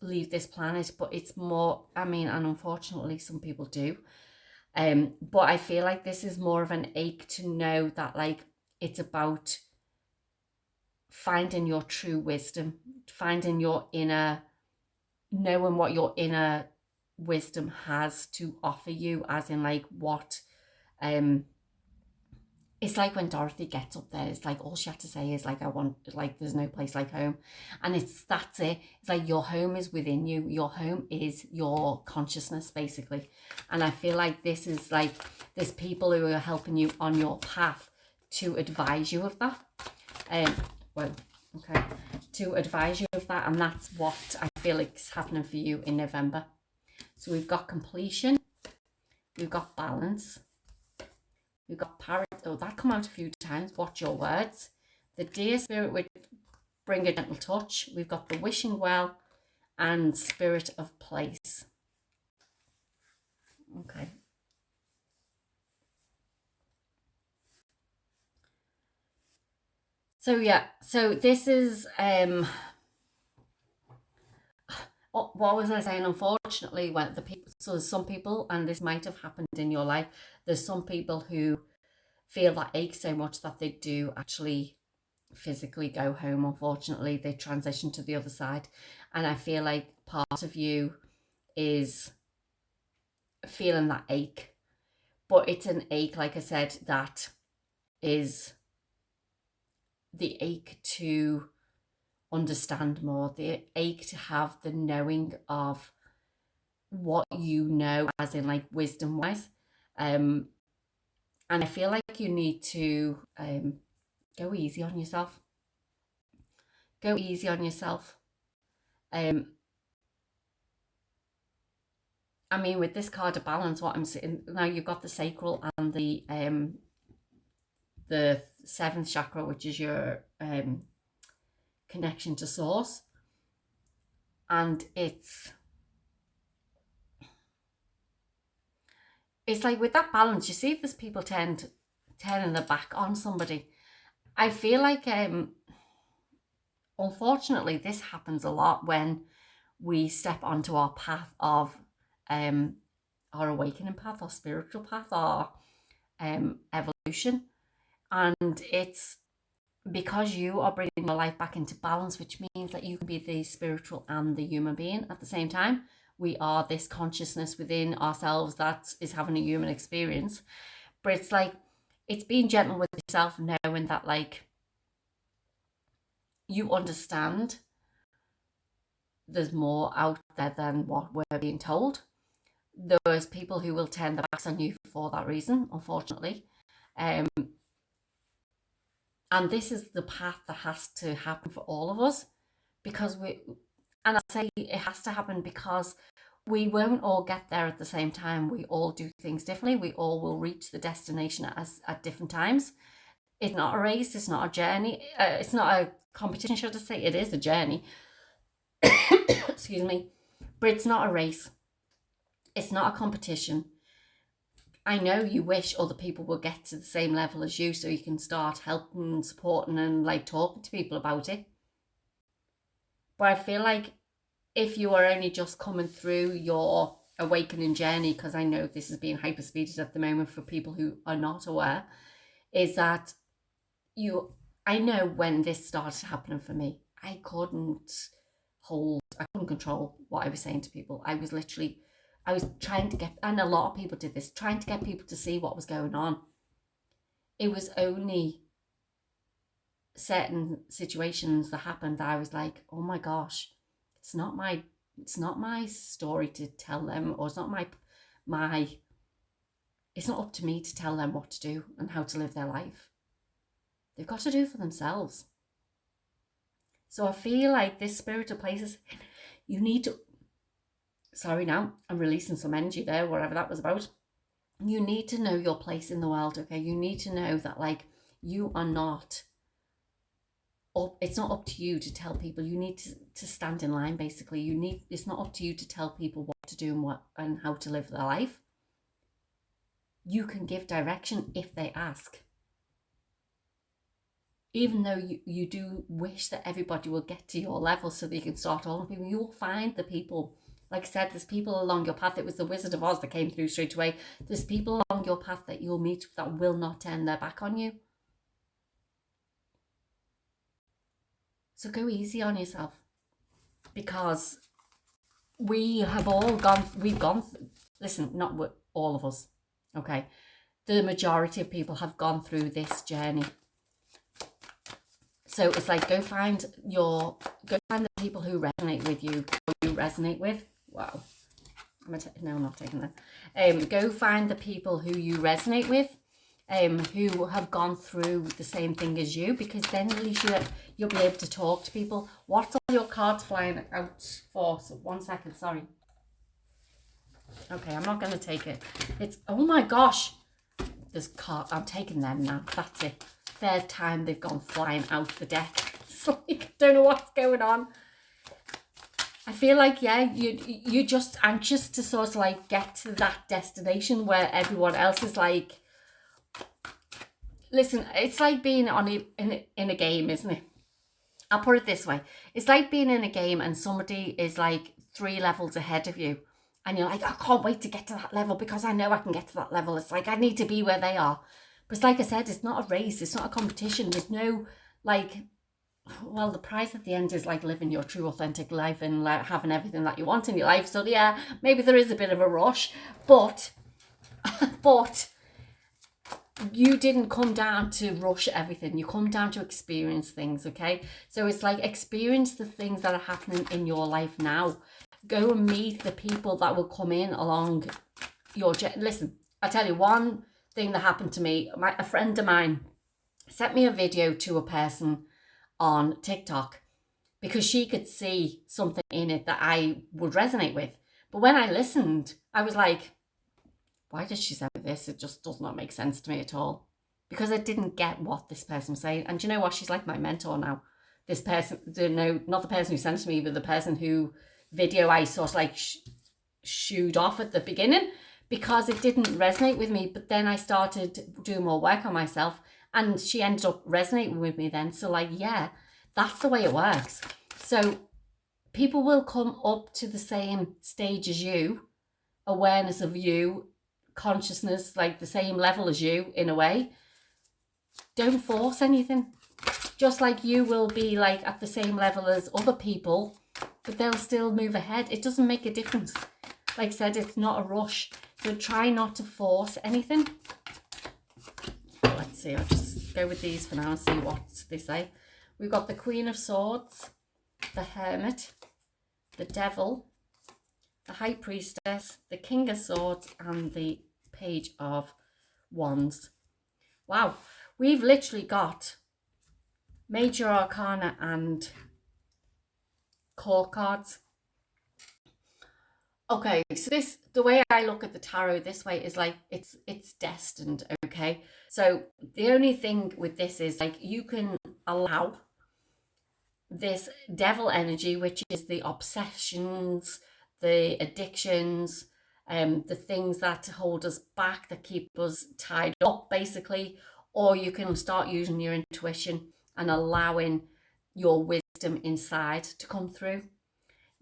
Speaker 1: leave this planet, but it's more, I mean, and unfortunately some people do, but I feel like this is more of an ache to know that like it's about finding your true wisdom, finding your inner, knowing what your inner wisdom has to offer you, as in like what, it's like when Dorothy gets up there, it's like all she had to say is like, I want, like, there's no place like home. And that's it. It's like your home is within you. Your home is your consciousness, basically. And I feel like this is like, there's people who are helping you on your path to advise you of that. To advise you of that. And that's what I feel like is happening for you in November. So we've got completion. We've got balance. We've got parrot. Oh, that come out a few times. Watch your words. The dear spirit would bring a gentle touch. We've got the wishing well and spirit of place. Okay. So yeah, so this is what was I saying? Unfortunately, when the people, so there's some people, and this might have happened in your life, there's some people who feel that ache so much that they do actually physically go home. Unfortunately, they transition to the other side, and I feel like part of you is feeling that ache, but it's an ache, like I said, that is the ache to understand more, the ache to have the knowing of what you know, as in like wisdom wise, and I feel like you need to go easy on yourself. Go easy on yourself. I mean, with this card of balance, what I'm seeing now, you've got the sacral and the seventh chakra, which is your connection to source, and it's like with that balance, you see if there's people turning their back on somebody. I feel like unfortunately this happens a lot when we step onto our path of our awakening path, our spiritual path, our evolution, and it's because you are bringing your life back into balance, which means that you can be the spiritual and the human being at the same time. We are this consciousness within ourselves that is having a human experience, but it's like, it's being gentle with yourself, knowing that like you understand there's more out there than what we're being told. There's people who will turn their backs on you for that reason, unfortunately. And this is the path that has to happen for all of us, because and I say it has to happen because we won't all get there at the same time. We all do things differently. We all will reach the destination at different times. It's not a race. It's not a journey. It's not a competition, should I say. It is a journey. Excuse me. But it's not a race. It's not a competition. I know you wish other people will get to the same level as you so you can start helping and supporting and like talking to people about it. But I feel like if you are only just coming through your awakening journey, because I know this is being hyperspeeded at the moment for people who are not aware, is that I know when this started happening for me, I couldn't control what I was saying to people. I was trying to get, and a lot of people did this, trying to get people to see what was going on. It was only certain situations that happened that I was like, oh my gosh, it's not my story to tell them, or it's not it's not up to me to tell them what to do and how to live their life. They've got to do it for themselves. So I feel like this spiritual places, you need to, sorry now, I'm releasing some energy there, whatever that was about. You need to know your place in the world, okay? You need to know that like you are not up, it's not up to you to tell people. You need to stand in line, basically. It's not up to you to tell people what to do and how to live their life. you can give direction if they ask. Even though you do wish that everybody will get to your level so that you can start holding people, you'll find the people. Like I said, there's people along your path. It was the Wizard of Oz that came through straight away. There's people along your path that you'll meet that will not turn their back on you. So go easy on yourself, because we've gone, listen, not all of us, okay? The majority of people have gone through this journey. So it's like, go find the people who resonate with you, or you resonate with. Wow. No, I'm not taking that. Go find the people who you resonate with, who have gone through the same thing as you, because then at least you'll be able to talk to people. What's all your cards flying out for? So 1 second, sorry. Okay, I'm not going to take it. It's, oh my gosh. I'm taking them now. That's it. Third time they've gone flying out the deck. It's like, I don't know what's going on. I feel like, yeah, you're just anxious to sort of like get to that destination where everyone else is like, listen, it's like being in a game, isn't it? I'll put it this way. It's like being in a game and somebody is like 3 levels ahead of you. And you're like, I can't wait to get to that level because I know I can get to that level. It's like, I need to be where they are. But it's like I said, it's not a race. It's not a competition. There's no, like, well, the prize at the end is like living your true authentic life and like having everything that you want in your life. So yeah, maybe there is a bit of a rush, but you didn't come down to rush everything. You come down to experience things, okay? So it's like, experience the things that are happening in your life now. Go and meet the people that will come in along your journey. Listen, I'll tell you one thing that happened to me. A friend of mine sent me a video to a person on TikTok because she could see something in it that I would resonate with. But when I listened, I was like, why did she say this? It just does not make sense to me at all, because I didn't get what this person was saying. And do you know what? She's like my mentor now. This person, no, not the person who sent it to me, but the person who video I sort of like shooed off at the beginning, because it didn't resonate with me. But then I started doing more work on myself and she ended up resonating with me then. So like, yeah, that's the way it works. So people will come up to the same stage as you, awareness of you, consciousness, like the same level as you in a way. Don't force anything. Just like you will be like at the same level as other people, but they'll still move ahead. It doesn't make a difference. Like I said, it's not a rush. So try not to force anything. Let's see, I'll just go with these for now and see what they say. We've got the Queen of Swords, the Hermit, the Devil, the High Priestess, the King of Swords, and the Page of Wands. Wow, we've literally got Major Arcana and Court cards. Okay, so the way I look at the tarot this way is like it's destined, okay? So the only thing with this is like you can allow this devil energy, which is the obsessions, the addictions, the things that hold us back, that keep us tied up basically, or you can start using your intuition and allowing your wisdom inside to come through.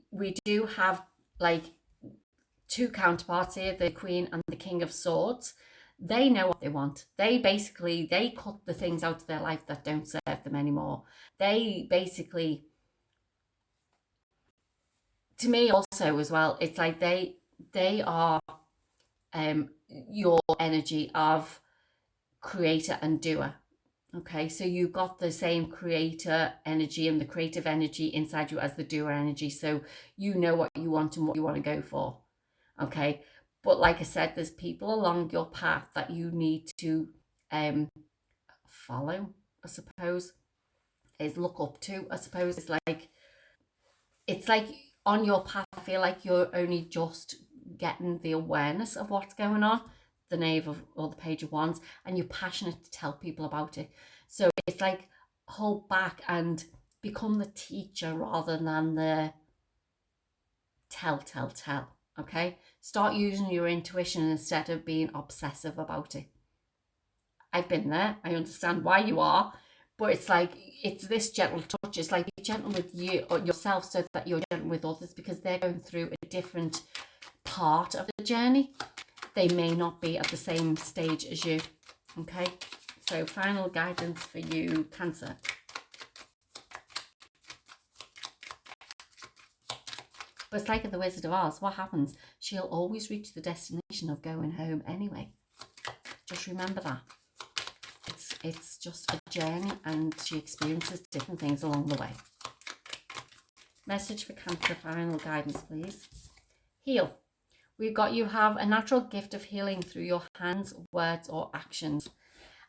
Speaker 1: We do have like 2 counterparts here, the Queen and the King of Swords. They know what they want. They cut the things out of their life that don't serve them anymore. They basically, to me also as well, it's like they are your energy of creator and doer. Okay, so you've got the same creator energy and the creative energy inside you as the doer energy. So you know what you want and what you want to go for. Okay, but like I said, there's people along your path that you need to follow, I suppose, is look up to, I suppose. It's like on your path, I feel like you're only just getting the awareness of what's going on, the Knave of, or the Page of Wands, and you're passionate to tell people about it. So it's like hold back and become the teacher rather than the tell. Okay, Start using your intuition instead of being obsessive about it. I've been there. I understand why you are. But it's like, it's this gentle touch. It's like, be gentle with you or yourself so that you're gentle with others, because they're going through a different part of the journey. They may not be at the same stage as you. Okay? So final guidance for you, Cancer. But it's like at the Wizard of Oz. What happens? She'll always reach the destination of going home anyway. Just remember that. It's just a journey, and she experiences different things along the way. Message for Cancer, final guidance, please. Heal. We've got, you have a natural gift of healing through your hands, words, or actions.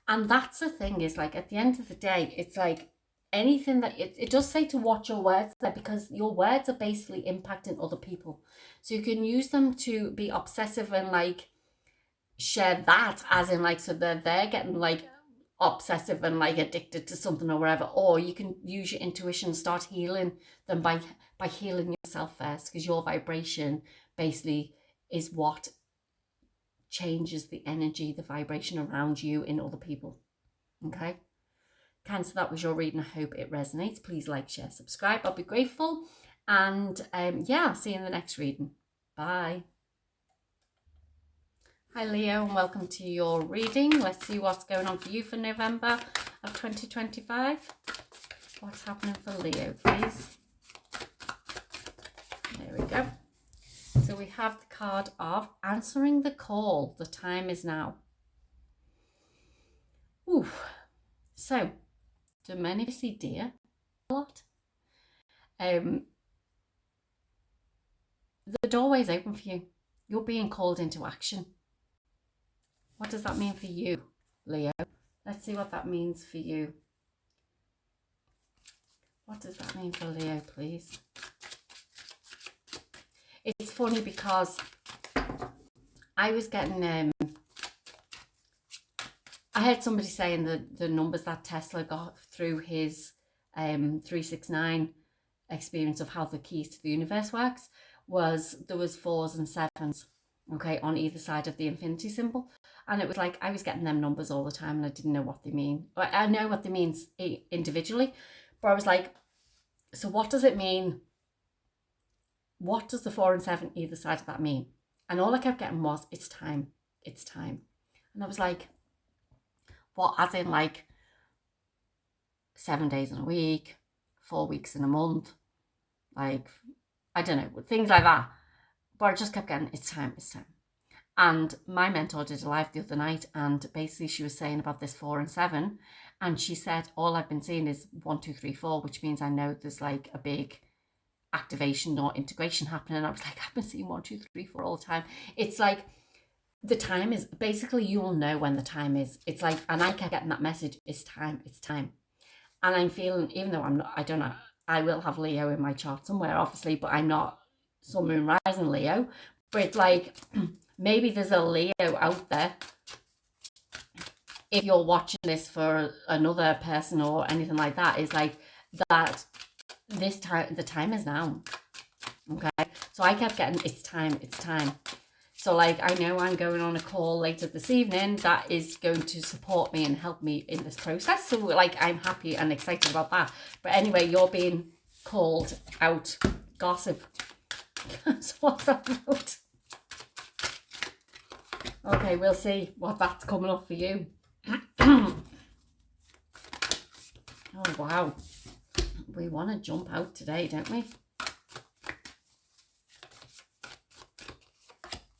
Speaker 1: And that's the thing, is like, at the end of the day, it's like, anything that it does say to watch your words there, because your words are basically impacting other people. So you can use them to be obsessive and like share that, as in like, so they're getting like obsessive and like addicted to something or whatever. Or you can use your intuition, start healing them by healing yourself first, because your vibration basically is what changes the energy, the vibration around you in other people. Okay, Cancer, that was your reading. I hope it resonates. Please like, share, subscribe. I'll be grateful. And yeah, I'll see you in the next reading. Bye. Hi Leo, and welcome to your reading. Let's see what's going on for you for November of 2025. What's happening for Leo, please? There we go. So we have the card of answering the call. The time is now. Ooh. So, do many of you see deer a lot? The doorway's open for you. You're being called into action. What does that mean for you, Leo? Let's see what that means for you. What does that mean for Leo, please? It's funny because I was getting, I heard somebody saying the numbers that Tesla got through his 369 experience of how the keys to the universe works was, there was 4s and 7s, okay, on either side of the infinity symbol. And it was like, I was getting them numbers all the time and I didn't know what they mean. I know what they mean individually, but I was like, so what does it mean? What does the 4 and 7 either side of that mean? And all I kept getting was, it's time, it's time. And I was like, what, as in like 7 days in a week, 4 weeks in a month, like, I don't know, things like that. But I just kept getting, it's time, it's time. And my mentor did a live the other night, and basically she was saying about this 4 and 7, and she said, all I've been seeing is 1, 2, 3, 4, which means I know there's like a big activation or integration happening. And I was like, I've been seeing 1, 2, 3, 4 all the time. It's like, the time is, basically you'll know when the time is. It's like, and I kept getting that message, it's time, it's time. And I'm feeling, even though I'm not, I don't know, I will have Leo in my chart somewhere, obviously, but I'm not Sun, Moon, Rising Leo. But it's like, maybe there's a Leo out there. If you're watching this for another person or anything like that, is like that this time, the time is now. Okay. So I kept getting, it's time, it's time. So like, I know I'm going on a call later this evening that is going to support me and help me in this process. So like, I'm happy and excited about that. But anyway, you're being called out. Gossip. So what's that about? Okay, we'll see what that's coming up for you. Oh, wow. We want to jump out today, don't we?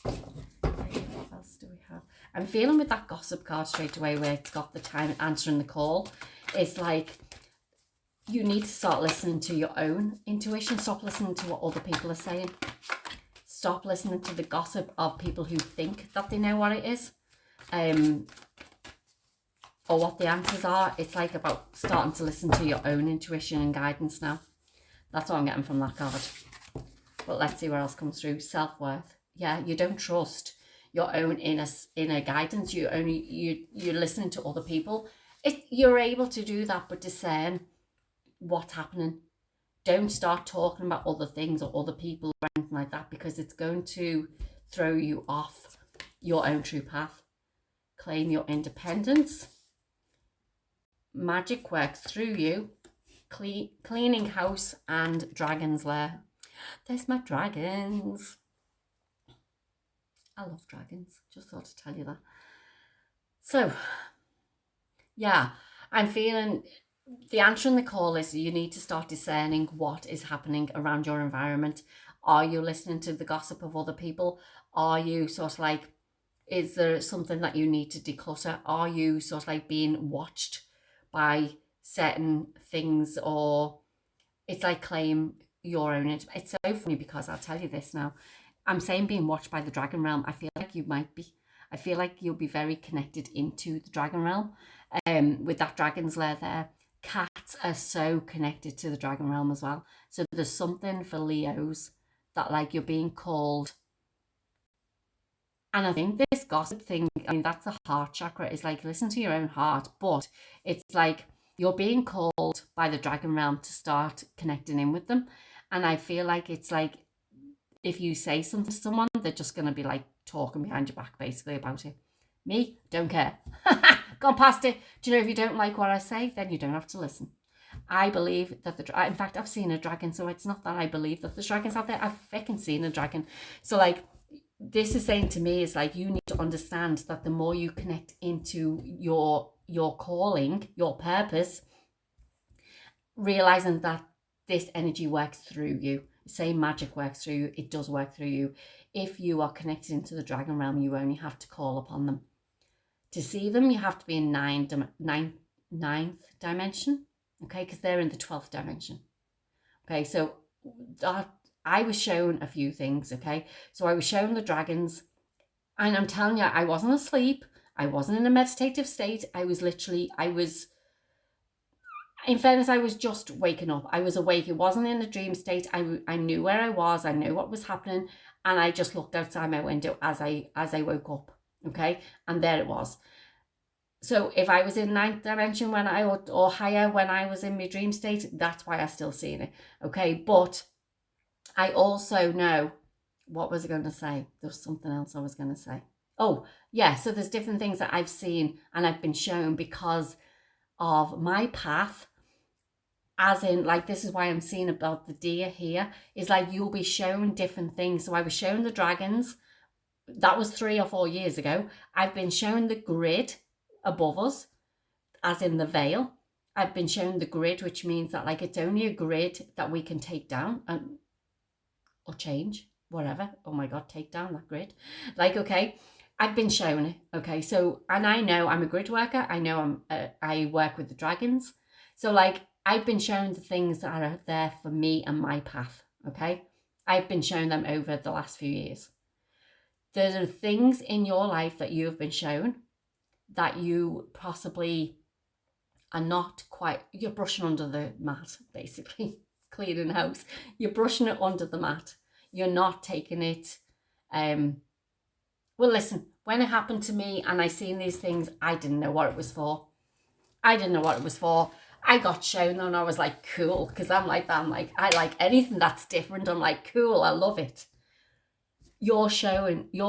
Speaker 1: Okay, what else do we have? I'm feeling with that gossip card straight away, where it's got the time answering the call. It's like, you need to start listening to your own intuition. Stop listening to what other people are saying. Stop listening to the gossip of people who think that they know what it is, or what the answers are. It's like about starting to listen to your own intuition and guidance now. That's what I'm getting from that card. But let's see what else comes through. Self-worth. Yeah, you don't trust your own inner guidance. You're listening to other people. You're able to do that, but discern what's happening. Don't start talking about other things or other people or anything like that, because it's going to throw you off your own true path. Claim your independence. Magic works through you. Cleaning house and dragon's lair. There's my dragons. I love dragons. Just thought to tell you that. So, yeah, I'm feeling the answer in the call is you need to start discerning what is happening around your environment. Are you listening to the gossip of other people? Are you sort of like, is there something that you need to declutter? Are you sort of like being watched by certain things? Or it's like claim your own. It's so funny because I'll tell you this now. I'm saying being watched by the dragon realm. I feel like you might be. I feel like you'll be very connected into the dragon realm. With that dragon's lair there. Cats are so connected to the dragon realm as well. So there's something for Leos that like you're being called. And I think this gossip thing, I mean, that's the heart chakra, is like listen to your own heart. But it's like you're being called by the dragon realm to start connecting in with them. And I feel like it's like if you say something to someone, they're just going to be like talking behind your back basically about it. Me, don't care. Gone past it. Do you know, if you don't like what I say, then you don't have to listen. I believe that in fact, I've seen a dragon, so it's not that I believe that the dragon's out there. I've fucking seen a dragon. So like, this is saying to me is like, you need to understand that the more you connect into your calling, your purpose, realizing that this energy works through you. Say magic works through you. It does work through you. If you are connected into the dragon realm, you only have to call upon them. To see them, you have to be in ninth dimension, okay? Because they're in the 12th dimension. Okay, so that I was shown a few things, okay? So I was shown the dragons, and I'm telling you, I wasn't asleep. I wasn't in a meditative state. In fairness, I was just waking up. I was awake. It wasn't in a dream state. I knew where I was. I knew what was happening. And I just looked outside my window as I woke up. Okay. And there it was. So if I was in ninth dimension or higher when I was in my dream state, that's why I still seen it. Okay. But I also know, what was I going to say? There was something else I was going to say. Oh, yeah. So there's different things that I've seen and I've been shown because of my path. As in, like, this is why I'm seeing about the deer here, is like you'll be shown different things. So I was shown the dragons. That was 3 or 4 years ago. I've been shown the grid above us, as in the veil. I've been shown the grid, which means that like it's only a grid that we can take down or change, whatever. Oh my God, take down that grid. Like, okay, I've been shown it. Okay, so, and I know I'm a grid worker. I know I work with the dragons. So like, I've been shown the things that are there for me and my path, okay? I've been shown them over the last few years. There are things in your life that you have been shown that you possibly are not quite, you're brushing under the mat, basically, cleaning house. You're brushing it under the mat. You're not taking it. Well, listen, when it happened to me and I seen these things, I didn't know what it was for. I got shown and I was like, cool, because I'm like that. I'm like, I like anything that's different. I'm like, cool, I love it. You're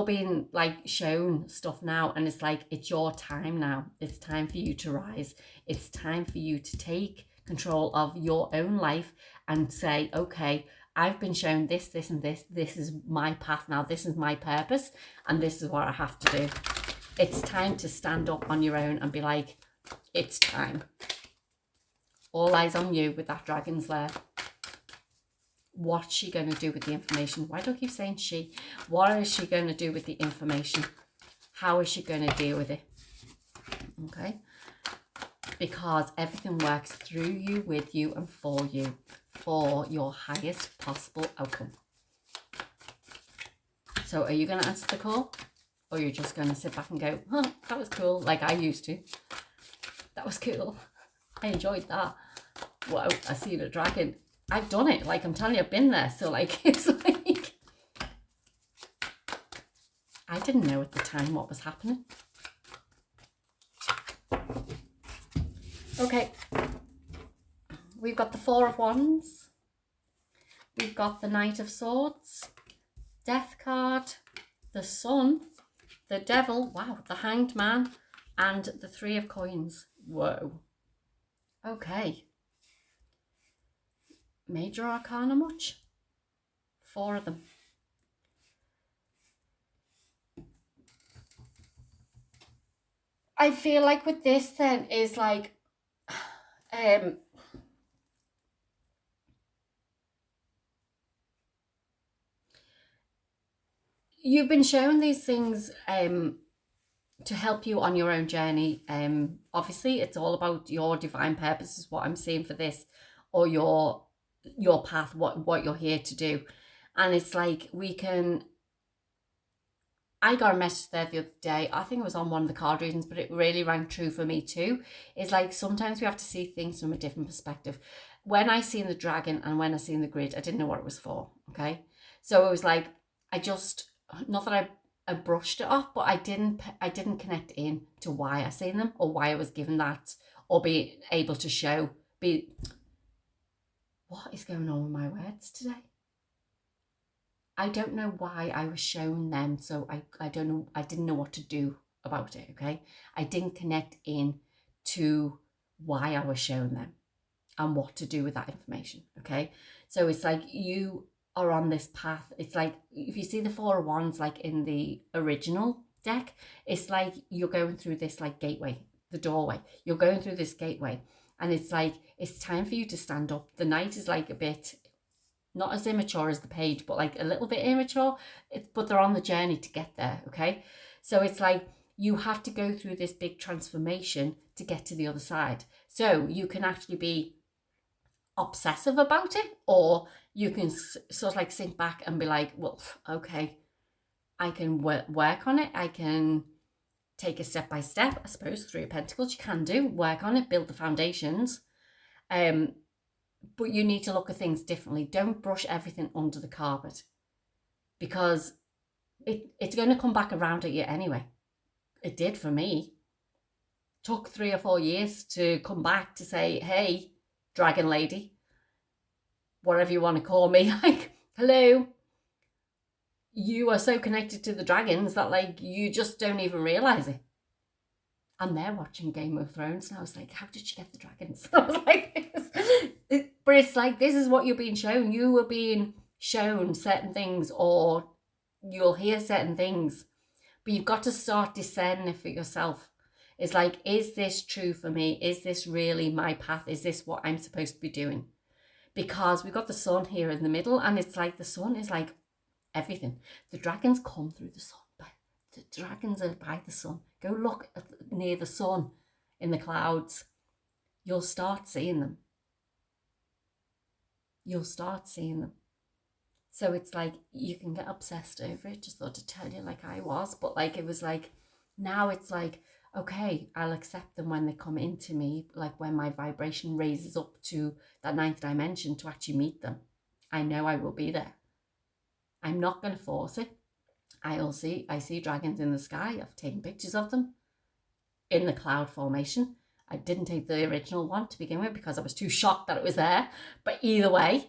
Speaker 1: being like shown stuff now, and it's like, it's your time now. It's time for you to rise. It's time for you to take control of your own life and say, okay, I've been shown this, this, and this. This is my path now. This is my purpose, and this is what I have to do. It's time to stand up on your own and be like, it's time. All eyes on you with that dragon's lair. What's she going to do with the information? Why do I keep saying she? What is she going to do with the information? How is she going to deal with it? Okay. Because everything works through you, with you, and for you, for your highest possible outcome. So are you going to answer the call? Or you're just going to sit back and go, huh, that was cool, like I used to. That was cool. I enjoyed that. Wow, I seen a dragon. I've done it. Like, I'm telling you, I've been there. So, like, it's like, I didn't know at the time what was happening. Okay. We've got the Four of Wands. We've got the Knight of Swords. Death card. the Sun, the Devil, wow, the Hanged Man, and the Three of Coins. Whoa. Okay. Major Arcana much? 4 of them. I feel like with this then is like, you've been shown these things to help you on your own journey. Obviously, it's all about your divine purpose is what I'm seeing for this, or your path, what you're here to do. And it's like I got a message there the other day. I think it was on one of the card readings, but it really rang true for me too. It's like sometimes we have to see things from a different perspective. When I seen the dragon and when I seen the grid, I didn't know what it was for. Okay, so it was like not that I brushed it off, but I didn't connect in to why I seen them or why I was given that or be able to what is going on with my words today? I don't know why I was shown them, so I don't know, I didn't know what to do about it, okay? I didn't connect in to why I was shown them and what to do with that information, okay? So it's like you are on this path. It's like, if you see the 4 of Wands, like in the original deck, it's like you're going through this like gateway, the doorway. You're going through this gateway and it's like, it's time for you to stand up. The Knight is like a bit, not as immature as the Page, but like a little bit immature, but they're on the journey to get there, okay? So it's like you have to go through this big transformation to get to the other side. So you can actually be obsessive about it, or you can sort of like sink back and be like, well, okay, I can work on it. I can take it step by step. I suppose 3 of Pentacles, you can work on it, build the foundations. But you need to look at things differently. Don't brush everything under the carpet because it's going to come back around at you anyway. It did for me. Took 3 or 4 years to come back to say, hey, dragon lady, whatever you want to call me, like, hello. You are so connected to the dragons that like you just don't even realize it. And they're watching Game of Thrones and I was like, how did she get the dragons? I was like, but it's like, this is what you're being shown. You were being shown certain things, or you'll hear certain things, but you've got to start discerning it for yourself. It's like, is this true for me? Is this really my path? Is this what I'm supposed to be doing? Because we've got the Sun here in the middle, and it's like the Sun is like everything. The dragons come through the Sun. The dragons are by the Sun. Go look near the Sun in the clouds. You'll start seeing them. You'll start seeing them. So it's like, you can get obsessed over it. Just thought to tell you like I was. But like, it was like, now it's like, okay, I'll accept them when they come into me. Like when my vibration raises up to that 9th dimension to actually meet them. I know I will be there. I'm not going to force it. I see dragons in the sky. I've taken pictures of them in the cloud formation. I didn't take the original one to begin with because I was too shocked that it was there. But either way,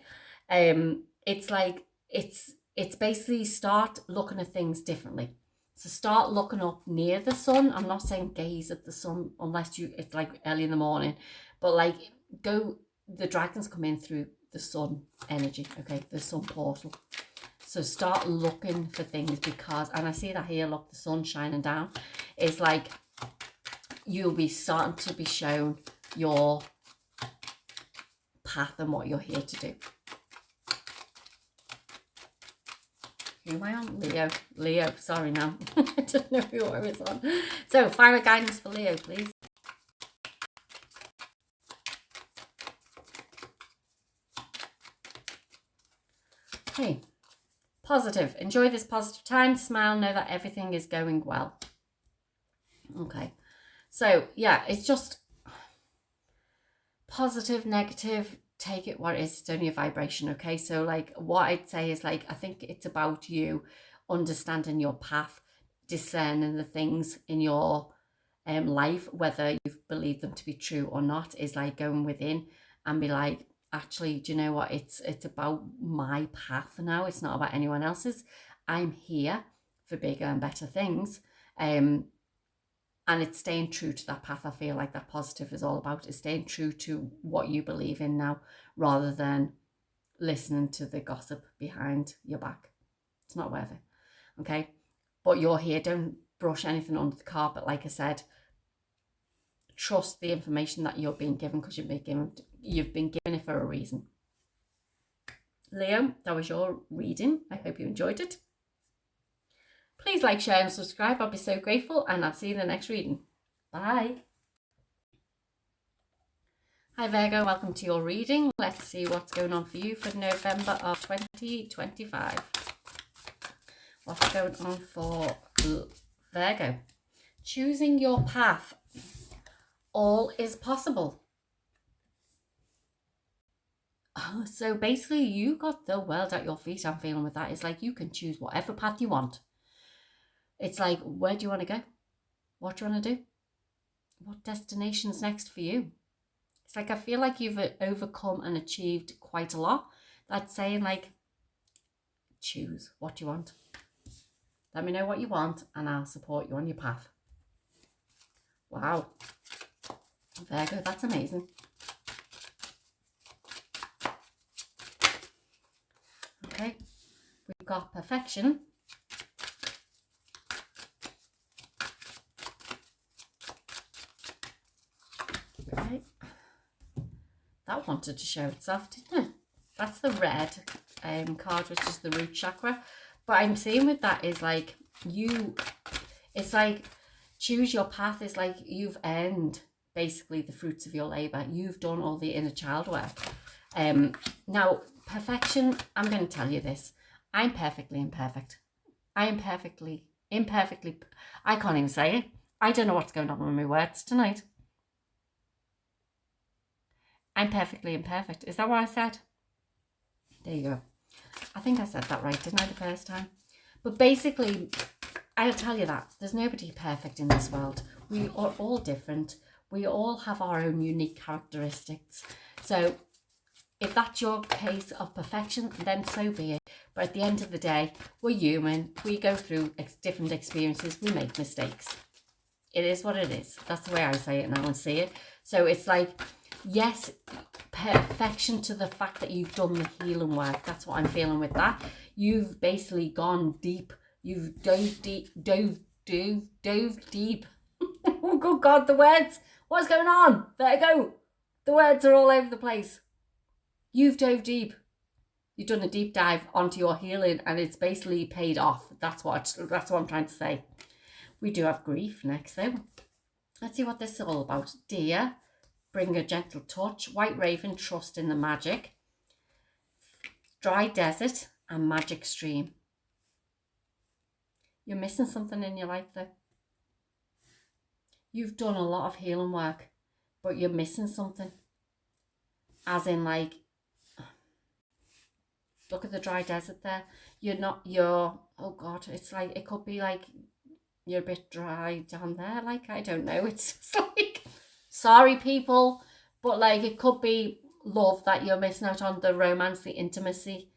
Speaker 1: it's like, it's basically start looking at things differently. So start looking up near the Sun. I'm not saying gaze at the Sun unless it's like early in the morning, but like the dragons come in through the Sun energy, okay, the Sun portal. So start looking for things because, and I see that here, look, the sun shining down. It's like you'll be starting to be shown your path and what you're here to do. Who am I on? Leo, sorry now. I don't know who I was on. So final guidance for Leo, please. Okay. Positive. Enjoy this positive time. Smile. Know that everything is going well. Okay. So, yeah, it's just positive, negative. Take it what it is. It's only a vibration, okay? So, like, what I'd say is, like, I think it's about you understanding your path, discerning the things in your life, whether you believe them to be true or not, is like going within and be like, actually, do you know what? It's about my path now. It's not about anyone else's. I'm here for bigger and better things. And it's staying true to that path. I feel like that positive is all about, is staying true to what you believe in now, rather than listening to the gossip behind your back. It's not worth it. Okay. But you're here. Don't brush anything under the carpet. Like I said, trust the information that you're being given, because you've been given it for a reason. Leo, that was your reading. I hope you enjoyed it. Please like, share and subscribe. I'll be so grateful, and I'll see you in the next reading. Bye. Hi Virgo, welcome to your reading. Let's see what's going on for you for November of 2025. What's going on for Virgo? Choosing your path. All is possible. So basically, you got the world at your feet. I'm feeling with that. It's like you can choose whatever path you want. It's like, where do you want to go? What do you want to do? What destination's next for you? It's like, I feel like you've overcome and achieved quite a lot. That's saying, like, choose what you want. Let me know what you want and I'll support you on your path. Wow. Virgo, that's amazing. Okay. We've got perfection. Okay. That wanted to show itself, didn't it? That's the red card, which is the root chakra. But I'm seeing with that is like it's like choose your path is like you've earned basically the fruits of your labor. You've done all the inner child work. Now, perfection, I'm going to tell you this. I'm perfectly imperfect. I am imperfectly, I can't even say it. I don't know what's going on with my words tonight. I'm perfectly imperfect. Is that what I said? There you go. I think I said that right, didn't I, the first time? But basically, I'll tell you that. There's nobody perfect in this world. We are all different. We all have our own unique characteristics. So if that's your case of perfection, then so be it. But at the end of the day, we're human. We go through different experiences. We make mistakes. It is what it is. That's the way I say it now and see it. So it's like, yes, perfection to the fact that you've done the healing work. That's what I'm feeling with that. You've basically gone deep. You've dove deep. Oh, good God, the words. What's going on? There you go. The words are all over the place. You've dove deep. You've done a deep dive onto your healing, and it's basically paid off. That's what I'm trying to say. We do have grief next, though. Let's see what this is all about. Dear, bring a gentle touch. White raven, trust in the magic. Dry desert and magic stream. You're missing something in your life, though. You've done a lot of healing work, but you're missing something. As in, like, look at the dry desert there. Oh God, it's like, it could be like you're a bit dry down there. Like, I don't know. It's just like, sorry people, but like it could be love that you're missing out on, the romance, the intimacy.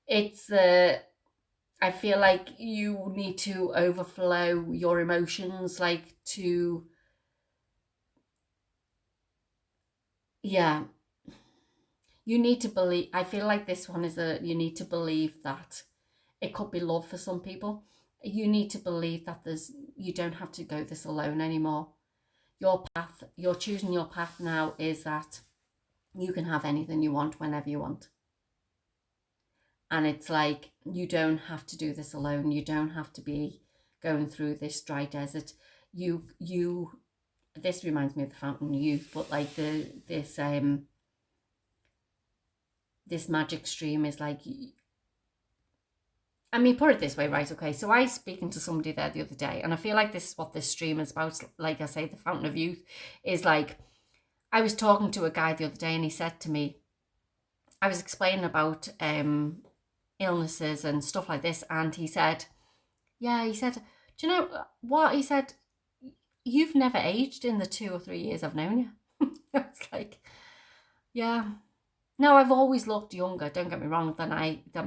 Speaker 1: It's I feel like you need to overflow your emotions, like to, yeah. You need to believe, I feel like this one is you need to believe that it could be love for some people. You need to believe that you don't have to go this alone anymore. Your path, you're choosing your path now, is that you can have anything you want whenever you want. And it's like, you don't have to do this alone. You don't have to be going through this dry desert. This reminds me of the Fountain of Youth, but like this magic stream is like, I mean, put it this way, right? Okay, so I was speaking to somebody there the other day, and I feel like this is what this stream is about. Like I say, the Fountain of Youth is like, I was talking to a guy the other day, and he said to me, I was explaining about illnesses and stuff like this, and he said, do you know what? He said, you've never aged in the 2 or 3 years I've known you. I was like, yeah. Now, I've always looked younger, don't get me wrong, than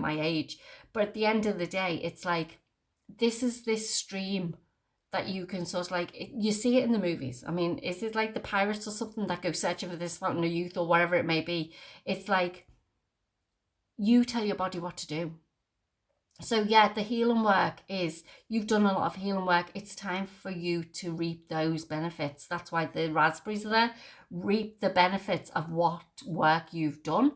Speaker 1: my age. But at the end of the day, it's like, this is this stream that you can sort of like, you see it in the movies. I mean, is it like the pirates or something that go searching for this fountain of youth or whatever it may be? It's like you tell your body what to do. So yeah, the healing work is, you've done a lot of healing work. It's time for you to reap those benefits. That's why the raspberries are there. Reap the benefits of what work you've done.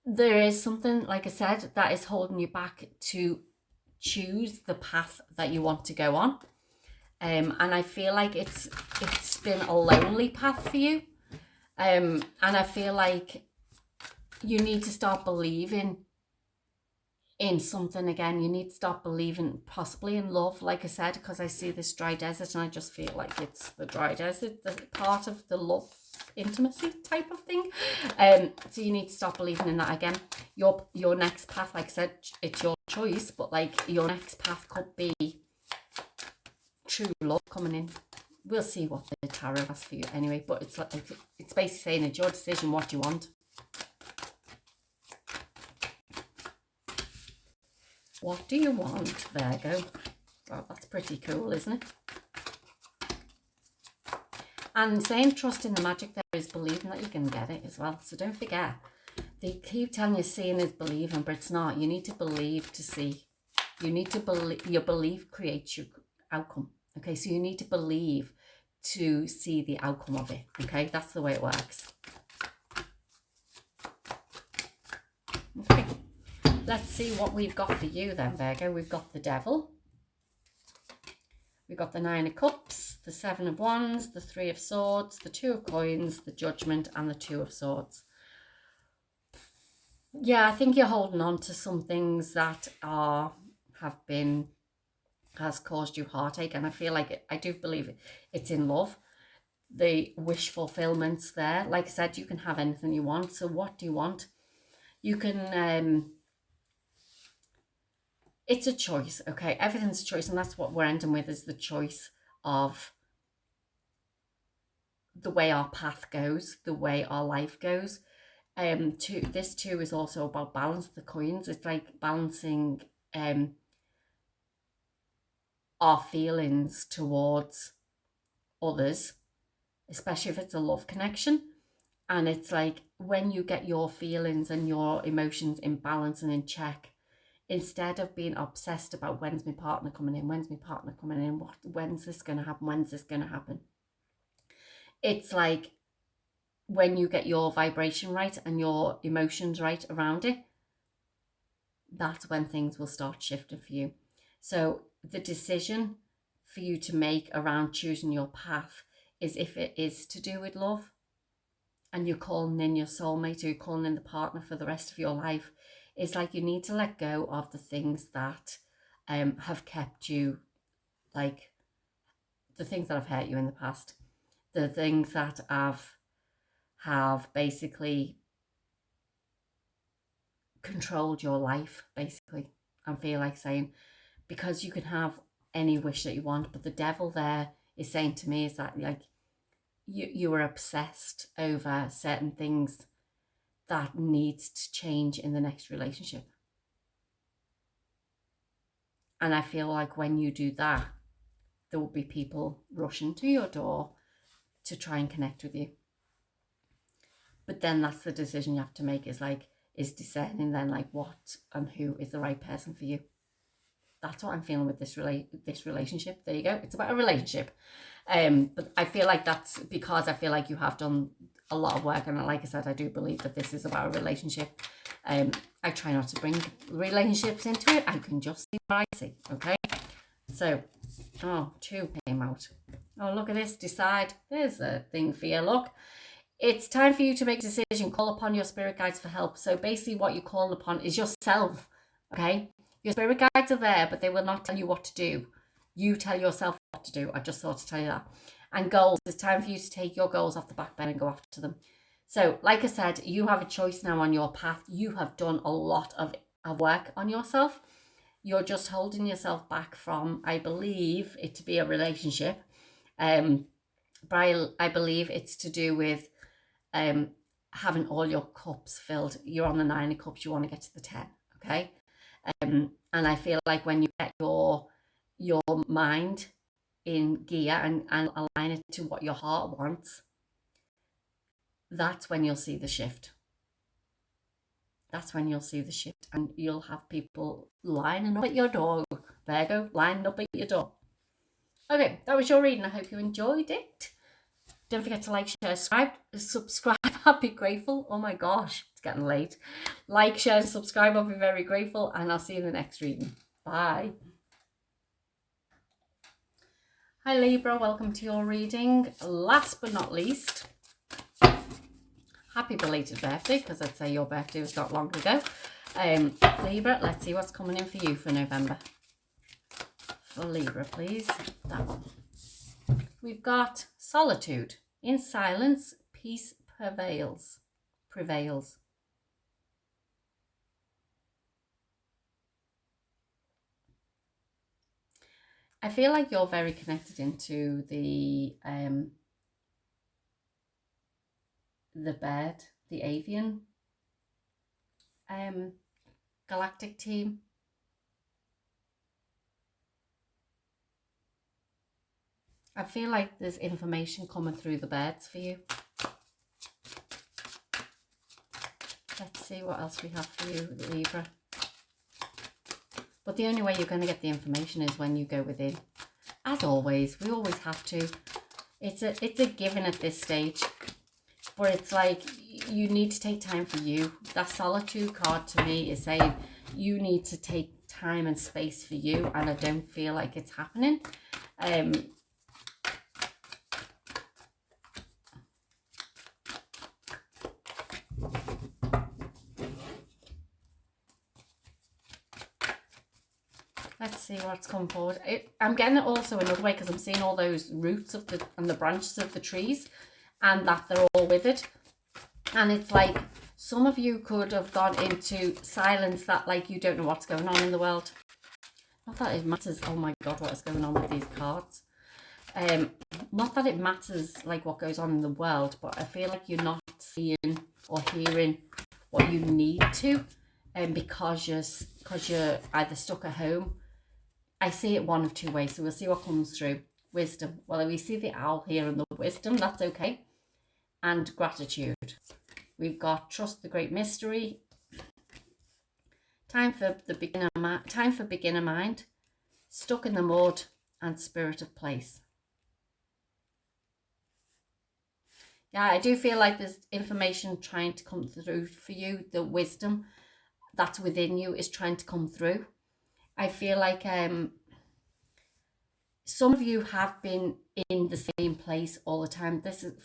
Speaker 1: There is something, like I said, that is holding you back to choose the path that you want to go on. And I feel like it's been a lonely path for you. And I feel like you need to start believing in something again. You need to start believing possibly in love, like I said, because I see this dry desert and I just feel like it's the dry desert, the part of the love intimacy type of thing. So you need to start believing in that again. Your next path, like I said, it's your choice, but like your next path could be true love coming in. We'll see what the tarot has for you anyway, but it's like, it's basically saying it's your decision what you want. What do you want, Virgo? Well, that's pretty cool, isn't it? And saying trust in the magic there is believing that you can get it as well. So don't forget, they keep telling you seeing is believing, but it's not. You need to believe to see. You need to believe. Your belief creates your outcome. Okay, so you need to believe to see the outcome of it. Okay, that's the way it works. Okay, let's see what we've got for you then, Virgo. We've got the Devil. We've got the Nine of Cups, the Seven of Wands, the Three of Swords, the Two of Coins, the Judgment, and the Two of Swords. Yeah, I think you're holding on to some things that has caused you heartache, and I feel like I do believe it's in love. The wish fulfillment's there. Like I said, you can have anything you want. So what do you want? You can it's a choice, okay? Everything's a choice, and that's what we're ending with, is the choice of the way our path goes, the way our life goes. This too is also about balance, the coins. It's like balancing our feelings towards others, especially if it's a love connection. And it's like when you get your feelings and your emotions in balance and in check, instead of being obsessed about when's my partner coming in, when's this going to happen, it's like when you get your vibration right and your emotions right around it, that's when things will start shifting for you. So the decision for you to make around choosing your path is, if it is to do with love and you're calling in your soulmate or you're calling in the partner for the rest of your life, it's like you need to let go of the things that have kept you, like the things that have hurt you in the past, the things that have basically controlled your life, basically. I feel like saying, because you can have any wish that you want, but the Devil there is saying to me is that like you are obsessed over certain things that needs to change in the next relationship. And I feel like when you do that, there will be people rushing to your door to try and connect with you. But then that's the decision you have to make, is discerning then like what and who is the right person for you. That's what I'm feeling with this relationship. There you go. It's about a relationship. But I feel like that's because I feel like you have done a lot of work, and like I said, I do believe that this is about a relationship. I try not to bring relationships into it. I can just see what I see. Okay. So, two came out. Oh, look at this. Decide. There's a thing for you. Look. It's time for you to make a decision. Call upon your spirit guides for help. So basically what you're calling upon is yourself. Okay. Your spirit guides are there, but they will not tell you what to do. You tell yourself what to do. I just thought to tell you that. And goals. It's time for you to take your goals off the back burner and go after them. So, like I said, you have a choice now on your path. You have done a lot of work on yourself. You're just holding yourself back from, I believe, it to be a relationship. But I believe it's to do with having all your cups filled. You're on the 9 of cups. You want to get to the 10. Okay. And I feel like when you get your mind in gear and align it to what your heart wants, that's when you'll see the shift. That's when you'll see the shift, and you'll have people lining up at your door. Virgo, lining up at your door. Okay, that was your reading. I hope you enjoyed it. Don't forget to like, share, subscribe. I'd be grateful. Oh my gosh, it's getting late. Like, share, and subscribe. I'll be very grateful, and I'll see you in the next reading. Bye. Hi Libra, welcome to your reading. Last but not least, happy belated birthday, because I'd say your birthday was not long ago. Libra, let's see what's coming in for you for November. For Libra, please. That one. We've got solitude. In silence, peace prevails. I feel like you're very connected into the bird, the avian galactic team. I feel like there's information coming through the birds for you. Let's see what else we have for you, Libra. But the only way you're going to get the information is when you go within. As always, we always have to. It's a given at this stage. But it's like you need to take time for you. That solitude card to me is saying you need to take time and space for you, and I don't feel like it's happening. Let's see what's come forward. I'm getting it also another way, because I'm seeing all those roots of the branches of the trees, and that they're all withered. And it's like some of you could have gone into silence, that like you don't know what's going on in the world. Not that it matters. Oh my God, what is going on with these cards? Not that it matters like what goes on in the world, but I feel like you're not seeing or hearing what you need to, because you're either stuck at home. I see it one of two ways, so we'll see what comes through. Wisdom. Well, we see the owl here and the wisdom, that's okay. And gratitude. We've got trust the great mystery. Time for beginner mind. Stuck in the mud, and spirit of place. Yeah, I do feel like there's information trying to come through for you. The wisdom that's within you is trying to come through. I feel like some of you have been in the same place all the time. This is,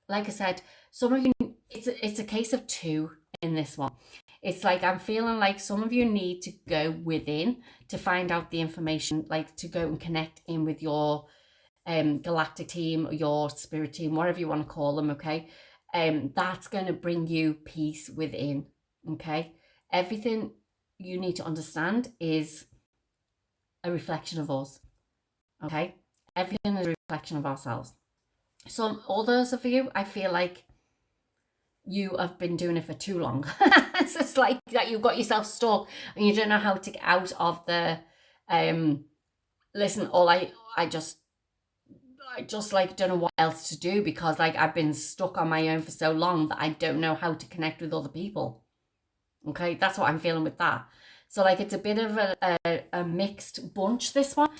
Speaker 1: like I said, some of you, it's a case of two in this one. It's like I'm feeling like some of you need to go within to find out the information, like to go and connect in with your galactic team, or your spirit team, whatever you want to call them, okay? That's going to bring you peace within, okay? Everything you need to understand is a reflection of us, okay? Everything is a reflection of ourselves. So all those of you, I feel like you have been doing it for too long. It's just like that you've got yourself stuck and you don't know how to get out of the listen, I just like don't know what else to do, because like I've been stuck on my own for so long that I don't know how to connect with other people. Okay, that's what I'm feeling with that. So like it's a bit of a mixed bunch, this one.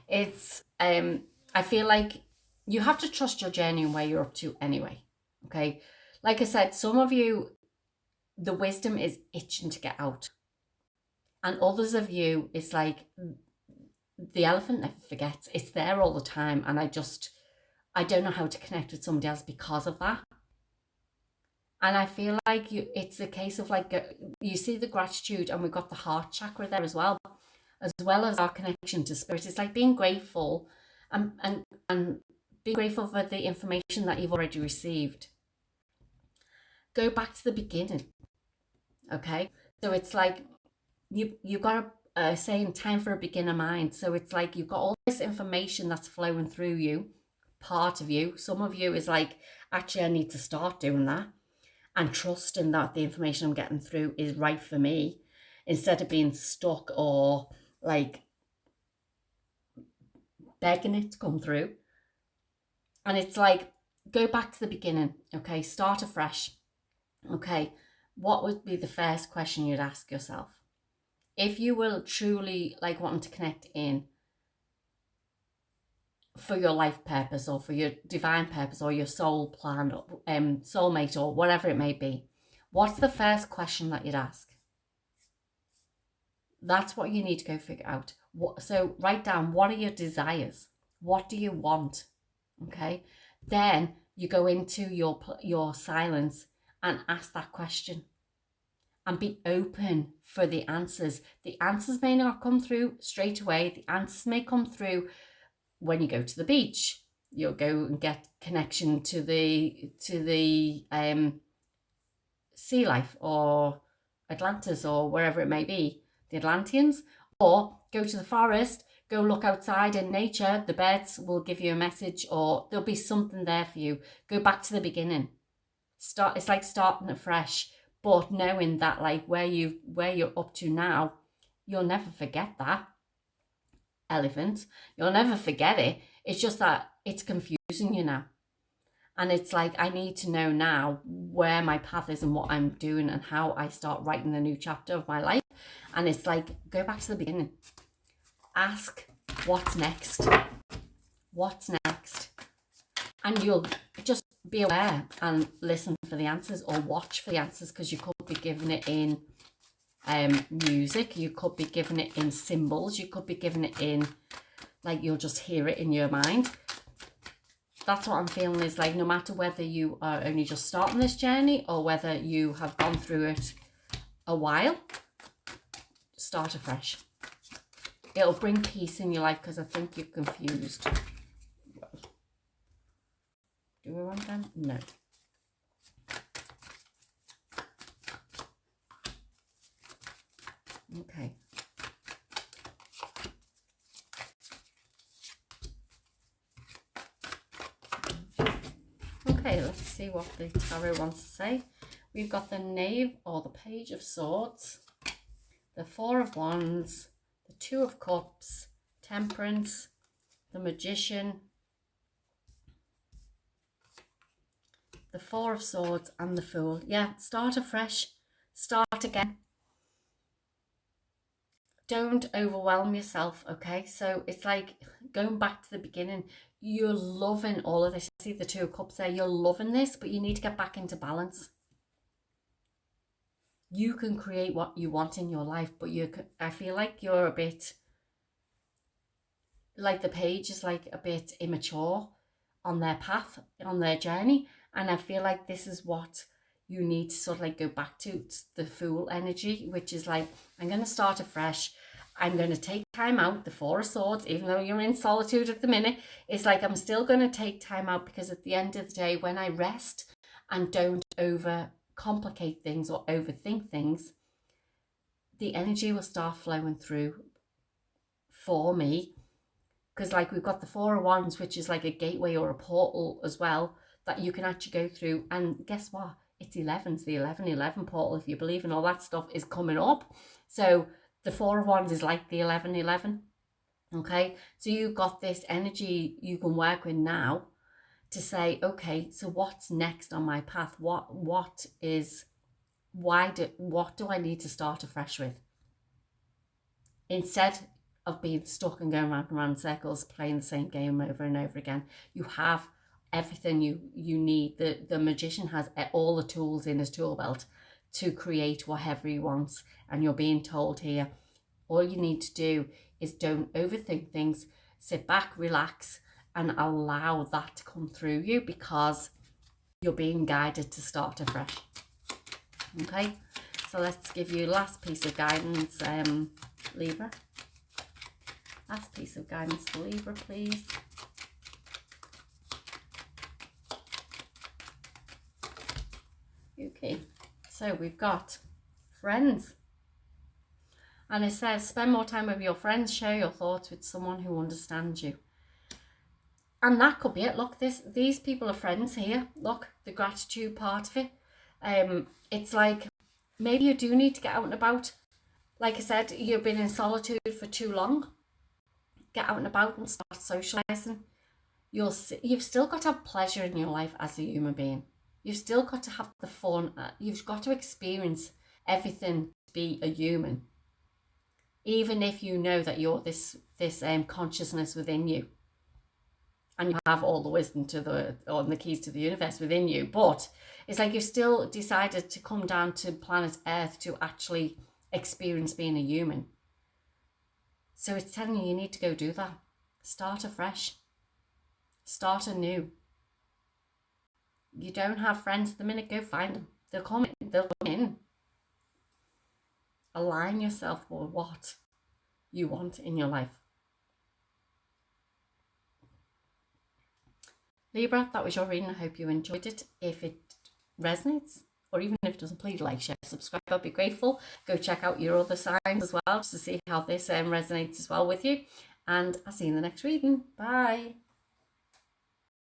Speaker 1: It's I feel like you have to trust your journey and where you're up to anyway. Okay, like I said, some of you, the wisdom is itching to get out, and others of you, it's like the elephant never forgets. It's there all the time, and I don't know how to connect with somebody else because of that. And I feel like it's a case of like, you see the gratitude, and we've got the heart chakra there as well as our connection to spirit. It's like being grateful and being grateful for the information that you've already received. Go back to the beginning, okay? So it's like you got a saying, time for a beginner mind. So it's like you've got all this information that's flowing through you, part of you. Some of you is like, actually, I need to start doing that and trusting that the information I'm getting through is right for me. instead of being stuck or like begging it to come through. And it's like, go back to the beginning, okay? Start afresh, okay? What would be the first question you'd ask yourself? If you were truly like wanting to connect in for your life purpose or for your divine purpose or your soul plan, or soulmate or whatever it may be, what's the first question that you'd ask? That's what you need to go figure out. So write down, what are your desires? What do you want? Okay. Then you go into your silence and ask that question and be open for the answers. The answers may not come through straight away. The answers may come through when you go to the beach. You'll go and get connection to the sea life or Atlantis or wherever it may be, the Atlanteans, or go to the forest, go look outside in nature, the birds will give you a message, or there'll be something there for you. Go back to the beginning. It's like starting afresh, but knowing that like where you're up to now, you'll never forget that. Elephant, you'll never forget it. It's just that it's confusing you now. And it's like, I need to know now where my path is and what I'm doing and how I start writing the new chapter of my life. And it's like, go back to the beginning. Ask, what's next? What's next? And you'll just be aware and listen for the answers or watch for the answers, because you could be giving it in music. You could be giving it in symbols. You could be giving it in, like, you'll just hear it in your mind. That's what I'm feeling, is like, no matter whether you are only just starting this journey or whether you have gone through it a while, start afresh. It'll bring peace in your life, because I think you're confused. Do we want them? No. Okay. Okay, let's see what the tarot wants to say. We've got the Knave or the Page of Swords, the Four of Wands, the Two of Cups, Temperance, the Magician, the Four of Swords, and the Fool. Yeah, start afresh. Start again. Don't overwhelm yourself, okay? So it's like going back to the beginning. You're loving all of this. I see the Two of Cups there. You're loving this, but you need to get back into balance. You can create what you want in your life, but I feel like you're a bit, like the page is like a bit immature on their path, on their journey. And I feel like this is what you need to sort of like go back to, the Fool energy, which is like, I'm going to start afresh. I'm going to take time out. The Four of Swords, even though you're in solitude at the minute, it's like, I'm still going to take time out, because at the end of the day, when I rest and don't overcomplicate things or overthink things, the energy will start flowing through for me. Because like we've got the Four of Wands, which is like a gateway or a portal as well, that you can actually go through. And guess what? It's 11s, the 11-11 portal, if you believe in all that stuff, is coming up. So the Four of Wands is like the 11-11. Okay, so you've got this energy you can work with now to say, okay, so what's next on my path? What do I need to start afresh with? Instead of being stuck and going round and round in circles, playing the same game over and over again, you have everything you need. The magician has all the tools in his tool belt to create whatever he wants. And you're being told here, all you need to do is don't overthink things, sit back, relax, and allow that to come through you, because you're being guided to start afresh. Okay, so let's give you last piece of guidance, Libra. Last piece of guidance for Libra, please. Okay, so we've got friends. And it says, spend more time with your friends, share your thoughts with someone who understands you. And that could be it. Look, these people are friends here. Look, the gratitude part of it. It's like, maybe you do need to get out and about. Like I said, you've been in solitude for too long. Get out and about and start socializing. You've still got to have pleasure in your life as a human being. You've still got to have the fun. You've got to experience everything to be a human. Even if you know that you're this consciousness within you, and you have all the wisdom or the keys to the universe within you, but it's like you've still decided to come down to planet Earth to actually experience being a human. So it's telling you need to go do that. Start afresh. Start anew. You don't have friends at the minute, go find them. They'll come in. Align yourself with what you want in your life. Libra, that was your reading. I hope you enjoyed it. If it resonates, or even if it doesn't, please like, share, subscribe. I'll be grateful. Go check out your other signs as well, just to see how this resonates as well with you. And I'll see you in the next reading. Bye.